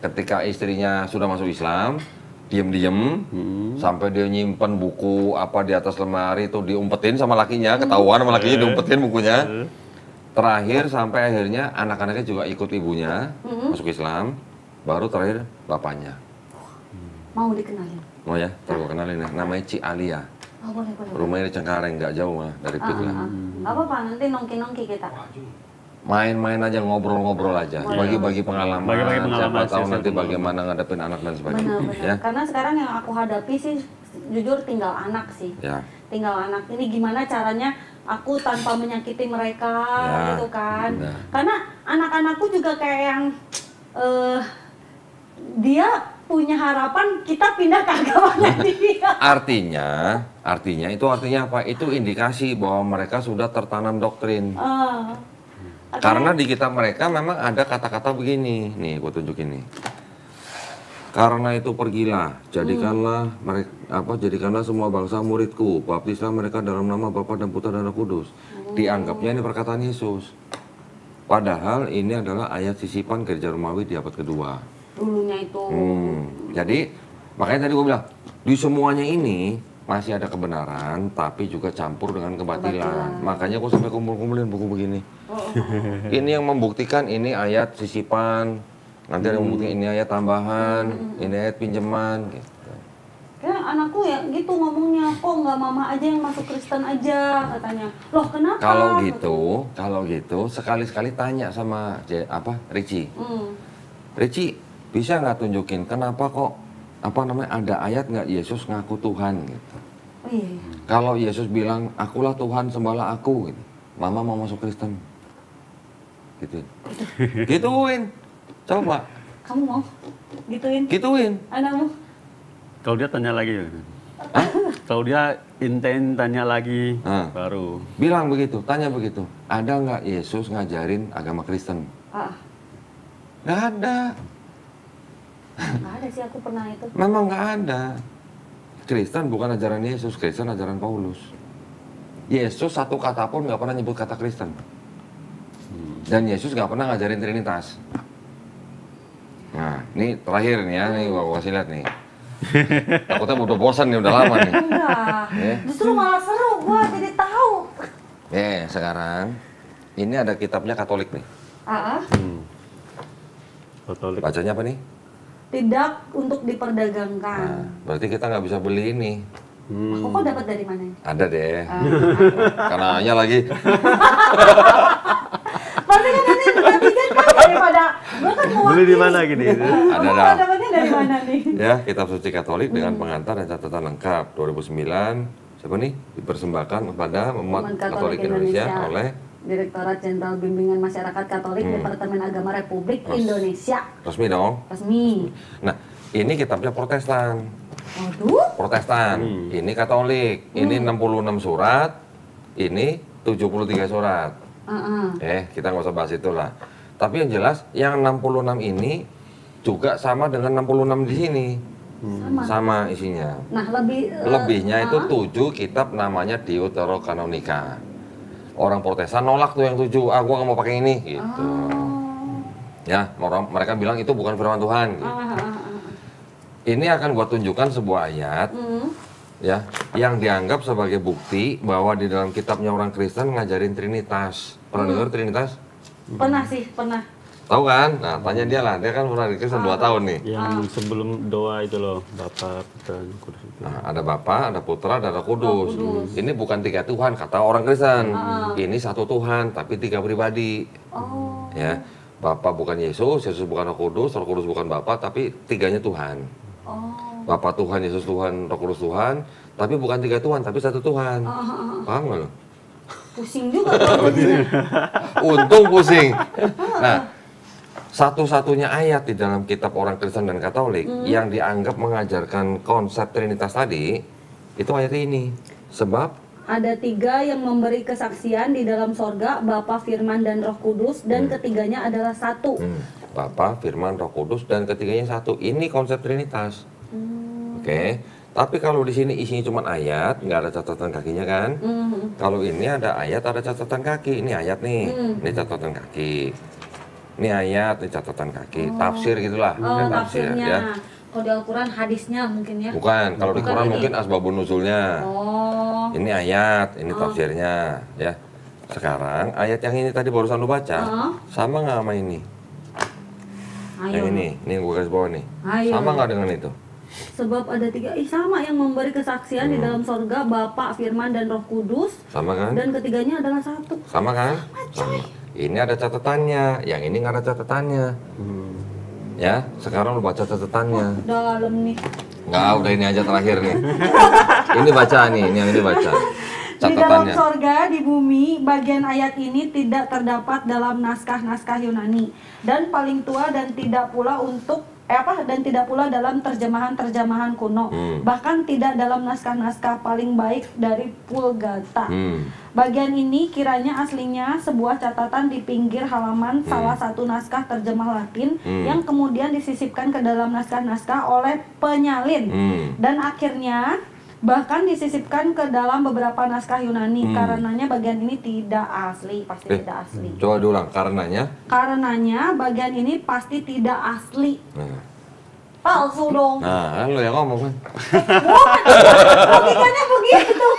Speaker 1: Ketika istrinya sudah masuk Islam, diem-diem sampai dia nyimpen buku apa di atas lemari itu diumpetin sama lakinya, ketahuan sama lakinya diumpetin bukunya. Terakhir sampai akhirnya anak-anaknya juga ikut ibunya masuk Islam, baru terakhir bapaknya.
Speaker 3: Mau dikenalin?
Speaker 1: Mau ya, coba kenalin ya. Namanya Ci Alia.
Speaker 3: Oh, boleh.
Speaker 1: Rumahnya di Cengkareng, nggak jauh lah dari Pit lah.
Speaker 3: Nggak apa-apa, nanti nongki-nongki kita.
Speaker 1: Main-main aja, ngobrol-ngobrol aja, bagi-bagi pengalaman. Siapa tahu nanti bagaimana ngadepin anak dan sebagainya.
Speaker 3: Benar.
Speaker 1: Ya?
Speaker 3: Karena sekarang yang aku hadapi sih, jujur tinggal anak sih.
Speaker 1: Ya.
Speaker 3: Tinggal anak. Ini gimana caranya aku tanpa menyakiti mereka, gitu kan?
Speaker 1: Benar.
Speaker 3: Karena anak-anakku juga kayak yang dia punya harapan kita pindah ke agamanya dia.
Speaker 1: Artinya itu artinya apa? Itu indikasi bahwa mereka sudah tertanam doktrin. Karena di kitab mereka memang ada kata-kata begini. Nih, gue tunjukin nih. Karena itu pergilah, jadikanlah semua bangsa muridku, baptislah mereka dalam nama Bapa dan Putra dan Roh Kudus. Dianggapnya ini perkataan Yesus. Padahal ini adalah ayat sisipan gereja Romawi di abad kedua.
Speaker 3: Dulunya itu.
Speaker 1: Jadi makanya tadi gue bilang di semuanya ini masih ada kebenaran tapi juga campur dengan kebatilan. Makanya gue sampai kumpulin buku begini. Ini yang membuktikan ini ayat sisipan, nanti ada yang membuktikan ini ayat tambahan, ini ayat pinjaman gitu.
Speaker 3: Kayak anakku ya gitu ngomongnya, kok nggak mama aja yang masuk Kristen aja katanya. Loh kenapa?
Speaker 1: Kalau gitu sekali-sekali tanya sama Ricci. Ricci, bisa nggak tunjukin kenapa kok ada ayat nggak Yesus ngaku Tuhan gitu.
Speaker 3: Oh, iya.
Speaker 1: Kalau Yesus bilang akulah Tuhan sembahlah aku gitu. Mama mau masuk Kristen. Gituin. Coba.
Speaker 3: Kamu mau
Speaker 1: Gituin.
Speaker 3: Anakmu.
Speaker 2: Kalau dia tanya lagi. Kalau dia tanya lagi baru.
Speaker 1: Bilang begitu, tanya begitu. Ada nggak Yesus ngajarin agama Kristen? Nggak ada.
Speaker 3: Nggak ada sih, aku pernah itu.
Speaker 1: Memang nggak ada. Kristen bukan ajaran Yesus, Kristen ajaran Paulus. Yesus satu kata pun nggak pernah nyebut kata Kristen. Dan Yesus nggak pernah ngajarin Trinitas. Nah, ini terakhir nih ya, nih gua kasih lihat nih. Takutnya udah bosan nih, udah lama nih.
Speaker 3: Enggak, justru malah seru gua jadi tahu.
Speaker 1: Sekarang ini ada kitabnya Katolik nih.
Speaker 2: Katolik.
Speaker 1: Bacanya apa nih?
Speaker 3: Tidak untuk diperdagangkan.
Speaker 1: Nah, berarti kita nggak bisa beli ini.
Speaker 3: Aku kok dapat dari mana?
Speaker 1: Ada deh. Karena hanya lagi.
Speaker 3: Pasti kan nanti netizen kan daripada gua kan mau
Speaker 2: beli di mana gini?
Speaker 1: Ada dah.
Speaker 3: Dapatnya dari mana nih?
Speaker 1: Ya, Kitab Suci Katolik dengan pengantar dan catatan lengkap 2009. Siapa nih? Dipersembahkan kepada umat Katolik Indonesia oleh
Speaker 3: Direktorat Jenderal Bimbingan Masyarakat Katolik Departemen Agama Republik Indonesia.
Speaker 1: Resmi dong?
Speaker 3: Resmi.
Speaker 1: Nah, ini kitabnya Protestan.
Speaker 3: Waduh.
Speaker 1: Protestan. Ini Katolik. Ini 66 surat. Ini 73 surat. Kita nggak usah bahas itulah. Tapi yang jelas, yang 66 ini juga sama dengan 66 di sini. Sama isinya.
Speaker 3: Nah,
Speaker 1: lebihnya itu 7 kitab namanya Deuterokanonika. Orang Protestan nolak tuh yang 7. Ah, gua nggak mau pakai ini gitu. Ya, mereka bilang itu bukan firman Tuhan gitu. Ini akan gua tunjukkan sebuah ayat ya, yang dianggap sebagai bukti bahwa di dalam kitabnya orang Kristen ngajarin Trinitas. Pernah dengar Trinitas?
Speaker 3: Pernah sih, pernah.
Speaker 1: Tahu kan? Nah, tanya dia lah. Dia kan pernah di Kristen 2 tahun nih.
Speaker 2: Yang sebelum doa itu loh, Bapa, Putra, dan Kudus itu.
Speaker 1: Nah, ada Bapa, ada Putra, ada Roh Kudus. Ini bukan 3 Tuhan kata orang Kristen. Ini 1 Tuhan tapi 3 pribadi. Ya. Bapa bukan Yesus, Yesus bukan Roh Kudus bukan Bapa, tapi 3-nya Tuhan. Bapa Tuhan, Yesus Tuhan, Roh Kudus Tuhan, tapi bukan 3 Tuhan, tapi 1 Tuhan. Paham nggak lo?
Speaker 3: Pusing juga tuh.
Speaker 1: Untung pusing. Nah, satu-satunya ayat di dalam kitab orang Kristen dan Katolik yang dianggap mengajarkan konsep Trinitas tadi, itu ayat ini. Sebab
Speaker 3: ada 3 yang memberi kesaksian di dalam sorga, Bapa, Firman, dan Roh Kudus, dan ketiganya adalah 1.
Speaker 1: Bapa, Firman, Roh Kudus, dan ketiganya 1. Ini konsep Trinitas. Oke. Tapi kalau di sini isinya cuma ayat, nggak ada catatan kakinya kan? Kalau ini ada ayat, ada catatan kaki. Ini ayat nih, ini catatan kaki. Ini ayat, ini catatan kaki. Tafsir gitulah. Tafsir ya.
Speaker 3: Kalau di Al-Quran hadisnya mungkin ya?
Speaker 1: Bukan, kalau di Quran mungkin asbabun nuzulnya. Ini ayat, ini tafsirnya ya. Sekarang ayat yang ini tadi barusan lu baca, sama nggak sama ini? Yang ini yang gue kasih bawah nih. Sama nggak dengan itu?
Speaker 3: Sebab ada 3, sama yang memberi kesaksian di dalam sorga, Bapa, Firman, dan Roh Kudus.
Speaker 1: Sama kan?
Speaker 3: Dan ketiganya adalah 1.
Speaker 1: Sama kan? Sama. Ini ada catatannya, yang ini nggak ada catatannya. Ya, sekarang lu baca catatannya.
Speaker 3: Dalam nih.
Speaker 1: Nggak, udah ini aja terakhir nih. Ini baca nih, ini yang ini baca.
Speaker 3: Di dalam sorga, di bumi, bagian ayat ini tidak terdapat dalam naskah-naskah Yunani dan paling tua dan tidak pula dalam terjemahan-terjemahan kuno, bahkan tidak dalam naskah-naskah paling baik dari Vulgata. Bagian ini kiranya aslinya sebuah catatan di pinggir halaman salah satu naskah terjemah Latin yang kemudian disisipkan ke dalam naskah-naskah oleh penyalin dan akhirnya bahkan disisipkan ke dalam beberapa naskah Yunani. Karenanya bagian ini tidak asli, pasti tidak asli.
Speaker 1: Coba diulang, karenanya?
Speaker 3: Karenanya bagian ini pasti tidak asli. Palsu dong.
Speaker 1: Nah, lu yang ngomong kan.
Speaker 3: Logikanya begitu.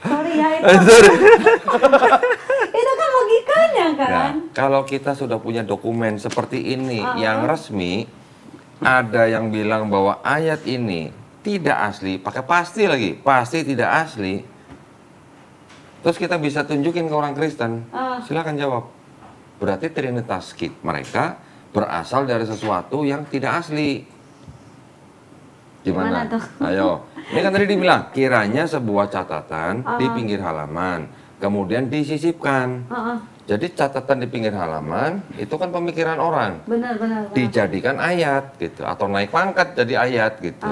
Speaker 3: Sorry ya itu. Itu kan logikanya kan.
Speaker 1: Nah, kalau kita sudah punya dokumen seperti ini yang resmi, ada yang bilang bahwa ayat ini tidak asli, pakai pasti lagi, pasti tidak asli. Terus kita bisa tunjukin ke orang Kristen, silakan jawab. Berarti Trinitas mereka berasal dari sesuatu yang tidak asli. Gimana tuh? Ayo, ini kan tadi dibilang, kiranya sebuah catatan di pinggir halaman, kemudian disisipkan. Jadi catatan di pinggir halaman itu kan pemikiran orang.
Speaker 3: Benar.
Speaker 1: Dijadikan ayat gitu atau naik pangkat jadi ayat gitu.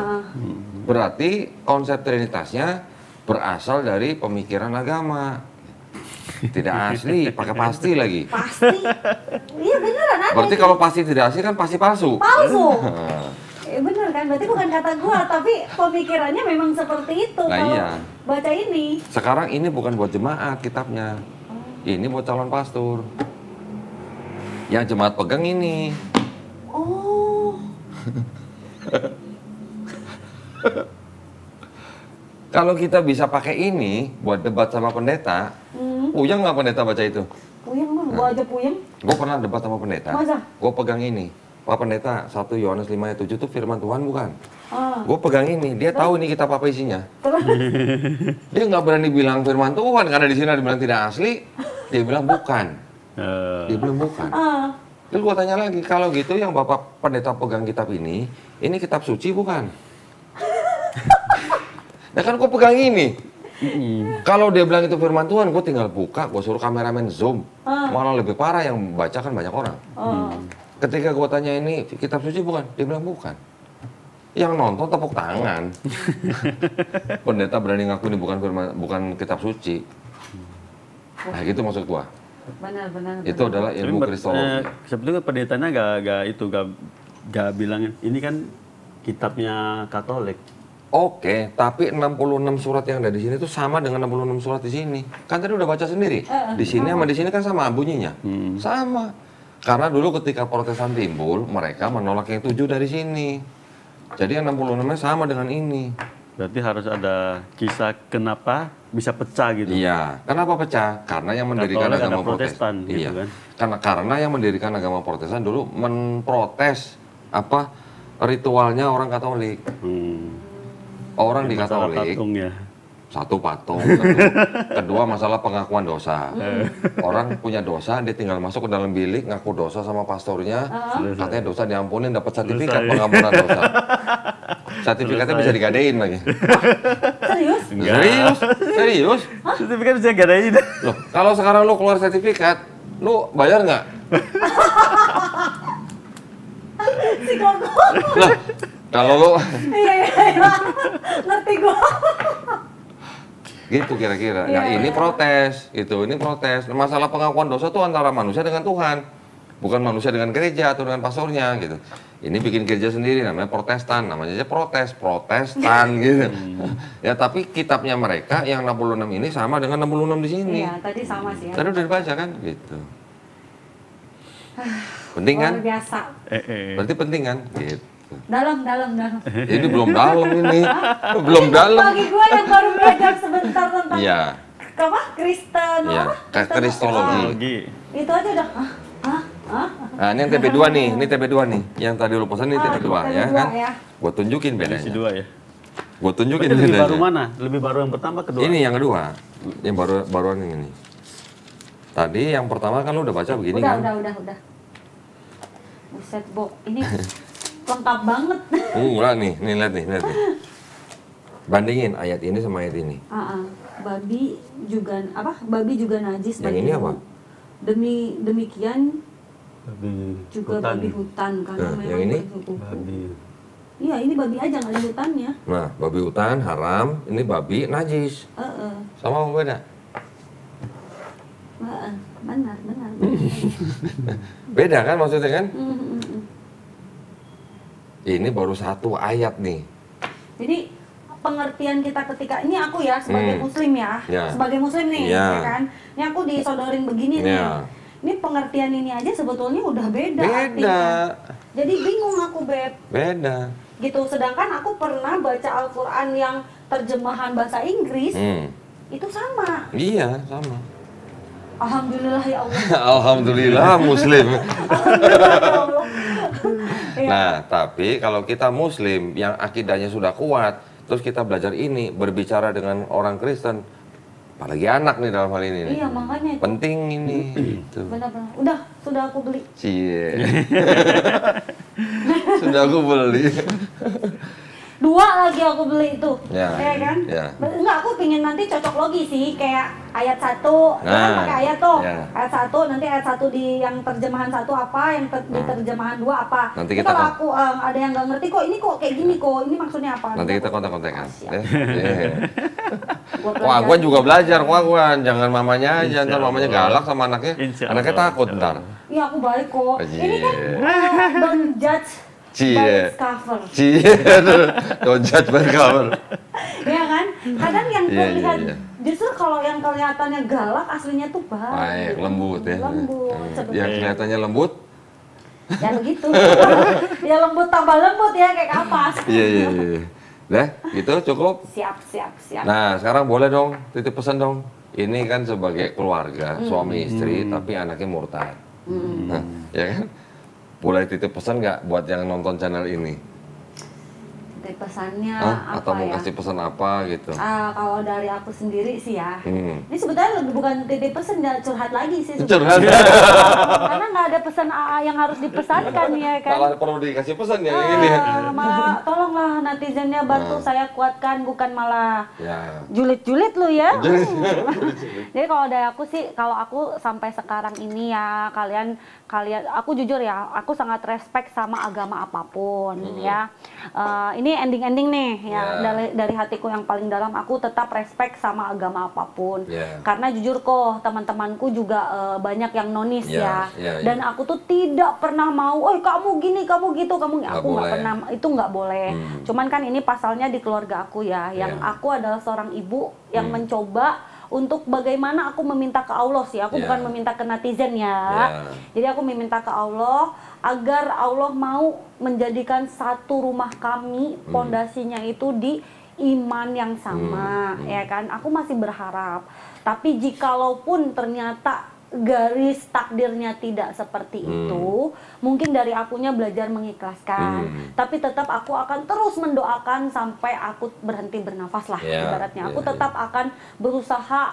Speaker 1: Berarti konsep Trinitasnya berasal dari pemikiran agama. Tidak asli, pakai pasti lagi.
Speaker 3: Pasti. Iya beneran ada.
Speaker 1: Berarti kalau pasti tidak asli kan pasti palsu.
Speaker 3: Palsu. Bener kan, berarti bukan kata gua, tapi pemikirannya memang seperti itu.
Speaker 1: Nah,
Speaker 3: kalau
Speaker 1: iya.
Speaker 3: baca ini.
Speaker 1: Sekarang ini bukan buat jemaat kitabnya. Ini buat calon pastor. Yang jemaat pegang ini.
Speaker 3: Oh.
Speaker 1: Kalau kita bisa pakai ini buat debat sama pendeta, puyeng nggak pendeta baca itu?
Speaker 3: Puyeng mah, gua aja puyeng.
Speaker 1: Gue pernah debat sama pendeta.
Speaker 3: Masa?
Speaker 1: Gue pegang ini. Pak pendeta, 1 Yohanes 5 ayat 7 itu firman Tuhan bukan? Gue pegang ini, dia tahu ini kitab apa isinya. Dia nggak berani bilang firman Tuhan karena di sini ada bilang tidak asli. Dia bilang bukan. Dia bilang bukan. Terus gue tanya lagi, kalau gitu yang Bapak pendeta pegang kitab ini kitab suci bukan? Nah kan gue pegang ini. Kalau dia bilang itu firman Tuhan, gue tinggal buka, gue suruh kameramen zoom. Malah lebih parah, yang baca kan banyak orang. Ketika gue tanya ini kitab suci bukan, dia bilang bukan. Yang nonton tepuk tangan. Pendeta berani ngaku ini bukan kitab suci. Nah gitu maksud gue.
Speaker 3: Benar.
Speaker 1: Itu adalah ilmu kristologi.
Speaker 2: Sebetulnya pendetanya gak bilang ini kan kitabnya Katolik.
Speaker 1: Oke, tapi 66 surat yang ada di sini itu sama dengan 66 surat di sini. Kan tadi udah baca sendiri. Di sini sama di sini kan sama bunyinya. Sama. Karena dulu ketika Protestan timbul, mereka menolak yang 7 dari sini. Jadi yang 66-nya sama dengan ini.
Speaker 2: Berarti harus ada kisah kenapa bisa pecah gitu.
Speaker 1: Iya. Kenapa pecah? Karena yang mendirikan
Speaker 2: Katolik
Speaker 1: agama
Speaker 2: ada Protestan gitu
Speaker 1: iya.
Speaker 2: kan.
Speaker 1: Karena yang mendirikan agama Protestan dulu memprotes ritualnya orang Katolik. Orang di
Speaker 2: Masalah
Speaker 1: Katolik,
Speaker 2: patung ya.
Speaker 1: satu patung, kedua masalah pengakuan dosa. Orang punya dosa, dia tinggal masuk ke dalam bilik, ngaku dosa sama pastornya, katanya dosa diampunin, dapat sertifikat pengampunan dosa. Sertifikatnya bisa digadein lagi.
Speaker 3: Serius?
Speaker 1: Serius.
Speaker 2: Sertifikat bisa gadain.
Speaker 1: Loh, kalau sekarang lu keluar sertifikat, lu bayar nggak?
Speaker 3: Si Koko.
Speaker 1: Lah, kalau lu
Speaker 3: Iya. Ngerti gua.
Speaker 1: gitu kira-kira. Nah, ini protes, gitu. Ini protes. Masalah pengakuan dosa tuh antara manusia dengan Tuhan. Bukan manusia dengan gereja atau dengan pastornya gitu. Ini bikin gereja sendiri namanya Protestan, namanya aja Protestan gitu. Ya, tapi kitabnya mereka yang 66 ini sama dengan 66 di sini.
Speaker 3: Iya, tadi sama sih ya.
Speaker 1: Tadi udah dibaca kan gitu. Penting kan?
Speaker 3: Luar biasa.
Speaker 1: Berarti penting kan? Gitu.
Speaker 3: Dalam.
Speaker 1: Ini belum dalam ini. Belum dalam.
Speaker 3: Bagi gue yang baru belajar sebentar tentang
Speaker 1: Iya.
Speaker 3: apa? Kristen,
Speaker 1: Iya, kristologi.
Speaker 3: Itu aja udah.
Speaker 1: Nah, ini yang TB2 nih, ini TB2 nih. Yang tadi lu pesan ini TB2 ya kan? Gua tunjukin bedanya.
Speaker 2: Isi 2 ya.
Speaker 1: Gua tunjukin
Speaker 2: Lebih
Speaker 1: bedanya.
Speaker 2: baru mana? Lebih baru yang pertama, kedua?
Speaker 1: Ini yang kedua. Yang baruan yang ini. Tadi yang pertama kan lu udah baca begini kan?
Speaker 3: Udah. Buset, Bo. Ini lengkap banget.
Speaker 1: Enggak nih, lihat nih. Bandingin ayat ini sama ayat ini.
Speaker 3: Babi juga najis.
Speaker 1: Yang ini apa?
Speaker 3: Demikian
Speaker 2: Babi
Speaker 3: juga
Speaker 2: hutan.
Speaker 3: babi hutan karena
Speaker 1: Nah,
Speaker 3: memang
Speaker 1: yang ini?
Speaker 3: berkuku.
Speaker 2: Babi.
Speaker 3: Iya, ini babi aja nggak ada hutannya.
Speaker 1: Nah, babi hutan haram, ini babi najis. Sama apa beda?
Speaker 3: Benar.
Speaker 1: Beda kan maksudnya kan? Ini baru satu ayat nih.
Speaker 3: Jadi pengertian kita ketika ini aku ya sebagai muslim ya, sebagai muslim nih, ya kan? Ini aku disodorin begini nih. Ini pengertian ini aja sebetulnya udah beda artinya. Jadi bingung aku, Beb.
Speaker 1: Beda.
Speaker 3: Gitu, sedangkan aku pernah baca Al-Quran yang terjemahan bahasa Inggris, itu sama.
Speaker 1: Iya, sama.
Speaker 3: Alhamdulillah ya Allah.
Speaker 1: Alhamdulillah muslim.
Speaker 3: Alhamdulillah ya Allah.
Speaker 1: Nah, tapi kalau kita muslim yang akidahnya sudah kuat, terus kita belajar ini, berbicara dengan orang Kristen, apalagi anak nih dalam hal ini nih.
Speaker 3: Iya, makanya itu.
Speaker 1: Penting ini. Gitu.
Speaker 3: Benar-benar. Udah, sudah aku beli.
Speaker 1: Cie. Sudah aku beli.
Speaker 3: 2 lagi aku beli itu,
Speaker 1: Ya,
Speaker 3: kan?
Speaker 1: ya.
Speaker 3: Enggak, aku pingin nanti cocok logi sih, kayak ayat 1, kan pakai ayat tuh,
Speaker 1: ya.
Speaker 3: ayat 1, nanti ayat 1 di yang terjemahan 1 apa, yang di terjemahan 2 apa.
Speaker 1: Nanti
Speaker 3: Jadi
Speaker 1: kita
Speaker 3: kalau aku ada yang nggak ngerti kok, ini kok kayak gini kok, ini maksudnya apa?
Speaker 1: Nanti kita kontak-kontakan.
Speaker 3: Gua
Speaker 1: Wah, gua juga belajar, gua jangan mamanya aja, ntar mamanya galak sama anaknya.
Speaker 2: Insya
Speaker 1: Anaknya
Speaker 2: Allah.
Speaker 1: takut ntar.
Speaker 3: Iya, aku baik kok. Ini kan don't judge by its cover.
Speaker 1: Don't judge by cover.
Speaker 3: Iya kan? Kadang yang
Speaker 1: Iya,
Speaker 3: terlihat,
Speaker 1: iya.
Speaker 3: justru kalau yang kelihatannya galak, aslinya tuh baik.
Speaker 1: Lembut ya.
Speaker 3: Lembut.
Speaker 1: Yang kelihatannya lembut.
Speaker 3: Ya begitu. Ya lembut tambah lembut ya, kayak kapas.
Speaker 1: Iya. Dah, gitu cukup.
Speaker 3: Siap.
Speaker 1: Nah, sekarang boleh dong titip pesan dong. Ini kan sebagai keluarga, suami istri, tapi anaknya murtad. Nah, ya kan? Boleh titip pesan nggak buat yang nonton channel ini?
Speaker 3: titip pesannya
Speaker 1: atau
Speaker 3: apa
Speaker 1: mau
Speaker 3: ya?
Speaker 1: kasih pesan apa gitu?
Speaker 3: Kalau dari aku sendiri sih ya, ini sebetulnya lebih bukan titip pesan, ya curhat lagi sih sebetulnya.
Speaker 1: Curhat.
Speaker 3: Karena nggak ada pesan AA yang harus dipesankan ya kan.
Speaker 1: Malah perlu dikasih pesan ya yang ini.
Speaker 3: Malah tolonglah netizennya bantu saya kuatkan, bukan malah
Speaker 1: Ya.
Speaker 3: julid-julid lu ya. Jadi kalau dari aku sih, kalau aku sampai sekarang ini ya, kalian aku jujur ya, aku sangat respect sama agama apapun ya. Ini ending-ending nih ya, dari hatiku yang paling dalam, aku tetap respect sama agama apapun. Karena jujur kok teman-temanku juga banyak yang nonis ya. Dan aku tuh tidak pernah mau, kamu gini, kamu gitu, aku nggak pernah, itu nggak boleh. Cuman kan ini pasalnya di keluarga aku ya, yang aku adalah seorang ibu yang mencoba untuk bagaimana aku meminta ke Allah sih, aku bukan meminta ke netizen ya. Jadi aku meminta ke Allah agar Allah mau menjadikan satu rumah kami pondasinya itu di iman yang sama, ya kan? Aku masih berharap. Tapi jikalaupun ternyata garis takdirnya tidak seperti itu, mungkin dari akunya belajar mengikhlaskan, tapi tetap aku akan terus mendoakan sampai aku berhenti bernafas lah, ibaratnya. Aku tetap akan berusaha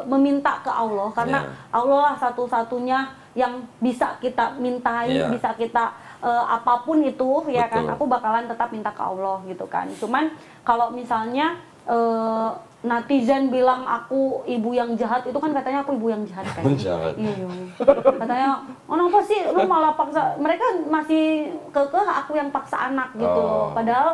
Speaker 3: meminta ke Allah, karena Allah lah satu-satunya yang bisa kita mintai, bisa kita apapun itu, ya kan? Aku bakalan tetap minta ke Allah gitu kan. Cuman kalau misalnya netizen bilang aku ibu yang jahat, itu kan katanya aku ibu yang jahat kan? Iya. Katanya, kenapa sih lu malah paksa? Mereka masih kekeh aku yang paksa anak gitu loh. Padahal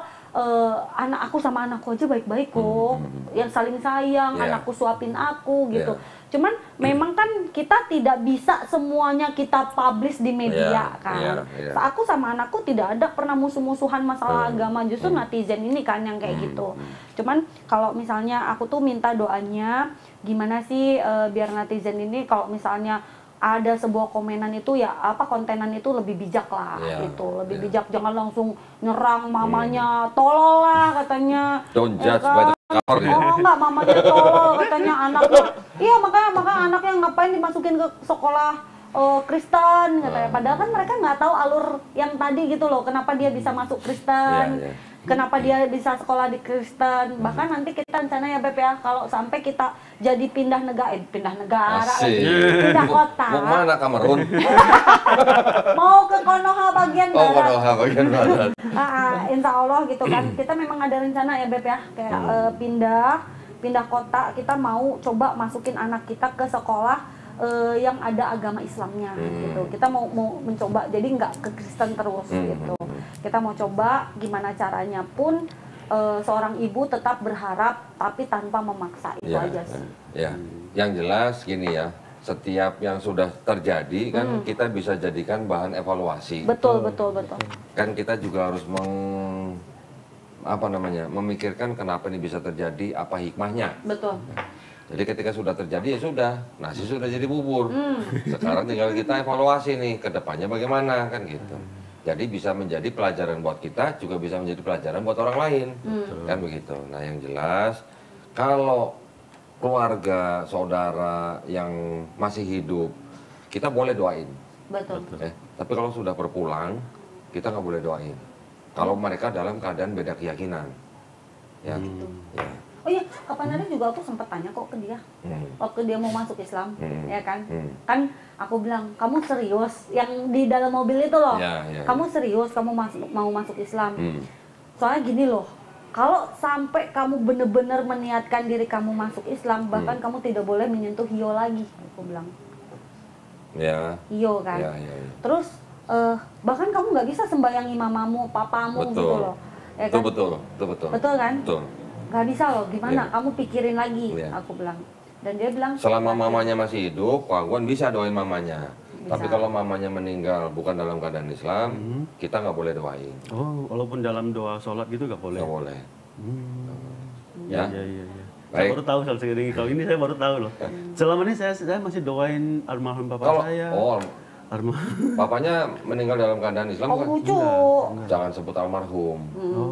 Speaker 3: anak aku sama anakku aja baik-baik kok, yang saling sayang, anakku suapin aku gitu. Cuman memang kan kita tidak bisa semuanya kita publish di media kan. Aku sama anakku tidak ada pernah musuh-musuhan masalah agama, justru netizen ini kan yang kayak gitu. Cuman kalau misalnya aku tuh minta doanya, gimana sih biar netizen ini kalau misalnya ada sebuah komenan itu ya kontenan itu lebih bijak lah gitu, lebih bijak, jangan langsung nyerang mamanya, tolol lah katanya.
Speaker 1: Don't judge by the cover ya.
Speaker 3: Enggak, mamanya tolol katanya, anaknya. Iya, makanya anaknya ngapain dimasukin ke sekolah Kristen katanya. Padahal kan mereka nggak tahu alur yang tadi gitu loh, kenapa dia bisa masuk Kristen. Kenapa dia bisa sekolah di Kristen? Bahkan nanti kita rencana ya Beb ya, kalau sampai kita jadi pindah negara lagi, pindah kota.
Speaker 1: Mau mana Kamerun?
Speaker 3: Mau ke Konoha bagian barat.
Speaker 1: Konoha bagian barat.
Speaker 3: Insya Allah gitu kan. Kita memang ada rencana ya Beb ya, kayak pindah kota. Kita mau coba masukin anak kita ke sekolah yang ada agama Islamnya gitu. Kita mau mencoba jadi nggak ke Kristen terus gitu. Kita mau coba gimana caranya pun seorang ibu tetap berharap tapi tanpa memaksa, itu aja sih.
Speaker 1: Yang jelas gini ya, setiap yang sudah terjadi kan kita bisa jadikan bahan evaluasi.
Speaker 3: Betul.
Speaker 1: Kan kita juga harus memikirkan kenapa ini bisa terjadi, apa hikmahnya.
Speaker 3: Betul.
Speaker 1: Jadi ketika sudah terjadi ya sudah, nasi sudah jadi bubur. Sekarang tinggal kita evaluasi nih, ke depannya bagaimana kan gitu. Jadi bisa menjadi pelajaran buat kita, juga bisa menjadi pelajaran buat orang lain. Kan begitu. Nah yang jelas, kalau keluarga, saudara yang masih hidup, kita boleh doain.
Speaker 3: Betul.
Speaker 1: Tapi kalau sudah berpulang, kita nggak boleh doain. Kalau mereka dalam keadaan beda keyakinan. Ya.
Speaker 3: Oh iya, kapan hari juga aku sempat tanya kok ke dia, waktu dia mau masuk Islam, ya kan? Kan aku bilang, kamu serius? Yang di dalam mobil itu loh, kamu serius, kamu mau masuk Islam? Soalnya gini loh, kalau sampai kamu bener-bener meniatkan diri kamu masuk Islam, bahkan kamu tidak boleh menyentuh hio lagi, aku bilang. Hio kan? Terus bahkan kamu nggak bisa sembayangi mamamu, papamu gitu loh. Ya kan?
Speaker 1: Betul.
Speaker 3: Betul kan?
Speaker 1: Betul.
Speaker 3: Gak bisa loh, gimana? Kamu pikirin lagi, aku bilang. Dan dia bilang,
Speaker 1: selama mamanya masih hidup, Wagwan bisa doain mamanya. Tapi kalau mamanya meninggal bukan dalam keadaan Islam, kita nggak boleh doain.
Speaker 2: Oh, walaupun dalam doa sholat gitu nggak boleh?
Speaker 1: Nggak boleh.
Speaker 2: Iya. Saya baru tahu kalau ini saya baru tahu loh. Selama ini saya masih doain almarhum bapak saya.
Speaker 1: Bapaknya meninggal dalam keadaan Islam kan?
Speaker 3: lucu.
Speaker 1: Jangan sebut almarhum.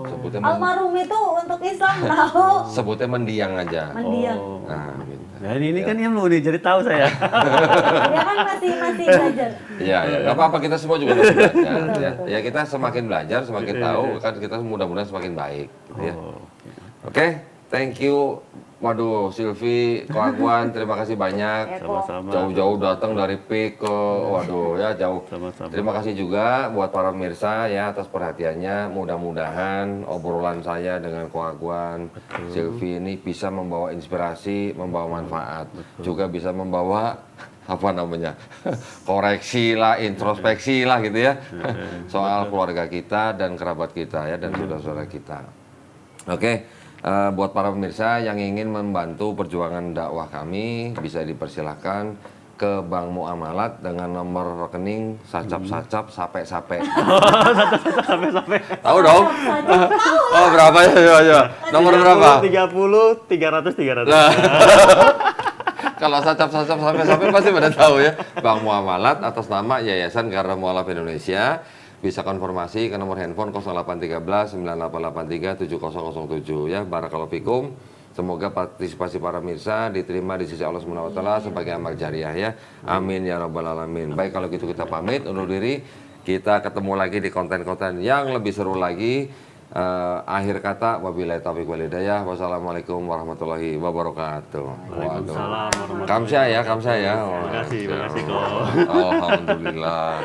Speaker 1: Sebutnya
Speaker 3: Almarhum itu untuk Islam tahu.
Speaker 1: sebutnya mendiang aja.
Speaker 3: Mendiang.
Speaker 1: Nah, gitu.
Speaker 2: Nah, ini kan ilmu nih, jadi tahu saya.
Speaker 3: Dia kan masih belajar.
Speaker 1: Iya, ya, nggak apa-apa, kita semua juga masih belajar. Ya, kita semakin belajar, semakin tahu, kan kita mudah-mudahan semakin baik. Gitu ya. Oke, thank you. Waduh, Silvi, Ko Agwan, terima kasih banyak.
Speaker 2: Sama-sama.
Speaker 1: Jauh-jauh datang dari PIK ke, waduh ya jauh.
Speaker 2: Sama-sama.
Speaker 1: Terima kasih juga buat para pemirsa ya atas perhatiannya. Mudah-mudahan obrolan saya dengan Ko Agwan, Silvi ini bisa membawa inspirasi, membawa manfaat. Juga bisa membawa apa namanya koreksi lah, introspeksi lah gitu ya. Soal keluarga kita dan kerabat kita ya dan saudara-saudara kita. Oke. Buat para pemirsa yang ingin membantu perjuangan dakwah kami bisa dipersilahkan ke Bank Muamalat dengan nomor rekening sacap-sacap sape-sape.
Speaker 2: Sampai-sampai.
Speaker 1: Tahu dong? Oh berapa ya? Nomor berapa?
Speaker 2: 30, 300.
Speaker 1: Nah, kalau sacap-sacap sape-sape pasti pada tahu ya. Bank Muamalat atas nama Yayasan Garda Mualaf Indonesia. Bisa konfirmasi ke nomor handphone 0813 9883 7007 ya. Barakallahu fikum. Semoga partisipasi para pemirsa diterima di sisi Allah Subhanahu wa taala sebagai amal jariah ya. Amin ya rabbal alamin. Baik kalau gitu kita pamit undur diri. Kita ketemu lagi di konten-konten yang lebih seru lagi. Akhir kata wabillahi taufiq wal hidayah. Wassalamualaikum warahmatullahi wabarakatuh.
Speaker 2: Waalaikumsalam warahmatullahi
Speaker 1: Kamsya ya.
Speaker 2: Terima kasih kok.
Speaker 1: Alhamdulillah.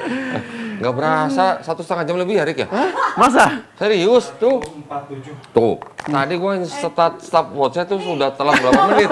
Speaker 1: Nggak berasa 1,5 jam lebih ya Rik ya?
Speaker 2: Masa?
Speaker 1: Serius tuh. Tuh. Tadi gue stopwatch-nya tuh sudah telat berapa menit.